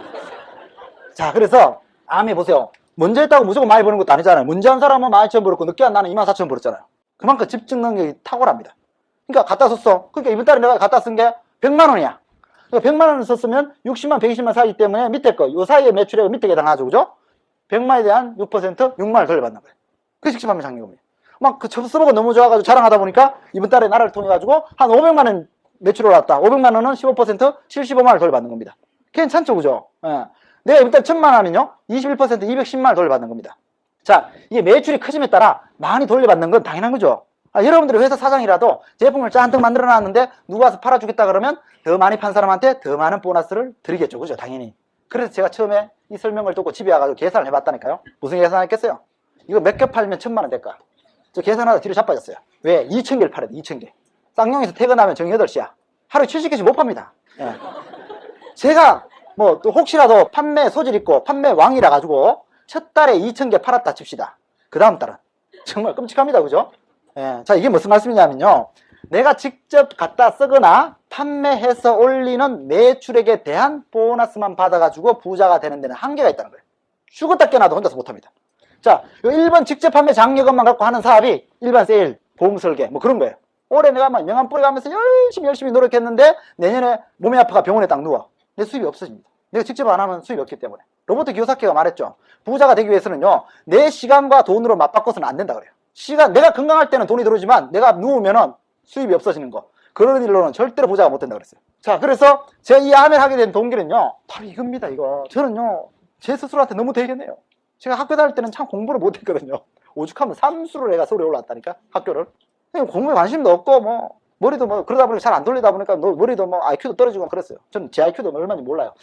자, 그래서 아메 보세요. 먼저 했다고 무조건 많이 버는 것도 아니잖아요. 먼저 한 사람은 12,000원 벌었고 늦게 한 나는 24,000원 벌었잖아요. 그만큼 집중 능력이 탁월합니다. 그러니까 갖다 썼어. 그러니까 이번 달에 내가 갖다 쓴 게 100만 원이야. 그러니까 100만 원을 썼으면 60만, 120만 사이기 때문에 밑에 거, 요 사이의 매출액은 밑에 계산하죠. 그죠? 100만에 대한 6%, 6만 원 돌려받는 거예요. 그게 직접하면 장려금이에요. 막 그 써보고 너무 좋아가지고 자랑하다 보니까 이번 달에 나라를 통해가지고 한 500만 원 매출 올랐다. 500만 원은 15%, 75만 원을 돌려받는 겁니다. 괜찮죠, 그죠? 예. 내가 이번 달 1000만 원 하면요, 21%, 210만 원을 돌려받는 겁니다. 자, 이게 매출이 커짐에 따라 많이 돌려받는 건 당연한 거죠. 여러분들이 회사 사장이라도 제품을 잔뜩 만들어 놨는데 누가 와서 팔아주겠다 그러면 더 많이 판 사람한테 더 많은 보너스를 드리겠죠, 그죠? 당연히. 그래서 제가 처음에 이 설명을 듣고 집에 와가지고 계산을 해봤다니까요. 무슨 계산했겠어요? 이거 몇 개 팔면 1000만 원 될까? 저 계산하다 뒤로 자빠졌어요. 왜? 2000개를 팔아야 돼, 2000개. 쌍용에서 퇴근하면 정이 8시야. 하루에 70개씩 못 팝니다. 예. 제가 뭐 또 혹시라도 판매 소질 있고 판매 왕이라 가지고 첫 달에 2000개 팔았다 칩시다. 그 다음 달은 정말 끔찍합니다, 그죠? 예. 자, 이게 무슨 말씀이냐면요, 내가 직접 갖다 쓰거나 판매해서 올리는 매출액에 대한 보너스만 받아가지고 부자가 되는 데는 한계가 있다는 거예요. 죽었다 깨나도 혼자서 못합니다. 자, 요 1번 직접 판매 장려금만 갖고 하는 사업이 일반 세일, 보험 설계 뭐 그런 거예요. 올해 내가 막 명함 뿌려가면서 열심히 노력했는데 내년에 몸이 아파가 병원에 딱 누워. 내 수입이 없어집니다. 내가 직접 안 하면 수입이 없기 때문에. 로버트 기요사키가 말했죠. 부자가 되기 위해서는요, 내 시간과 돈으로 맞바꿔서는 안 된다 그래요. 시간, 내가 건강할 때는 돈이 들어오지만 내가 누우면은 수입이 없어지는 거. 그런 일로는 절대로 부자가 못 된다 그랬어요. 자, 그래서 제가 이 암을 하게 된 동기는요, 바로 이겁니다, 이거. 저는요, 제 스스로한테 너무 되겠네요. 제가 학교 다닐 때는 참 공부를 못 했거든요. 오죽하면 삼수를 내가 서울에 올라왔다니까, 학교를. 공부에 관심도 없고, 뭐, 머리도 뭐, 그러다 보니까 잘 안 돌리다 보니까 머리도 뭐, IQ도 떨어지고 그랬어요. 저는 제 IQ도 얼마인지 몰라요.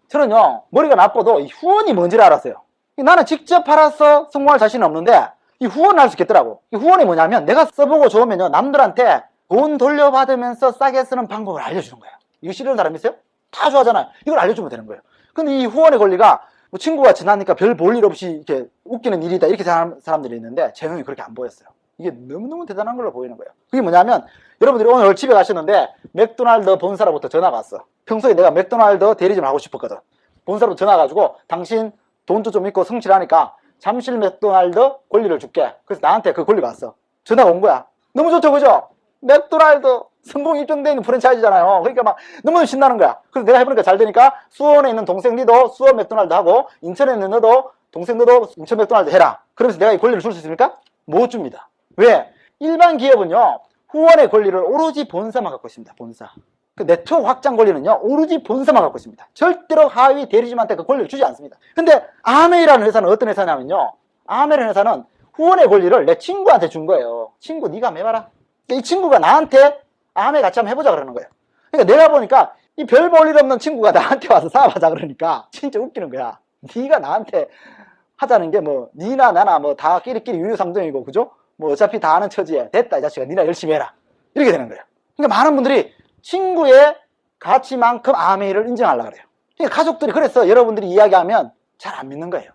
저는요, 머리가 나빠도 이 후원이 뭔지를 알았어요. 나는 직접 팔아서 성공할 자신은 없는데, 이 후원을 할 수 있겠더라고. 이 후원이 뭐냐면, 내가 써보고 좋으면요, 남들한테 돈 돌려받으면서 싸게 쓰는 방법을 알려주는 거예요. 이거 싫어하는 사람 있어요? 다 좋아하잖아요. 이걸 알려주면 되는 거예요. 근데 이 후원의 권리가, 뭐 친구가 지나니까 별 볼 일 없이 이렇게 웃기는 일이다, 이렇게 생각하는 사람들이 있는데, 제 눈이 그렇게 안 보였어요. 이게 너무너무 대단한 걸로 보이는 거예요. 그게 뭐냐면, 여러분들이 오늘 집에 가셨는데 맥도날드 본사로부터 전화가 왔어. 평소에 내가 맥도날드 대리점을 하고 싶었거든. 본사로부터 전화가 가지고 당신 돈도 좀 있고 성실하니까 잠실 맥도날드 권리를 줄게. 그래서 나한테 그 권리가 왔어. 전화가 온 거야. 너무 좋죠, 그죠? 맥도날드 성공 입증되어 있는 프랜차이즈잖아요. 그러니까 막 너무 신나는 거야. 그래서 내가 해보니까 잘 되니까 수원에 있는 동생 니도 수원 맥도날드 하고, 인천에 있는 너도 동생 너도 인천 맥도날드 해라. 그러면서 내가 이 권리를 줄 수 있습니까? 못 줍니다. 왜? 일반 기업은요, 후원의 권리를 오로지 본사만 갖고 있습니다. 본사. 그 네트워크 확장 권리는요, 오로지 본사만 갖고 있습니다. 절대로 하위 대리점한테 그 권리를 주지 않습니다. 근데 아메이라는 회사는 어떤 회사냐면요, 아메이라는 회사는 후원의 권리를 내 친구한테 준 거예요. 친구 네가 한번 해봐라. 이 친구가 나한테 아메이 같이 한번 해보자 그러는 거예요. 그러니까 내가 보니까 이 별 볼 일 없는 친구가 나한테 와서 사업하자 그러니까 진짜 웃기는 거야. 네가 나한테 하자는 게 뭐 니나 나나 뭐 다 끼리끼리 유유상종이고, 그죠? 뭐 어차피 다 아는 처지에 됐다 이 자식아, 니나 열심히 해라, 이렇게 되는 거예요. 그러니까 많은 분들이 친구의 가치만큼 아메이를 인정하려고 그래요. 그러니까 가족들이, 그래서 여러분들이 이야기하면 잘 안 믿는 거예요.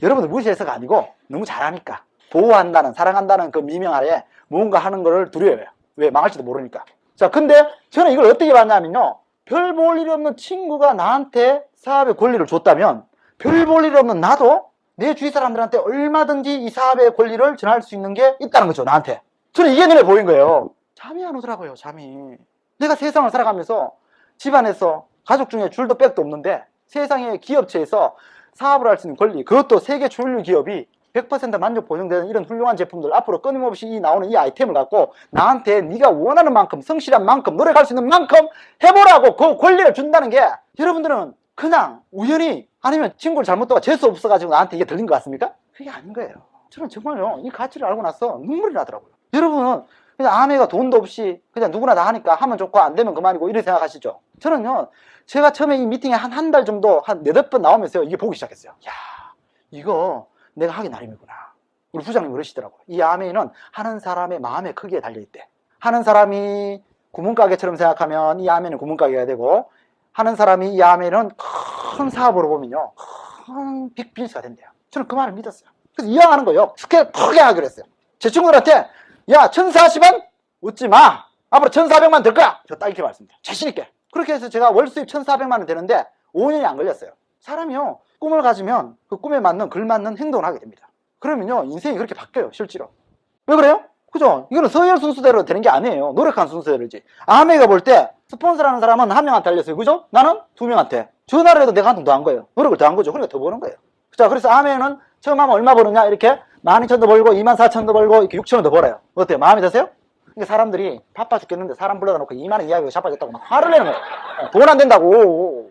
여러분들 무시해서가 아니고 너무 잘하니까, 보호한다는, 사랑한다는 그 미명 아래에 뭔가 하는 거를 두려워해요. 왜? 망할지도 모르니까. 자, 근데 저는 이걸 어떻게 봤냐면요, 별 볼 일 없는 친구가 나한테 사업의 권리를 줬다면 별 볼 일 없는 나도 내 주위 사람들한테 얼마든지 이 사업의 권리를 전할 수 있는 게 있다는 거죠, 나한테. 저는 이게 눈에 보인 거예요. 잠이 안 오더라고요, 잠이. 내가 세상을 살아가면서 집안에서 가족 중에 줄도 백도 없는데 세상의 기업체에서 사업을 할 수 있는 권리, 그것도 세계 주류 기업이 100% 만족 보장되는 이런 훌륭한 제품들, 앞으로 끊임없이 나오는 이 아이템을 갖고 나한테 네가 원하는 만큼, 성실한 만큼, 노력할 수 있는 만큼 해보라고 그 권리를 준다는 게, 여러분들은 그냥 우연히, 아니면 친구를 잘못 둬가 재수 없어가지고 나한테 이게 들린 것 같습니까? 그게 아닌 거예요. 저는 정말요, 이 가치를 알고 나서 눈물이 나더라고요. 여러분은 그냥 아메가 돈도 없이 그냥 누구나 다 하니까 하면 좋고 안 되면 그만이고 이렇게 생각하시죠? 저는요, 제가 처음에 이 미팅에 한 달 정도, 한 4-5번 나오면서요, 이게 보기 시작했어요. 야, 이거 내가 하기 나름이구나. 우리 부장님 그러시더라고요. 이 아메이는 하는 사람의 마음의 크기에 달려있대. 하는 사람이 구멍가게처럼 생각하면 이 아메이는 구멍가게가 되고, 하는 사람이 이 아메이는 큰 사업으로 보면요, 큰 빅비즈니스가 된대요. 저는 그 말을 믿었어요. 그래서 이왕하는 거요, 스케일 크게 하기로 했어요. 제 친구들한테, 야, 1040원? 웃지 마. 앞으로 1400만 될 거야. 제가 딱 이렇게 말씀드려요. 자신있게. 그렇게 해서 제가 월 수입 1400만 원 되는데 5년이 안 걸렸어요. 사람이요, 꿈을 가지면 그 꿈에 맞는, 걸맞는 행동을 하게 됩니다. 그러면요, 인생이 그렇게 바뀌어요, 실제로. 왜 그래요? 그죠? 이거는 서열 순서대로 되는 게 아니에요. 노력한 순서대로지. 아메가 볼 때 스폰서라는 사람은 한 명한테 알렸어요. 그죠? 나는 두 명한테. 전화를 해도 내가 한 통 더 한 거예요. 노력을 더 한 거죠. 그러니까 더 버는 거예요. 자, 그래서 아메는 처음 하면 얼마 버느냐? 이렇게 12,000도 벌고 24,000도 벌고 이렇게 6,000원 더 벌어요. 어때요? 마음에 드세요? 그러니까 사람들이 바빠 죽겠는데 사람 불러다 놓고 2만 원 이야기가 자빠졌다고 막 화를 내는 거예요. 돈 안 된다고.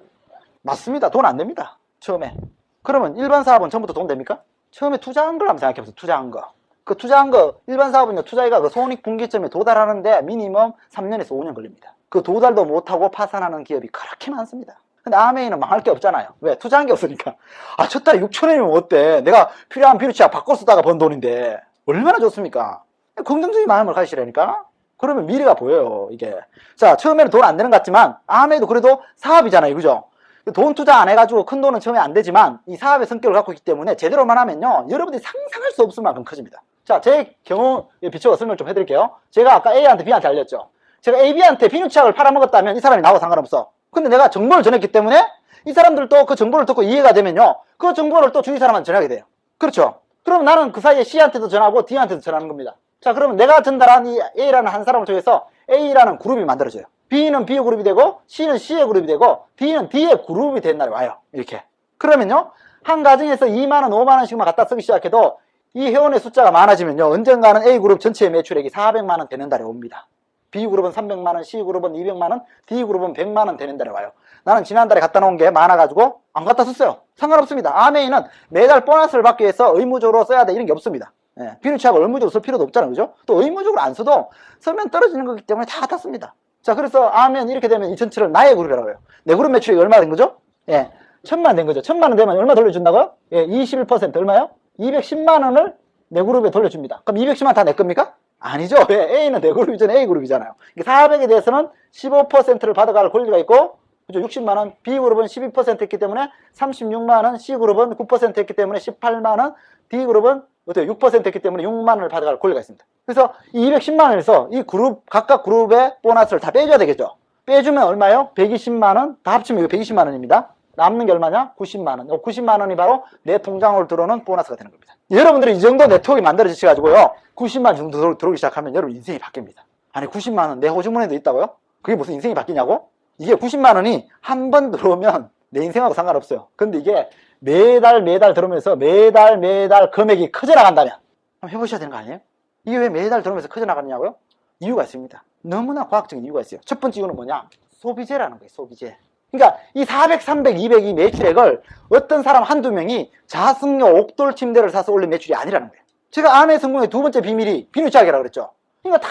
맞습니다. 돈 안 됩니다. 처음에. 그러면 일반 사업은 처음부터 돈 됩니까? 처음에 투자한 걸 한번 생각해보세요. 투자한 거. 그 투자한 거, 일반 사업은요, 투자가 그 손익분기점에 도달하는데 미니멈 3년에서 5년 걸립니다. 그 도달도 못하고 파산하는 기업이 그렇게 많습니다. 근데 아메이는 망할 게 없잖아요. 왜? 투자한 게 없으니까. 아, 첫 달에 6,000원이면 어때? 내가 필요한 비누치약 바꿔 쓰다가 번 돈인데. 얼마나 좋습니까? 긍정적인 마음을 가지시라니까? 그러면 미래가 보여요, 이게. 자, 처음에는 돈 안 되는 것 같지만, 아메이도 그래도 사업이잖아요, 그죠? 돈 투자 안 해가지고 큰 돈은 처음에 안 되지만, 이 사업의 성격을 갖고 있기 때문에 제대로만 하면요, 여러분들이 상상할 수 없을 만큼 커집니다. 자, 제 경우에 비춰서 설명 좀 해드릴게요. 제가 아까 A한테 B한테 알렸죠. 제가 A, B한테 비누치약을 팔아먹었다면 이 사람이 나하고 상관없어. 근데 내가 정보를 전했기 때문에 이 사람들도 그 정보를 듣고 이해가 되면요, 그 정보를 또 주위 사람한테 전하게 돼요. 그렇죠? 그럼 나는 그 사이에 C한테도 전하고 D한테도 전하는 겁니다. 자, 그러면 내가 전달한 이 A라는 한 사람을 통해서 A라는 그룹이 만들어져요. B는 B의 그룹이 되고 C는 C의 그룹이 되고 D는 D의 그룹이 된 날이 와요. 이렇게. 그러면요, 한 가정에서 2만원, 5만원씩만 갖다 쓰기 시작해도 이 회원의 숫자가 많아지면요, 언젠가는 A그룹 전체의 매출액이 400만원 되는 달에 옵니다. B그룹은 300만원, C그룹은 200만원, D그룹은 100만원 되는 달에 와요. 나는 지난달에 갖다 놓은 게 많아가지고 안 갖다 썼어요. 상관없습니다. 아메이는 매달 보너스를 받기 위해서 의무적으로 써야 돼 이런 게 없습니다. 예, 비누치약을 의무적으로 쓸 필요도 없잖아요. 그죠? 또 의무적으로 안 써도 쓰면 떨어지는 거기 때문에 다 갖다 씁니다. 자, 그래서 아멘 이렇게 되면 이 전체를 나의 그룹이라고 해요. 내 그룹 매출이 얼마 된 거죠? 예, 1,000만 된 거죠. 1,000만 원 되면 얼마 돌려준다고요? 예, 21% 얼마요? 210만 원을 내 그룹에 돌려줍니다. 그럼 210만 원 다 내 겁니까? 아니죠. 왜? A는 내 그룹이잖아요. A 그룹이잖아요. 400에 대해서는 15%를 받아갈 권리가 있고, 그죠? 60만 원. B그룹은 12% 했기 때문에 36만 원. C그룹은 9% 했기 때문에 18만 원. D그룹은 어때요? 6% 했기 때문에 6만 원을 받아갈 권리가 있습니다. 그래서 이 210만 원에서 이 그룹, 각각 그룹의 보너스를 다 빼줘야 되겠죠. 빼주면 얼마요? 120만 원. 다 합치면 이거 120만 원입니다. 남는 게 얼마냐? 90만 원. 90만 원이 바로 내 통장으로 들어오는 보너스가 되는 겁니다. 여러분들이 이 정도 네트워크가 만들어지셔가지고요, 90만 원 정도 들어오기 시작하면 여러분 인생이 바뀝니다. 아니, 90만 원 내 호주머니에도 있다고요? 그게 무슨 인생이 바뀌냐고? 이게 90만 원이 한 번 들어오면 내 인생하고 상관없어요. 근데 이게 매달 들어오면서 매달 금액이 커져 나간다면 한번 해보셔야 되는 거 아니에요? 이게 왜 매달 들어오면서 커져 나가느냐고요? 이유가 있습니다. 너무나 과학적인 이유가 있어요. 첫 번째 이유는 뭐냐? 소비재라는 거예요. 소비재. 그러니까 이 400, 300, 200 이 매출액을 어떤 사람 한두 명이 자승료 옥돌 침대를 사서 올린 매출이 아니라는 거예요. 제가 아내 성공의 두 번째 비밀이 비누치약이라고 그랬죠. 그러니까 다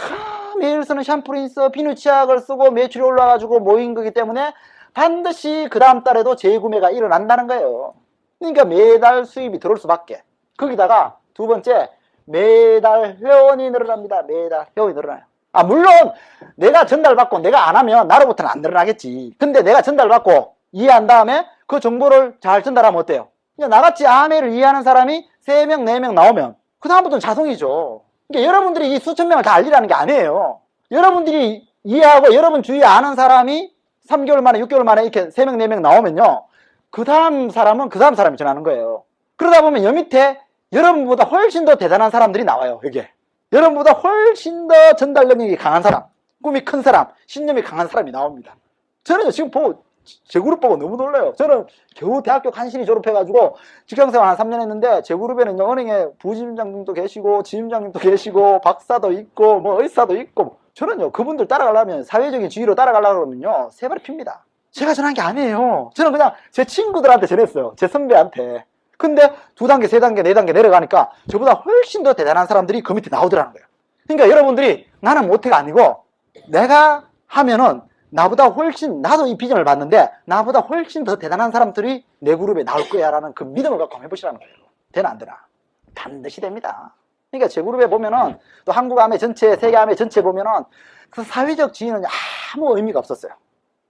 매일 쓰는 샴푸를 써 비누치약을 쓰고 매출이 올라가지고 모인 거기 때문에 반드시 그 다음 달에도 재구매가 일어난다는 거예요. 그러니까 매달 수입이 들어올 수밖에. 거기다가 두 번째, 매달 회원이 늘어납니다. 매달 회원이 늘어나요. 아, 물론 내가 전달받고 내가 안 하면 나로부터는 안 늘어나겠지. 근데 내가 전달받고 이해한 다음에 그 정보를 잘 전달하면 어때요? 그냥 나같이 아메를 이해하는 사람이 3명, 4명 나오면 그 다음부터는 자동이죠. 그러니까 여러분들이 이 수천 명을 다 알리라는 게 아니에요. 여러분들이 이해하고 여러분 주위에 아는 사람이 3개월 만에 6개월 만에 이렇게 3명, 4명 나오면요, 그 다음 사람은 그 다음 사람이 전하는 거예요. 그러다 보면 여 밑에 여러분보다 훨씬 더 대단한 사람들이 나와요. 이게 여러분보다 훨씬 더 전달 능력이 강한 사람, 꿈이 큰 사람, 신념이 강한 사람이 나옵니다. 저는 지금 보고 제 그룹 보고 너무 놀라요. 저는 겨우 대학교 간신히 졸업해가지고 직장생활 한 3년 했는데 제 그룹에는 은행에 부지점장님도 계시고 지점장님도 계시고 박사도 있고 뭐 의사도 있고, 저는요 그분들 따라가려면, 사회적인 지위로 따라가려면요 세 발이 핍니다. 제가 전한 게 아니에요. 저는 그냥 제 친구들한테 전했어요. 제 선배한테. 근데 2단계, 3단계, 4단계 내려가니까 저보다 훨씬 더 대단한 사람들이 그 밑에 나오더라는 거예요. 그러니까 여러분들이 나는 못해가 아니고 내가 하면은 나보다 훨씬, 나도 이 비전을 봤는데 나보다 훨씬 더 대단한 사람들이 내 그룹에 나올 거야 라는 그 믿음을 갖고 한번 해보시라는 거예요. 되나 안 되나? 반드시 됩니다. 그러니까 제 그룹에 보면은, 또 한국 아메 전체, 세계 아메 전체 보면은 그 사회적 지위는 아무 의미가 없었어요.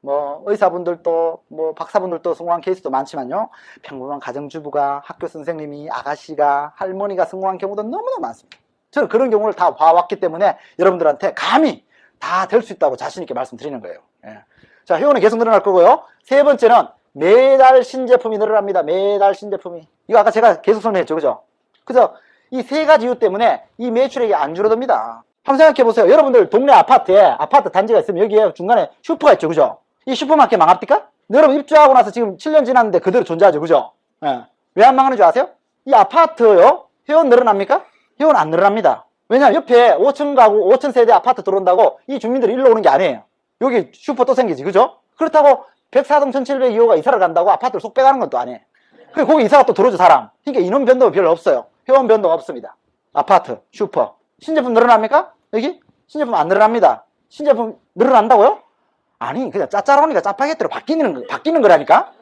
뭐 의사분들도 뭐 박사분들도 성공한 케이스도 많지만요, 평범한 가정주부가, 학교 선생님이, 아가씨가, 할머니가 성공한 경우도 너무너무 많습니다. 저는 그런 경우를 다 봐왔기 때문에 여러분들한테 감히 다 될 수 있다고 자신있게 말씀드리는 거예요. 예. 자, 회원은 계속 늘어날 거고요. 세 번째는 매달 신제품이 늘어납니다. 매달 신제품이. 이거 아까 제가 계속 설명했죠. 그죠? 그래서 이 세 가지 이유 때문에 이 매출액이 안 줄어듭니다. 한번 생각해 보세요. 여러분들 동네 아파트에 아파트 단지가 있으면 여기에 중간에 슈퍼가 있죠. 그죠? 이 슈퍼마켓 망합니까? 여러분 입주하고 나서 지금 7년 지났는데 그대로 존재하죠. 그죠? 예. 왜 안 망하는 줄 아세요? 이 아파트요? 회원 늘어납니까? 회원 안 늘어납니다. 왜냐면 옆에 5층 가구, 5층 세대 아파트 들어온다고 이 주민들이 일로 오는 게 아니에요. 여기 슈퍼 또 생기지. 그죠? 그렇다고 104동 1702호가 이사를 간다고 아파트를 쏙 빼가는 건 또 아니에요. 그리고 거기 이사가 또 들어오죠, 사람. 그러니까 인원 변동은 별로 없어요. 회원 변동 없습니다. 아파트, 슈퍼. 신제품 늘어납니까? 여기? 신제품 안 늘어납니다. 신제품 늘어난다고요? 아니, 그냥 짜짜로니까 짜파게티로 바뀌는 거라니까?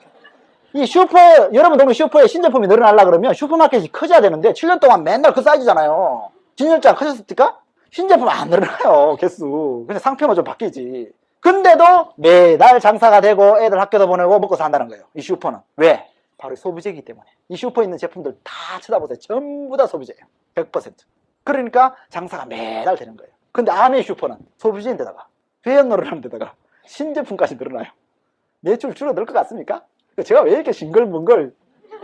이 슈퍼, 여러분 동네 슈퍼에 신제품이 늘어나려고 그러면 슈퍼마켓이 커져야 되는데 7년 동안 맨날 그 사이즈잖아요. 진열장 커졌습니까? 신제품 안 늘어나요, 개수. 그냥 상표만 좀 바뀌지. 근데도 매달 장사가 되고 애들 학교도 보내고 먹고 산다는 거예요. 이 슈퍼는. 왜? 바로 소비재이기 때문에. 이 슈퍼에 있는 제품들 다 쳐다보세요. 전부 다 소비재예요. 100%. 그러니까 장사가 매달 되는 거예요. 근데 아메 슈퍼는 소비재인데다가 회원 늘어나는 데다가 신제품까지 늘어나요. 매출 줄어들 것 같습니까? 제가 왜 이렇게 싱글벙글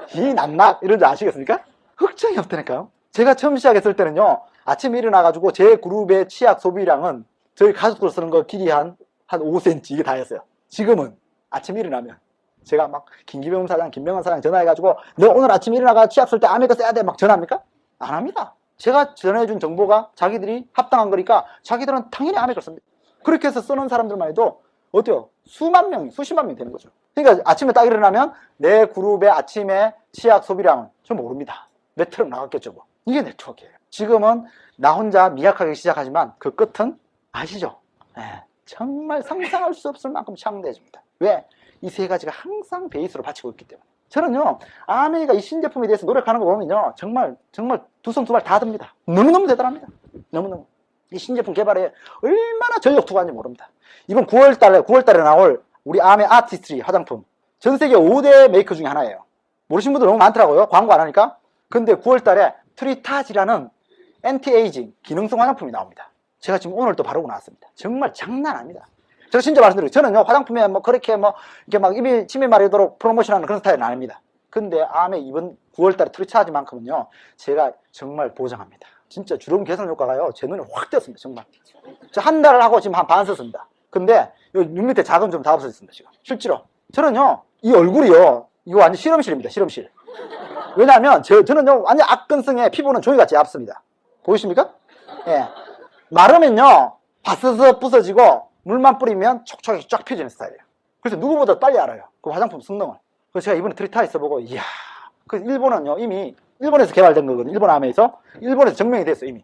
희낙낙 이런 줄 아시겠습니까? 걱정이 없다니까요. 제가 처음 시작했을 때는요, 아침에 일어나가지고 제 그룹의 치약 소비량은 저희 가족들 쓰는 거 길이 한 5cm 이게 다였어요. 지금은 아침에 일어나면 제가 막 김기병 사장, 김명환 사장 전화해가지고 너 오늘 아침에 일어나가 치약 쓸 때 아메리카 써야 돼 막 전화합니까? 안 합니다. 제가 전해준 정보가 자기들이 합당한 거니까 자기들은 당연히 아메리카 씁니다. 그렇게 해서 쓰는 사람들만 해도 어때요? 수만 명, 수십만 명이 되는 거죠. 그러니까 아침에 딱 일어나면 내 그룹의 아침에 치약 소비량은 좀 모릅니다. 몇 트럭 나갔겠죠 뭐. 이게 네트워크예요. 지금은 나 혼자 미약하게 시작하지만 그 끝은 아시죠? 네, 정말 상상할 수 없을 만큼 창대해집니다. 왜? 이 세 가지가 항상 베이스로 받치고 있기 때문에. 저는요, 아메리카 이 신제품에 대해서 노력하는 거 보면요, 정말 두 손 두 발 다 듭니다. 너무너무 대단합니다. 너무너무. 이 신제품 개발에 얼마나 전력 투구하는지 모릅니다. 이번 9월달에 나올 우리 아메 아티스트리 화장품. 전 세계 5대 메이커 중에 하나예요. 모르시는 분들 너무 많더라고요. 광고 안 하니까. 근데 9월달에 트리타지라는 엔티에이징 기능성 화장품이 나옵니다. 제가 지금 오늘 또 바르고 나왔습니다. 정말 장난 아닙니다. 제가 진짜 말씀드려요. 저는요, 화장품에 뭐 그렇게 뭐 이렇게 막 입이 침이 마르도록 프로모션하는 그런 스타일은 아닙니다. 근데 아메 이번 9월달에 트리타지만큼은요, 제가 정말 보장합니다. 진짜 주름 개선 효과가요, 제 눈에 확 띄었습니다. 정말. 저 한 달을 하고 지금 한 반 썼습니다. 근데 눈 밑에 자금 좀 다 없어졌습니다. 지금 실제로 저는요, 이 얼굴이요, 이거 완전 실험실입니다. 실험실. 왜냐하면 저는요, 완전 악근성의 피부는 종이같이 얇습니다. 보이십니까? 예. 마르면요, 바스스 부서지고 물만 뿌리면 촉촉하게 쫙 펴지는 스타일이에요. 그래서 누구보다 빨리 알아요. 그 화장품 성능을. 그래서 제가 이번에 트리타이 써보고, 이야, 그 일본은요, 이미 일본에서 개발된 거거든요. 일본 아메에서 증명이 됐어요. 이미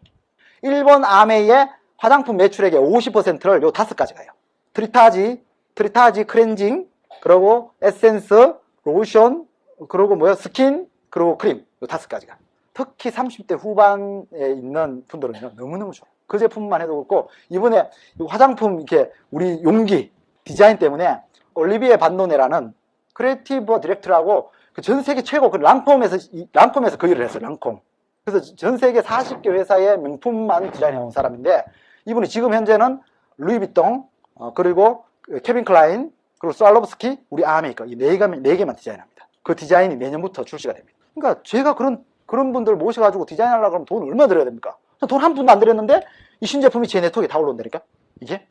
일본 아메의 화장품 매출액의 50%를 요 5가지 가요. 트리타지 클렌징, 그리고 에센스, 로션, 그리고 스킨, 그리고 크림, 요 5가지가. 특히 30대 후반에 있는 분들은요, 너무너무 좋아요. 그 제품만 해도 그렇고, 이번에 화장품 이렇게 우리 용기 디자인 때문에 올리비에 반도네라는 크리에이티브 디렉터라고 그 전 세계 최고 그 랑콤에서 그 일을 했어요. 랑콤. 그래서 전 세계 40개 회사의 명품만 디자인해 온 사람인데, 이분이 지금 현재는 루이비통, 그리고 케빈 클라인, 그리고 스왈로브스키, 우리 아메이커 이 네 개만 디자인합니다. 그 디자인이 내년부터 출시가 됩니다. 그러니까 제가 그런 분들 모셔가지고 디자인하려고 하면 돈 얼마 들여야 됩니까? 돈 한 푼도 안 들였는데 이 신제품이 제 네트워크에 다 올라온다니까? 이게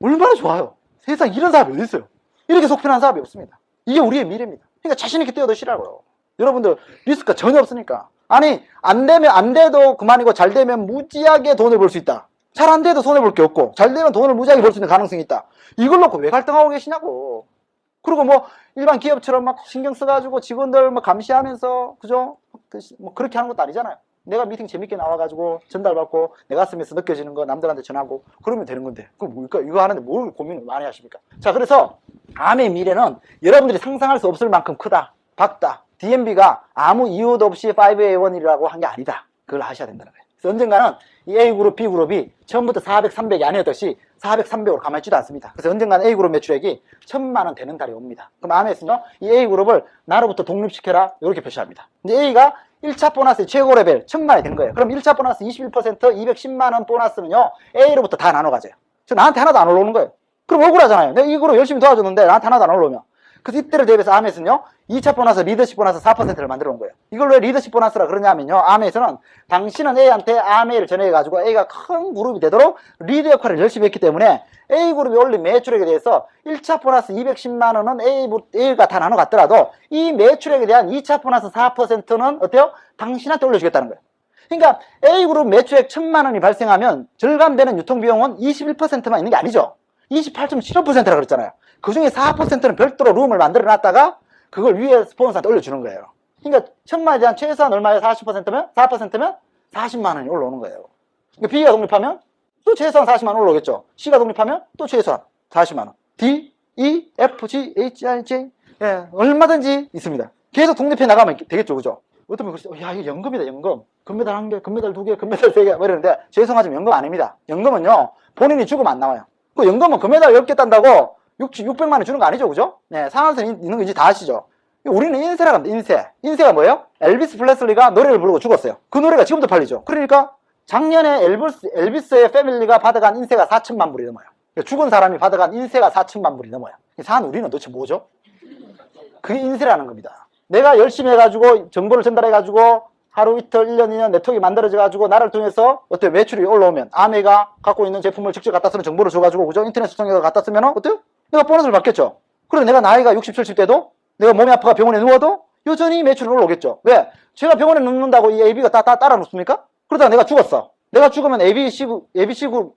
얼마나 좋아요. 세상에 이런 사업이 어디 있어요? 이렇게 속편한 사업이 없습니다. 이게 우리의 미래입니다. 그러니까 자신있게 뛰어드시라고요. 여러분들 리스크가 전혀 없으니까. 아니, 안 돼도 그만이고 잘 되면 무지하게 돈을 벌 수 있다. 잘 안 돼도 손해볼 게 없고, 잘 되면 돈을 무지하게 벌 수 있는 가능성이 있다. 이걸 놓고 왜 갈등하고 계시냐고. 그리고 뭐 일반 기업처럼 막 신경 써가지고 직원들 뭐 감시하면서, 그죠? 뭐 그렇게 하는 것도 아니잖아요. 내가 미팅 재밌게 나와가지고 전달받고 내 가슴에서 느껴지는 거 남들한테 전하고 그러면 되는 건데, 그럼 뭘까? 이거 하는데 뭘 고민을 많이 하십니까? 자, 그래서 암의 미래는 여러분들이 상상할 수 없을 만큼 크다, 밝다. DMB가 아무 이유도 없이 5A1이라고 한 게 아니다. 그걸 아셔야 된다는 거예요. 그래서 언젠가는 이 A그룹, B그룹이 처음부터 400, 300이 아니었듯이 400, 300으로 가만히 있지도 않습니다. 그래서 언젠가는 A그룹 매출액이 1000만 원 되는 달이 옵니다. 그럼 암에서는요, 이 A그룹을 나로부터 독립시켜라, 이렇게 표시합니다. 이제 A가 1차 보너스 최고 레벨 1000만 원이 되는 거예요. 그럼 1차 보너스 21% 210만 원 보너스는요, A로부터 다 나눠 가져요. 저 나한테 하나도 안 올라오는 거예요. 그럼 억울하잖아요. 내가 이거로 열심히 도와줬는데 나한테 하나도 안 올라오면. 그래서 이때를 대비해서 아메에서는요, 2차 보너스, 리더십 보너스 4%를 만들어 놓은 거예요. 이걸 왜 리더십 보너스라 그러냐면요, 아메에서는 당신은 A한테 아메를 전해가지고 A가 큰 그룹이 되도록 리더 역할을 열심히 했기 때문에 A그룹이 올린 매출액에 대해서 1차 보너스 210만 원은 A가 다 나눠 갔더라도 이 매출액에 대한 2차 보너스 4%는 어때요? 당신한테 올려주겠다는 거예요. 그러니까 A그룹 매출액 1000만 원이 발생하면 절감되는 유통비용은 21%만 있는 게 아니죠. 28.75%라 그랬잖아요. 그 중에 4%는 별도로 룸을 만들어 놨다가 그걸 위에 스폰서한테 올려주는 거예요. 그러니까 1000만에 대한 최소한 얼마에 40%면? 4%면 40만 원이 올라오는 거예요. 그러니까 B가 독립하면 또 최소한 40만 원 올라오겠죠. C가 독립하면 또 최소한 40만 원. D, E, F, G, H, I, J. 예, 얼마든지 있습니다. 계속 독립해 나가면 되겠죠. 그죠? 어떤 분이 그러시죠. 야, 이거 연금이다, 연금. 금메달 1개, 금메달 2개, 금메달 3개. 뭐 이러는데, 죄송하지만 연금 아닙니다. 연금은요, 본인이 죽으면 안 나와요. 그 연금은 금메달 10개 딴다고 600만 원 주는 거 아니죠. 그죠? 네, 상한선 있는 거 이제 다 아시죠? 우리는 인세라고 합니다, 인세. 인세가 뭐예요? 엘비스 프레슬리가 노래를 부르고 죽었어요. 그 노래가 지금도 팔리죠. 그러니까 작년에 엘비스의 패밀리가 받아간 인세가 4천만 불이 넘어요. 그러니까 죽은 사람이 받아간 인세가 4천만 불이 넘어요. 산 우리는 도대체 뭐죠? 그게 인세라는 겁니다. 내가 열심히 해가지고 정보를 전달해가지고 하루 이틀 1년 2년 네트워크가 만들어져가지고 나를 통해서 어때요? 매출이 올라오면 아메가 갖고 있는 제품을 직접 갖다 쓰는 정보를 줘가지고 그죠? 인터넷 수송해서 갖다 쓰면 어때요? 내가 보너스를 받겠죠. 그리고 내가 나이가 60, 70대도 내가 몸이 아파가 병원에 누워도 여전히 매출이 올라오겠죠. 왜? 제가 병원에 눕는다고 이 AB가 따라 눕습니까? 그러다가 내가 죽었어. 내가 죽으면 ABC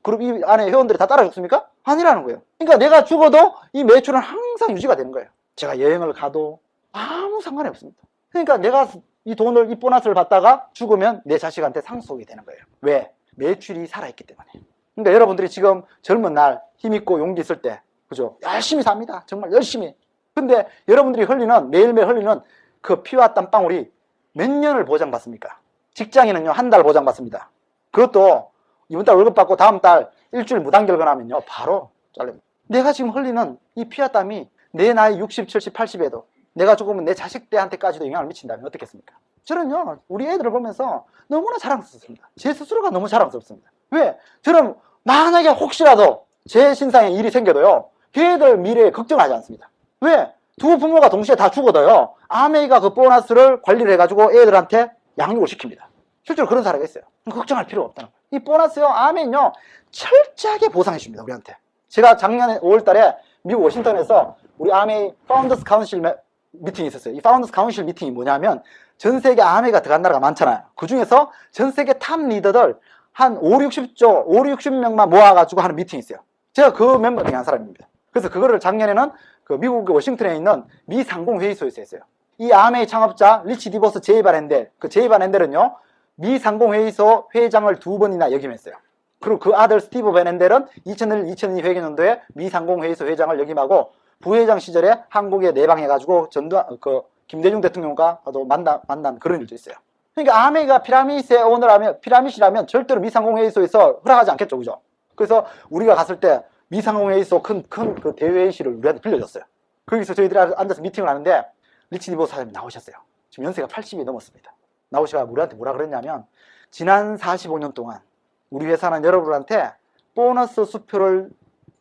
그룹 이 안에 회원들이 다 따라 죽습니까? 아니라는 거예요. 그러니까 내가 죽어도 이 매출은 항상 유지가 되는 거예요. 제가 여행을 가도 아무 상관이 없습니다. 그러니까 내가 이 돈을, 이 보너스를 받다가 죽으면 내 자식한테 상속이 되는 거예요. 왜? 매출이 살아있기 때문에. 그러니까 여러분들이 지금 젊은 날 힘있고 용기 있을 때, 그죠? 열심히 삽니다. 정말 열심히. 근데 여러분들이 매일매일 흘리는 그 피와 땀방울이 몇 년을 보장받습니까? 직장인은요, 한 달 보장받습니다. 그것도 이번 달 월급 받고 다음 달 일주일 무단결근하면요, 바로 잘립니다. 내가 지금 흘리는 이 피와 땀이 내 나이 60, 70, 80에도 내가 죽으면 내 자식 때한테까지도 영향을 미친다면 어떻겠습니까? 저는요, 우리 애들을 보면서 너무나 자랑스럽습니다. 제 스스로가 너무 자랑스럽습니다. 왜? 저는 만약에 혹시라도 제 신상에 일이 생겨도요, 걔들 미래에 걱정하지 않습니다. 왜? 두 부모가 동시에 다 죽어도요, 아메이가 그 보너스를 관리를 해가지고 애들한테 양육을 시킵니다. 실제로 그런 사례가 있어요. 걱정할 필요가 없다는 거예요. 이 보너스요, 아메는요, 철저하게 보상해 줍니다, 우리한테. 제가 작년에 5월 달에 미국 워싱턴에서 우리 아메이 파운더스 카운실 미팅이 있었어요. 이 파운더스 카운실 미팅이 뭐냐면, 전 세계 아메가 들어간 나라가 많잖아요. 그 중에서 전 세계 탑 리더들 한 5, 60명만 모아가지고 하는 미팅이 있어요. 제가 그 멤버 중에 한 사람입니다. 그래서 그거를 작년에는 그 미국 워싱턴에 있는 미 상공회의소에서 했어요. 이 아메이 창업자 리치 디보스 제이 바렌델, 그 제이 바렌델은요, 미 상공회의소 회장을 2번이나 역임했어요. 그리고 그 아들 스티브 바렌델은 2001, 2002 회계년도에 미 상공회의소 회장을 역임하고 부회장 시절에 한국에 내방해가지고 김대중 대통령과 만난 그런 일도 있어요. 그러니까 아메이가 피라밋이라면 절대로 미 상공회의소에서 허락하지 않겠죠, 그죠? 그래서 우리가 갔을 때 미상공회의소 큰 그 대회의실을 우리한테 빌려줬어요. 거기서 저희들이 앉아서 미팅을 하는데 리치 디보스 사장님이 나오셨어요. 지금 연세가 80이 넘었습니다. 나오시가 우리한테 뭐라 그랬냐면, 지난 45년 동안 우리 회사는 여러분한테 보너스 수표를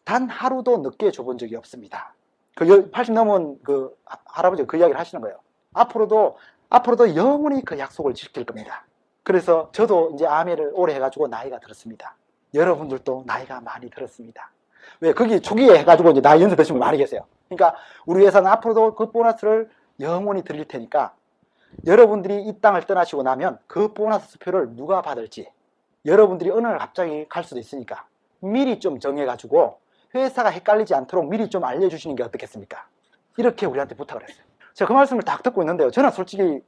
단 하루도 늦게 줘본 적이 없습니다. 그 80 넘은 그 할아버지가 그 이야기를 하시는 거예요. 앞으로도 영원히 그 약속을 지킬 겁니다. 그래서 저도 이제 아메를 오래 해가지고 나이가 들었습니다. 여러분들도 나이가 많이 들었습니다. 왜? 거기 초기에 해가지고 이제 나이 연세 드신 분 많이 계세요. 그러니까 우리 회사는 앞으로도 그 보너스를 영원히 드릴 테니까 여러분들이 이 땅을 떠나시고 나면 그 보너스 수표를 누가 받을지, 여러분들이 어느 날 갑자기 갈 수도 있으니까 미리 좀 정해가지고 회사가 헷갈리지 않도록 미리 좀 알려주시는 게 어떻겠습니까? 이렇게 우리한테 부탁을 했어요. 제가 그 말씀을 딱 듣고 있는데요, 저는 솔직히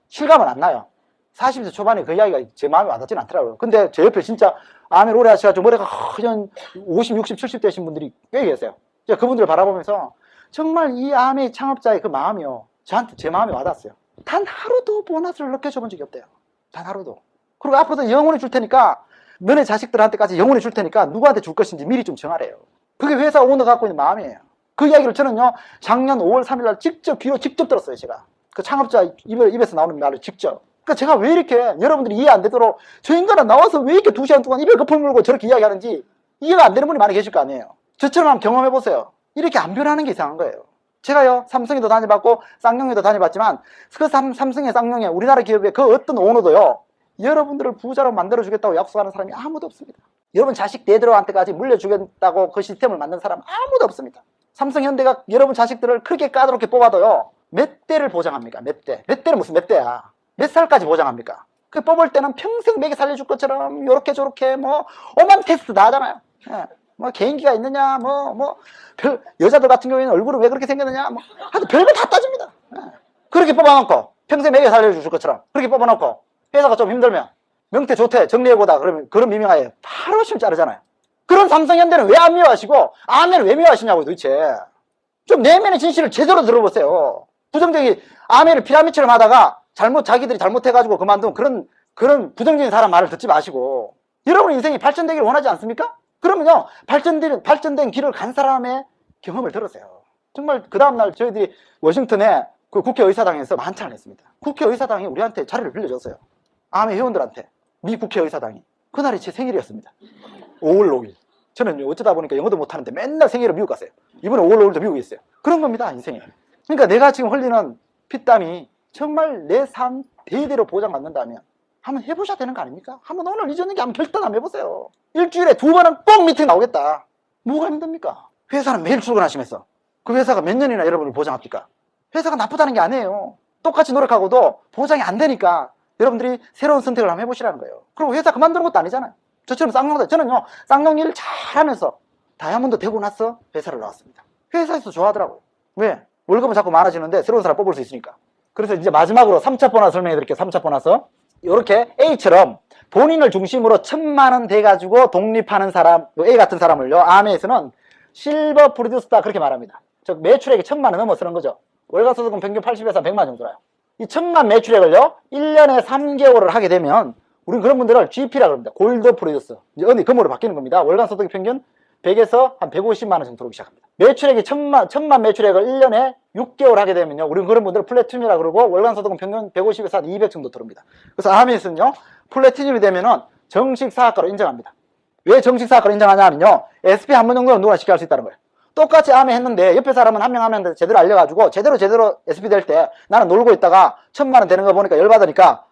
실감은 안 나요. 40대 초반에 그 이야기가 제 마음에 와닿지는 않더라고요. 근데 제 옆에 진짜 아멘 오래 하셔가지고 머리가 허연 50, 60, 70 되신 분들이 꽤 계세요. 제가 그분들을 바라보면서 정말 이 아멘 창업자의 그 마음이요, 저한테 제 마음에 와닿았어요. 단 하루도 보너스를 늦게 줘본 적이 없대요. 단 하루도. 그리고 앞으로도 영원히 줄 테니까, 너네 자식들한테까지 영원히 줄 테니까 누구한테 줄 것인지 미리 좀 정하래요. 그게 회사 오너가 갖고 있는 마음이에요. 그 이야기를 저는요, 작년 5월 3일 날 귀로 직접 들었어요, 제가. 그 창업자 입에서 나오는 말을 직접. 그러니까 제가 왜 이렇게 여러분들이 이해 안 되도록 저 인간은 나와서 왜 이렇게 2시간 동안 입에 거품 물고 저렇게 이야기하는지 이해가 안 되는 분이 많이 계실 거 아니에요. 저처럼 한번 경험해보세요. 이렇게 안 변하는 게 이상한 거예요. 제가요, 삼성에도 다녀봤고, 쌍용에도 다녀봤지만, 그 삼성의 쌍용에 우리나라 기업의 그 어떤 오너도요, 여러분들을 부자로 만들어주겠다고 약속하는 사람이 아무도 없습니다. 여러분 자식 대대로한테까지 물려주겠다고 그 시스템을 만든 사람 아무도 없습니다. 삼성, 현대가 여러분 자식들을 그렇게 까다롭게 뽑아도요, 몇 대를 보장합니까? 몇 대? 몇 대는 무슨 몇 대야? 몇 살까지 보장합니까? 그 뽑을 때는 평생 먹여 살려줄 것처럼, 요렇게 저렇게, 뭐, 오만 테스트 다 하잖아요. 예. 뭐, 개인기가 있느냐, 여자들 같은 경우에는 얼굴은 왜 그렇게 생겼느냐, 하여튼 별거 다 따집니다. 예. 그렇게 뽑아놓고, 평생 먹여 살려줄 것처럼, 그렇게 뽑아놓고, 회사가 좀 힘들면, 명태 좋대, 정리해보다, 그러면, 그런 미명하에 바로 심 자르잖아요. 그런 삼성, 현대는 왜 안 미워하시고, 아멘을 왜 미워하시냐고요, 도대체. 좀 내면의 진실을 제대로 들어보세요. 부정적인 아멘을 피라미처럼 하다가, 자기들이 잘못해가지고 그만둔 그런 부정적인 사람 말을 듣지 마시고, 여러분 인생이 발전되기를 원하지 않습니까? 그러면요, 발전된 길을 간 사람의 경험을 들으세요. 정말 그 다음날 저희들이 워싱턴에 그 국회의사당에서 만찬을 했습니다. 국회의사당이 우리한테 자리를 빌려줬어요. 아메 회원들한테. 미 국회의사당이. 그날이 제 생일이었습니다. 5월 5일. 저는 어쩌다 보니까 영어도 못하는데 맨날 생일을 미국 갔어요. 이번에 5월 5일도 미국에 있어요. 그런 겁니다, 인생에. 그러니까 내가 지금 흘리는 피땀이 정말 내 삶 대대로 보장받는다면 한번 해보셔야 되는 거 아닙니까? 한번 오늘 잊었는게 한번 결단 한번 해보세요. 일주일에 2번은 꼭 미팅 나오겠다. 뭐가 힘듭니까? 회사는 매일 출근하시면서 그 회사가 몇 년이나 여러분을 보장합니까? 회사가 나쁘다는 게 아니에요. 똑같이 노력하고도 보장이 안 되니까 여러분들이 새로운 선택을 한번 해보시라는 거예요. 그리고 회사 그만두는 것도 아니잖아요. 저처럼 저는요, 쌍용 일 잘하면서 다이아몬드 되고 나서 회사를 나왔습니다. 회사에서 좋아하더라고요. 왜? 월급은 자꾸 많아지는데 새로운 사람 뽑을 수 있으니까. 그래서 이제 마지막으로 3차 보너스 설명해 드릴게요. 3차 보너스. 이렇게 A처럼 본인을 중심으로 1000만원 돼가지고 독립하는 사람, A 같은 사람을요, 아메에서는 실버 프로듀스다 그렇게 말합니다. 즉 매출액이 1000만원 넘어 쓰는 거죠. 월간 소득은 평균 80에서 100만 정도 나요. 이 1000만 매출액을요 1년에 3개월을 하게 되면 우리는 그런 분들을 GP라고 합니다. 골드 프로듀스. 이제 은이 금으로 바뀌는 겁니다. 월간 소득이 평균 100에서 한 150만 원 정도 들어오기 시작합니다. 매출액이 1000만 매출액을 1년에 6개월 하게 되면요, 우리는 그런 분들을 플래티늄이라 그러고 월간 소득은 평균 150에서 한 200 정도 들어옵니다. 그래서 아메에서는요, 플래티늄이 되면은 정식 사학과로 인정합니다. 왜 정식 사학과로 인정하냐 하면요, SP 한 번 정도는 누구나 쉽게 할 수 있다는 거예요. 똑같이 아메 했는데 옆에 사람은 한 명 하면 제대로 알려가지고 제대로 SP 될 때 나는 놀고 있다가 1000만 원 되는 거 보니까 열받으니까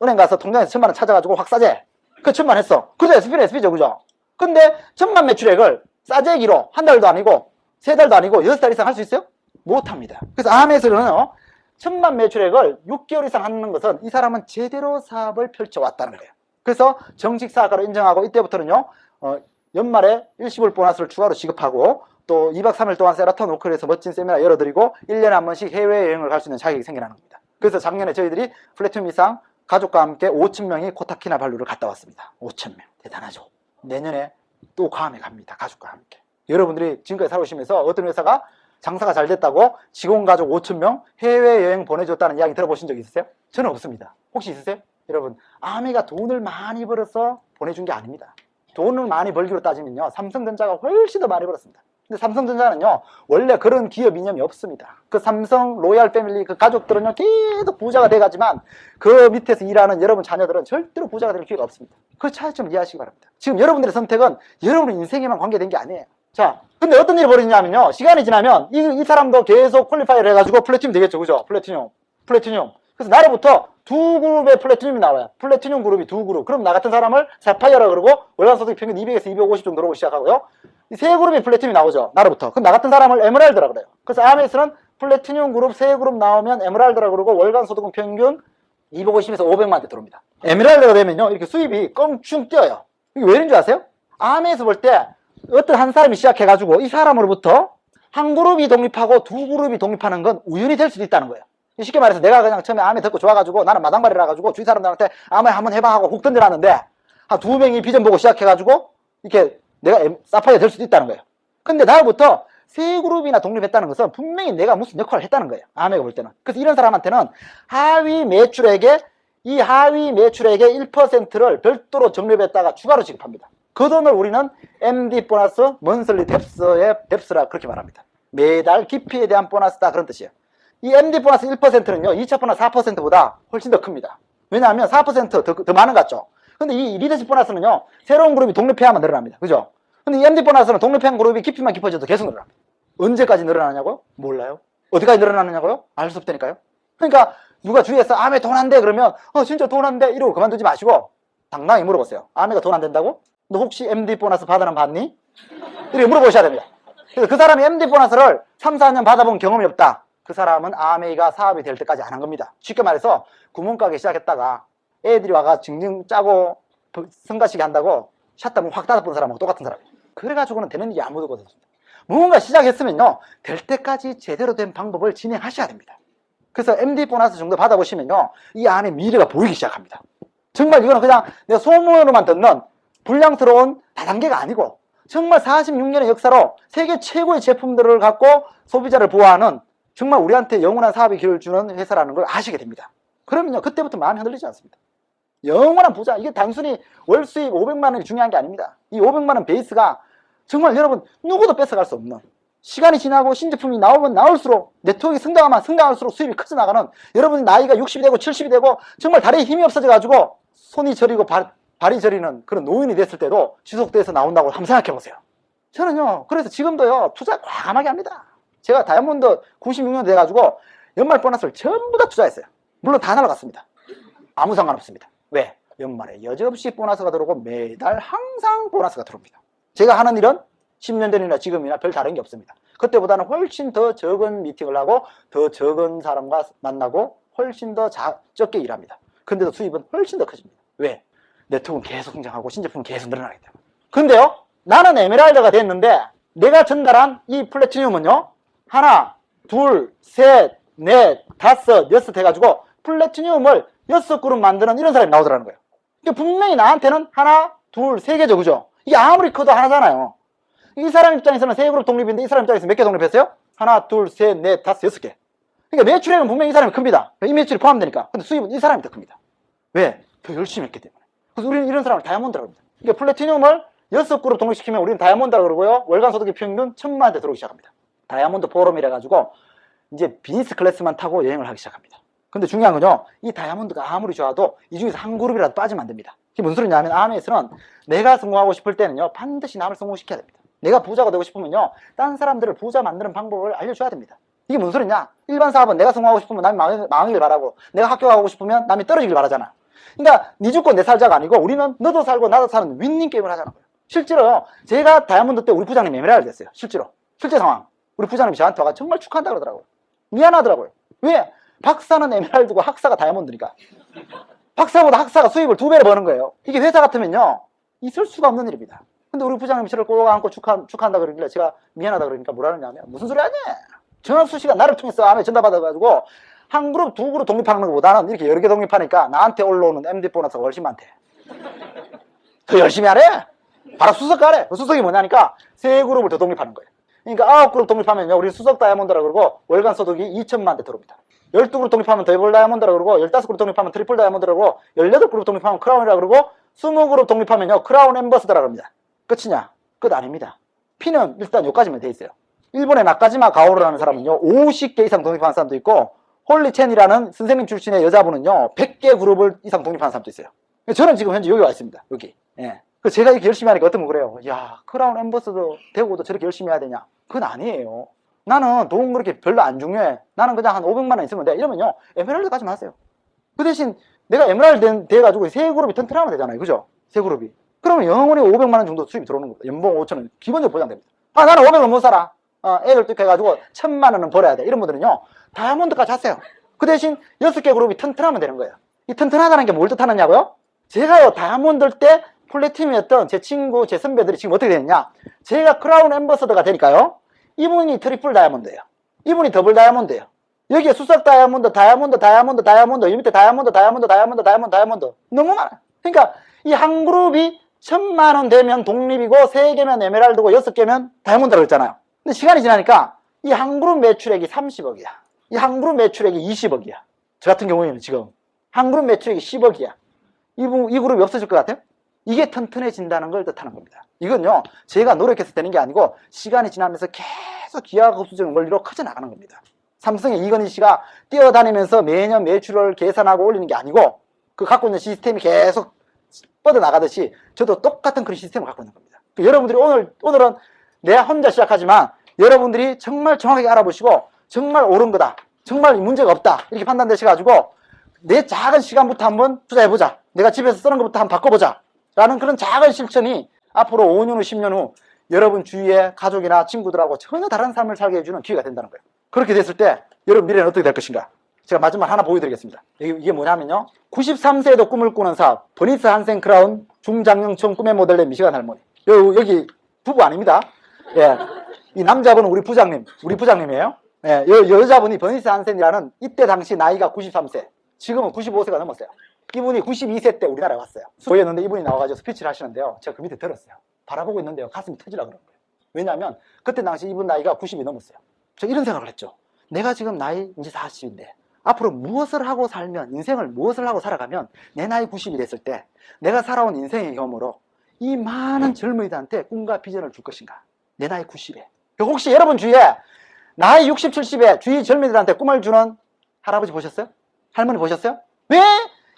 은행 가서 통장에서 1000만 원 찾아가지고 확 싸제. 그 1000만 원 했어. 그죠? SP는 SP죠, 그죠? 근데 1000만 매출액을 싸제기로 한 달도 아니고 3달도 아니고 6달 이상 할 수 있어요? 못합니다. 그래서 아메에서는요, 1000만 매출액을 6개월 이상 하는 것은 이 사람은 제대로 사업을 펼쳐왔다는 거예요. 그래서 정식 사학과로 인정하고 이때부터는요, 연말에 일시불 보너스를 추가로 지급하고 또 2박 3일 동안 세라톤 워크에서 멋진 세미나 열어드리고 1년에 한 번씩 해외여행을 갈 수 있는 자격이 생겨나는 겁니다. 그래서 작년에 저희들이 플래티늄 이상 가족과 함께 5,000명이 코타키나발루를 갔다 왔습니다. 5,000명. 대단하죠. 내년에 또 괌에 갑니다. 가족과 함께. 여러분들이 지금까지 살아오시면서 어떤 회사가 장사가 잘 됐다고 직원 가족 5,000명 해외여행 보내줬다는 이야기 들어보신 적 있으세요? 저는 없습니다. 혹시 있으세요? 여러분, 아메가 돈을 많이 벌어서 보내준 게 아닙니다. 돈을 많이 벌기로 따지면요, 삼성전자가 훨씬 더 많이 벌었습니다. 근데 삼성전자는요, 원래 그런 기업 이념이 없습니다. 그 삼성 로얄 패밀리 그 가족들은요, 계속 부자가 돼가지만 그 밑에서 일하는 여러분 자녀들은 절대로 부자가 될 기회가 없습니다. 그 차이점을 이해하시기 바랍니다. 지금 여러분들의 선택은 여러분의 인생에만 관계된 게 아니에요. 자, 근데 어떤 일이 벌어지냐면요, 시간이 지나면 이 사람도 계속 퀄리파이를 해가지고 플래티늄 되겠죠, 그죠? 플래티늄. 그래서 나로부터 두 그룹의 플래티늄이 나와요. 플래티늄 그룹이 두 그룹. 그럼 나 같은 사람을 사파이어라 그러고 월간 소득이 평균 200에서 250 정도 들어오기 시작하고요. 이 세 그룹이 플래티늄이 나오죠, 나로부터. 그럼 나 같은 사람을 에메랄드라 그래요. 그래서 아메에서는 플래티늄 그룹 세 그룹 나오면 에메랄드라 그러고 월간 소득은 평균 250에서 500만 대 들어옵니다. 에메랄드가 되면요, 이렇게 수입이 껑충 뛰어요. 이게 왜 이런 줄 아세요? 아메에서 볼 때 어떤 한 사람이 시작해가지고 이 사람으로부터 한 그룹이 독립하고 두 그룹이 독립하는 건 우연이 될 수도 있다는 거예요. 쉽게 말해서 내가 그냥 처음에 아메 듣고 좋아가지고 나는 마당발이라 가지고 주위 사람들한테 아메 한번 해봐 하고 훅 던져놨는데 한 두 명이 비전 보고 시작해가지고 이렇게 내가 사파이어 될 수도 있다는 거예요. 근데 나로부터 세 그룹이나 독립했다는 것은 분명히 내가 무슨 역할을 했다는 거예요, 아메가 볼 때는. 그래서 이런 사람한테는 하위 매출액의 1%를 별도로 적립했다가 추가로 지급합니다. 그 돈을 우리는 MD 보너스, 먼슬리 뎁스라 그렇게 말합니다. 매달 기피에 대한 보너스다, 그런 뜻이에요. 이 MD 보너스 1%는요, 2차 보너스 4%보다 훨씬 더 큽니다. 왜냐하면 4% 더 많은 것 같죠? 근데 이 리더십 보너스는요, 새로운 그룹이 독립해야만 늘어납니다. 그죠? 근데 이 MD 보너스는 독립한 그룹이 깊이만 깊어져도 계속 늘어납니다. 언제까지 늘어나냐고요? 몰라요. 어디까지 늘어나느냐고요? 알 수 없다니까요. 그러니까 누가 주위에서 아메 돈 안 돼 그러면 진짜 돈 안 돼 이러고 그만두지 마시고 당당히 물어보세요. 아메가 돈 안 된다고? 너 혹시 MD 보너스 받으면 받니? 이렇게 물어보셔야 됩니다. 그래서 그 사람이 MD 보너스를 3, 4년 받아본 경험이 없다. 그 사람은 아메이가 사업이 될 때까지 안 한 겁니다. 쉽게 말해서 구멍가게 시작했다가 애들이 와가 징징 짜고 성가시게 한다고 샷다문 확 닫아본 사람하고 똑같은 사람이에요. 그래가지고는 되는 일이 아무도 없거든요. 무언가 시작했으면요 될 때까지 제대로 된 방법을 진행하셔야 됩니다. 그래서 MD 보너스 정도 받아보시면요 이 안에 미래가 보이기 시작합니다. 정말 이거는 그냥 내가 소문으로만 듣는 불량스러운 다단계가 아니고 정말 46년의 역사로 세계 최고의 제품들을 갖고 소비자를 보호하는 정말 우리한테 영원한 사업의 기회를 주는 회사라는 걸 아시게 됩니다. 그러면요 그때부터 마음이 흔들리지 않습니다. 영원한 부자, 이게 단순히 월 수입 500만 원이 중요한 게 아닙니다. 이 500만 원 베이스가 정말 여러분 누구도 뺏어갈 수 없는, 시간이 지나고 신제품이 나오면 나올수록 네트워크가 성장하면 성장할수록 수입이 커져 나가는, 여러분 나이가 60이 되고 70이 되고 정말 다리에 힘이 없어져 가지고 손이 저리고 발이 저리는 그런 노인이 됐을 때도 지속돼서 나온다고 한번 생각해 보세요. 저는요 그래서 지금도요 투자 과감하게 합니다. 제가 다이아몬드 96년 돼가지고 연말 보너스를 전부 다 투자했어요. 물론 다 날아갔습니다. 아무 상관없습니다. 왜? 연말에 여지없이 보너스가 들어오고 매달 항상 보너스가 들어옵니다. 제가 하는 일은 10년 전이나 지금이나 별 다른 게 없습니다. 그때보다는 훨씬 더 적은 미팅을 하고 더 적은 사람과 만나고 훨씬 더 적게 일합니다. 근데도 수입은 훨씬 더 커집니다. 왜? 네트워크는 계속 성장하고 신제품은 계속 늘어나기 때문에. 근데요 나는 에메랄드가 됐는데 내가 전달한 이 플래티늄은요 하나, 둘, 셋, 넷, 다섯, 여섯 해가지고 플래티늄을 6그룹 만드는 이런 사람이 나오더라는 거예요. 그러니까 분명히 나한테는 하나, 둘, 세 개죠, 그죠? 이게 아무리 커도 하나잖아요. 이 사람 입장에서는 3그룹 독립인데 이 사람 입장에서 몇 개 독립했어요? 하나, 둘, 셋, 넷, 다섯, 6개. 그러니까 매출액은 분명히 이 사람이 큽니다. 이 매출이 포함되니까. 근데 수입은 이 사람이 더 큽니다. 왜? 더 열심히 했기 때문에. 그래서 우리는 이런 사람을 다이아몬드라고 합니다. 그러니까 플래티늄을 6그룹 독립시키면 우리는 다이아몬드라고 그러고요. 월간 소득의 평균 1000만 대 들어오기 시작합니다. 다이아몬드 포럼이라 가지고 이제 비즈니스 클래스만 타고 여행을 하기 시작합니다. 근데 중요한 건요 이 다이아몬드가 아무리 좋아도 이 중에서 한 그룹이라도 빠지면 안 됩니다. 이게 무슨 소리냐면 아메에서는 내가 성공하고 싶을 때는요 반드시 남을 성공시켜야 됩니다. 내가 부자가 되고 싶으면요 다른 사람들을 부자 만드는 방법을 알려줘야 됩니다. 이게 무슨 소리냐? 일반 사업은 내가 성공하고 싶으면 남이 망하길 바라고, 내가 학교 가고 싶으면 남이 떨어지길 바라잖아. 그러니까 네 죽고 내 살자가 아니고 우리는 너도 살고 나도 사는 윈윈 게임을 하자는 거예요. 실제로요 제가 다이아몬드 때 우리 부장님 에메랄드 됐어요. 실제 상황. 우리 부장님이 저한테 와가 정말 축하한다 그러더라고요. 미안하더라고요. 왜? 박사는 에메랄드고 학사가 다이아몬드니까. 박사보다 학사가 수입을 2배를 버는 거예요. 이게 회사 같으면요 있을 수가 없는 일입니다. 근데 우리 부장님이 저를 꼭 안고 축하한다 그러길래 제가 미안하다 그러니까 뭐라 그러냐면 무슨 소리 하니? 전학수 씨가 나를 통해서 암에 전달받아가지고 한 그룹, 두 그룹 독립하는 것보다는 이렇게 여러 개 독립하니까 나한테 올라오는 MD 보너스가 훨씬 많대. 더 열심히 하래? 바로 수석 가래. 그 수석이 뭐냐니까 3그룹을 더 독립하는 거예요. 그러니까 9그룹 독립하면요 우리 수석 다이아몬드라고 그러고 월간 소득이 2000만 대 들어옵니다. 12그룹 독립하면 더블 다이아몬드라고 그러고 15그룹 독립하면 트리플 다이아몬드라고 그러고 18그룹 독립하면 크라운이라고 그러고 20그룹 독립하면요 크라운 엠버스더라고 합니다. 끝이냐? 끝 아닙니다. P는 일단 여기까지만 돼 있어요. 일본의 나카지마 가오루라는 사람은요 50개 이상 독립하는 사람도 있고 홀리 첸이라는 선생님 출신의 여자분은요 100개 그룹을 이상 독립하는 사람도 있어요. 저는 지금 현재 여기 와 있습니다. 여기. 예. 그래서 제가 이렇게 열심히 하니까 어떤 분 그래요. 야 크라운 엠버스도 되고도 저렇게 열심히 해야 되냐? 그건 아니에요. 나는 돈 그렇게 별로 안 중요해. 나는 그냥 한 500만 원 있으면 돼. 이러면요 에메랄드까지만 하세요. 그 대신 내가 에메랄드 돼가지고 3그룹이 튼튼하면 되잖아요. 그죠? 3그룹이. 그러면 영원히 500만 원 정도 수입이 들어오는 겁니다. 연봉 5천원 기본적으로 보장됩니다. 아 나는 500원 못 살아. 애들 뚝 해가지고 1000만 원은 벌어야 돼. 이런 분들은요 다이아몬드까지 하세요. 그 대신 6개 그룹이 튼튼하면 되는 거예요. 이 튼튼하다는 게 뭘 뜻하느냐고요? 제가요 다이아몬드 때 플래티늄이었던 제 친구, 제 선배들이 지금 어떻게 되느냐, 제가 크라운 엠버서더가 되니까요 이분이 트리플 다이아몬드예요. 이분이 더블 다이아몬드예요. 여기에 수석 다이아몬드, 이 밑에 다이아몬드 너무 많아요. 그러니까 이 한 그룹이 1000만 원 되면 독립이고 3개면 에메랄드고 6개면 다이아몬드라고 했잖아요. 근데 시간이 지나니까 이 한 그룹 매출액이 30억이야. 이 한 그룹 매출액이 20억이야. 저 같은 경우에는 지금 한 그룹 매출액이 10억이야. 이 그룹이 없어질 것 같아요? 이게 튼튼해진다는 걸 뜻하는 겁니다. 이건요 제가 노력해서 되는 게 아니고 시간이 지나면서 계속 기하급수적인 원리로 커져나가는 겁니다. 삼성의 이건희 씨가 뛰어다니면서 매년 매출을 계산하고 올리는 게 아니고 그 갖고 있는 시스템이 계속 뻗어나가듯이 저도 똑같은 그런 시스템을 갖고 있는 겁니다. 여러분들이 오늘은 내가 혼자 시작하지만 여러분들이 정말 정확하게 알아보시고 정말 옳은 거다, 정말 문제가 없다 이렇게 판단되셔가지고 내 작은 시간부터 한번 투자해보자, 내가 집에서 쓰는 것부터 한번 바꿔보자 라는 그런 작은 실천이 앞으로 5년 후 10년 후 여러분 주위의 가족이나 친구들하고 전혀 다른 삶을 살게 해주는 기회가 된다는 거예요. 그렇게 됐을 때 여러분 미래는 어떻게 될 것인가. 제가 마지막 하나 보여드리겠습니다. 이게 뭐냐면요, 93세에도 꿈을 꾸는 사업 버니스 한센 크라운 중장년층 꿈의 모델의 미시간 할머니. 여기 부부 아닙니다. 예, 이 남자분은 우리 부장님이에요. 예, 여자분이 버니스 한센이라는 이때 당시 나이가 93세, 지금은 95세가 넘었어요. 이분이 92세 때 우리나라에 왔어요. 보였는데 이분이 나와가지고 스피치를 하시는데요, 제가 그 밑에 들었어요. 바라보고 있는데요, 가슴이 터지라 그런 거예요. 왜냐하면 그때 당시 이분 나이가 90이 넘었어요. 제가 이런 생각을 했죠. 내가 지금 나이 이제 40인데 앞으로 무엇을 하고 살면, 인생을 무엇을 하고 살아가면 내 나이 90이 됐을 때 내가 살아온 인생의 경험으로 이 많은 젊은이들한테 꿈과 비전을 줄 것인가. 내 나이 90에 혹시 여러분 주위에 나이 60, 70에 주위 젊은이들한테 꿈을 주는 할아버지 보셨어요? 할머니 보셨어요? 왜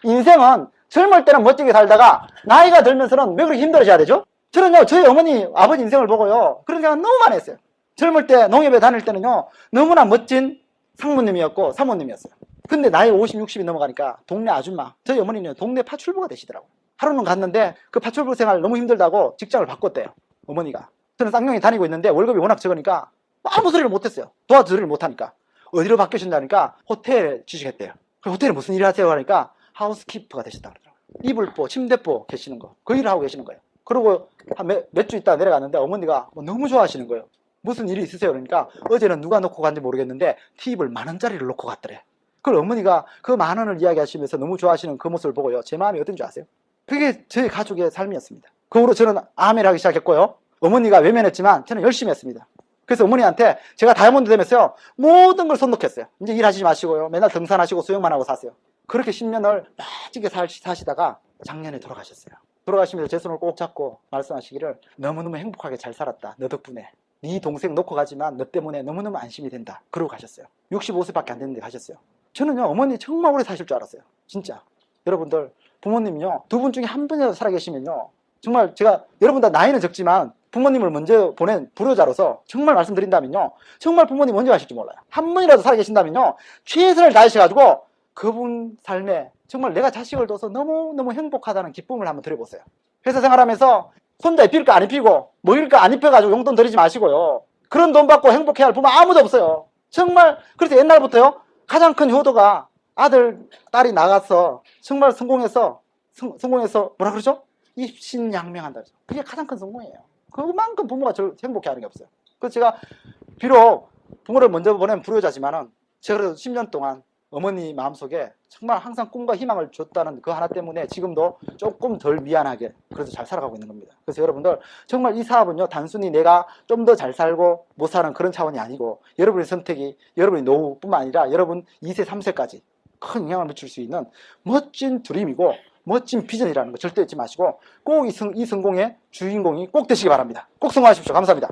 인생은 젊을 때는 멋지게 살다가 나이가 들면서는 왜 그렇게 힘들어져야 되죠? 저는요, 저희 어머니, 아버지 인생을 보고요, 그런 생각 너무 많이 했어요. 젊을 때 농협에 다닐 때는요, 너무나 멋진 상무님이었고 사모님이었어요. 근데 나이 50, 60이 넘어가니까 동네 아줌마, 저희 어머니는 동네 파출부가 되시더라고요. 하루는 갔는데 그 파출부 생활 너무 힘들다고 직장을 바꿨대요, 어머니가. 저는 쌍용이 다니고 있는데 월급이 워낙 적으니까 아무 소리를 못했어요. 도와주지를 못하니까. 어디로 바뀌신다니까 호텔에 취직했대요. 호텔에 무슨 일을 하세요 하니까 하우스키퍼가 되셨다 그러더라고요. 이불보, 침대보 계시는 거, 그 일을 하고 계시는 거예요. 그리고 한 몇 주 있다 내려갔는데 어머니가 너무 좋아하시는 거예요. 무슨 일이 있으세요? 그러니까 어제는 누가 놓고 갔는지 모르겠는데 팁을 10,000원짜리를 놓고 갔더래. 그걸 어머니가 그 10,000원을 이야기하시면서 너무 좋아하시는 그 모습을 보고요, 제 마음이 어떤 줄 아세요? 그게 저희 가족의 삶이었습니다. 그 후로 저는 아멘을 하기 시작했고요, 어머니가 외면했지만 저는 열심히 했습니다. 그래서 어머니한테 제가 다이아몬드 되면서요, 모든 걸 손놓겠어요. 이제 일하시지 마시고요, 맨날 등산하시고 수영만 하고 사세요. 그렇게 10년을 멋지게 사시다가 작년에 돌아가셨어요. 돌아가시면서 제 손을 꼭 잡고 말씀하시기를, 너무너무 행복하게 잘 살았다, 너 덕분에. 네 동생 놓고 가지만 너 때문에 너무너무 안심이 된다. 그러고 가셨어요. 65세밖에 안 됐는데 가셨어요. 저는요, 어머니 정말 오래 사실 줄 알았어요. 진짜. 여러분들 부모님요, 두 분 중에 한 분이라도 살아계시면요, 정말 제가 여러분 다 나이는 적지만 부모님을 먼저 보낸 불효자로서 정말 말씀드린다면요, 정말 부모님 언제 가실지 몰라요. 한 분이라도 살아계신다면요, 최선을 다하셔가지고 그분 삶에 정말 내가 자식을 둬서 너무너무 행복하다는 기쁨을 한번 드려보세요. 회사 생활하면서 손자 입힐 거 안 입히고 먹일 거 안 입혀가지고 용돈 드리지 마시고요, 그런 돈 받고 행복해야 할 부모 아무도 없어요. 정말. 그래서 옛날부터요, 가장 큰 효도가 아들, 딸이 나가서 정말 성공해서 뭐라 그러죠? 입신양명한다. 그게 가장 큰 성공이에요. 그만큼 부모가 저를 행복해 하는 게 없어요. 그래서 제가 비록 부모를 먼저 보낸 불효자지만은 제가 그래도 10년 동안 어머니 마음속에 정말 항상 꿈과 희망을 줬다는 그 하나 때문에 지금도 조금 덜 미안하게 그래도 잘 살아가고 있는 겁니다. 그래서 여러분들 정말 이 사업은요, 단순히 내가 좀 더 잘 살고 못 사는 그런 차원이 아니고, 여러분의 선택이 여러분의 노후뿐만 아니라 여러분 2세, 3세까지 큰 영향을 미칠 수 있는 멋진 드림이고 멋진 비전이라는 거 절대 잊지 마시고 꼭 이 성공의 주인공이 꼭 되시기 바랍니다. 꼭 성공하십시오. 감사합니다.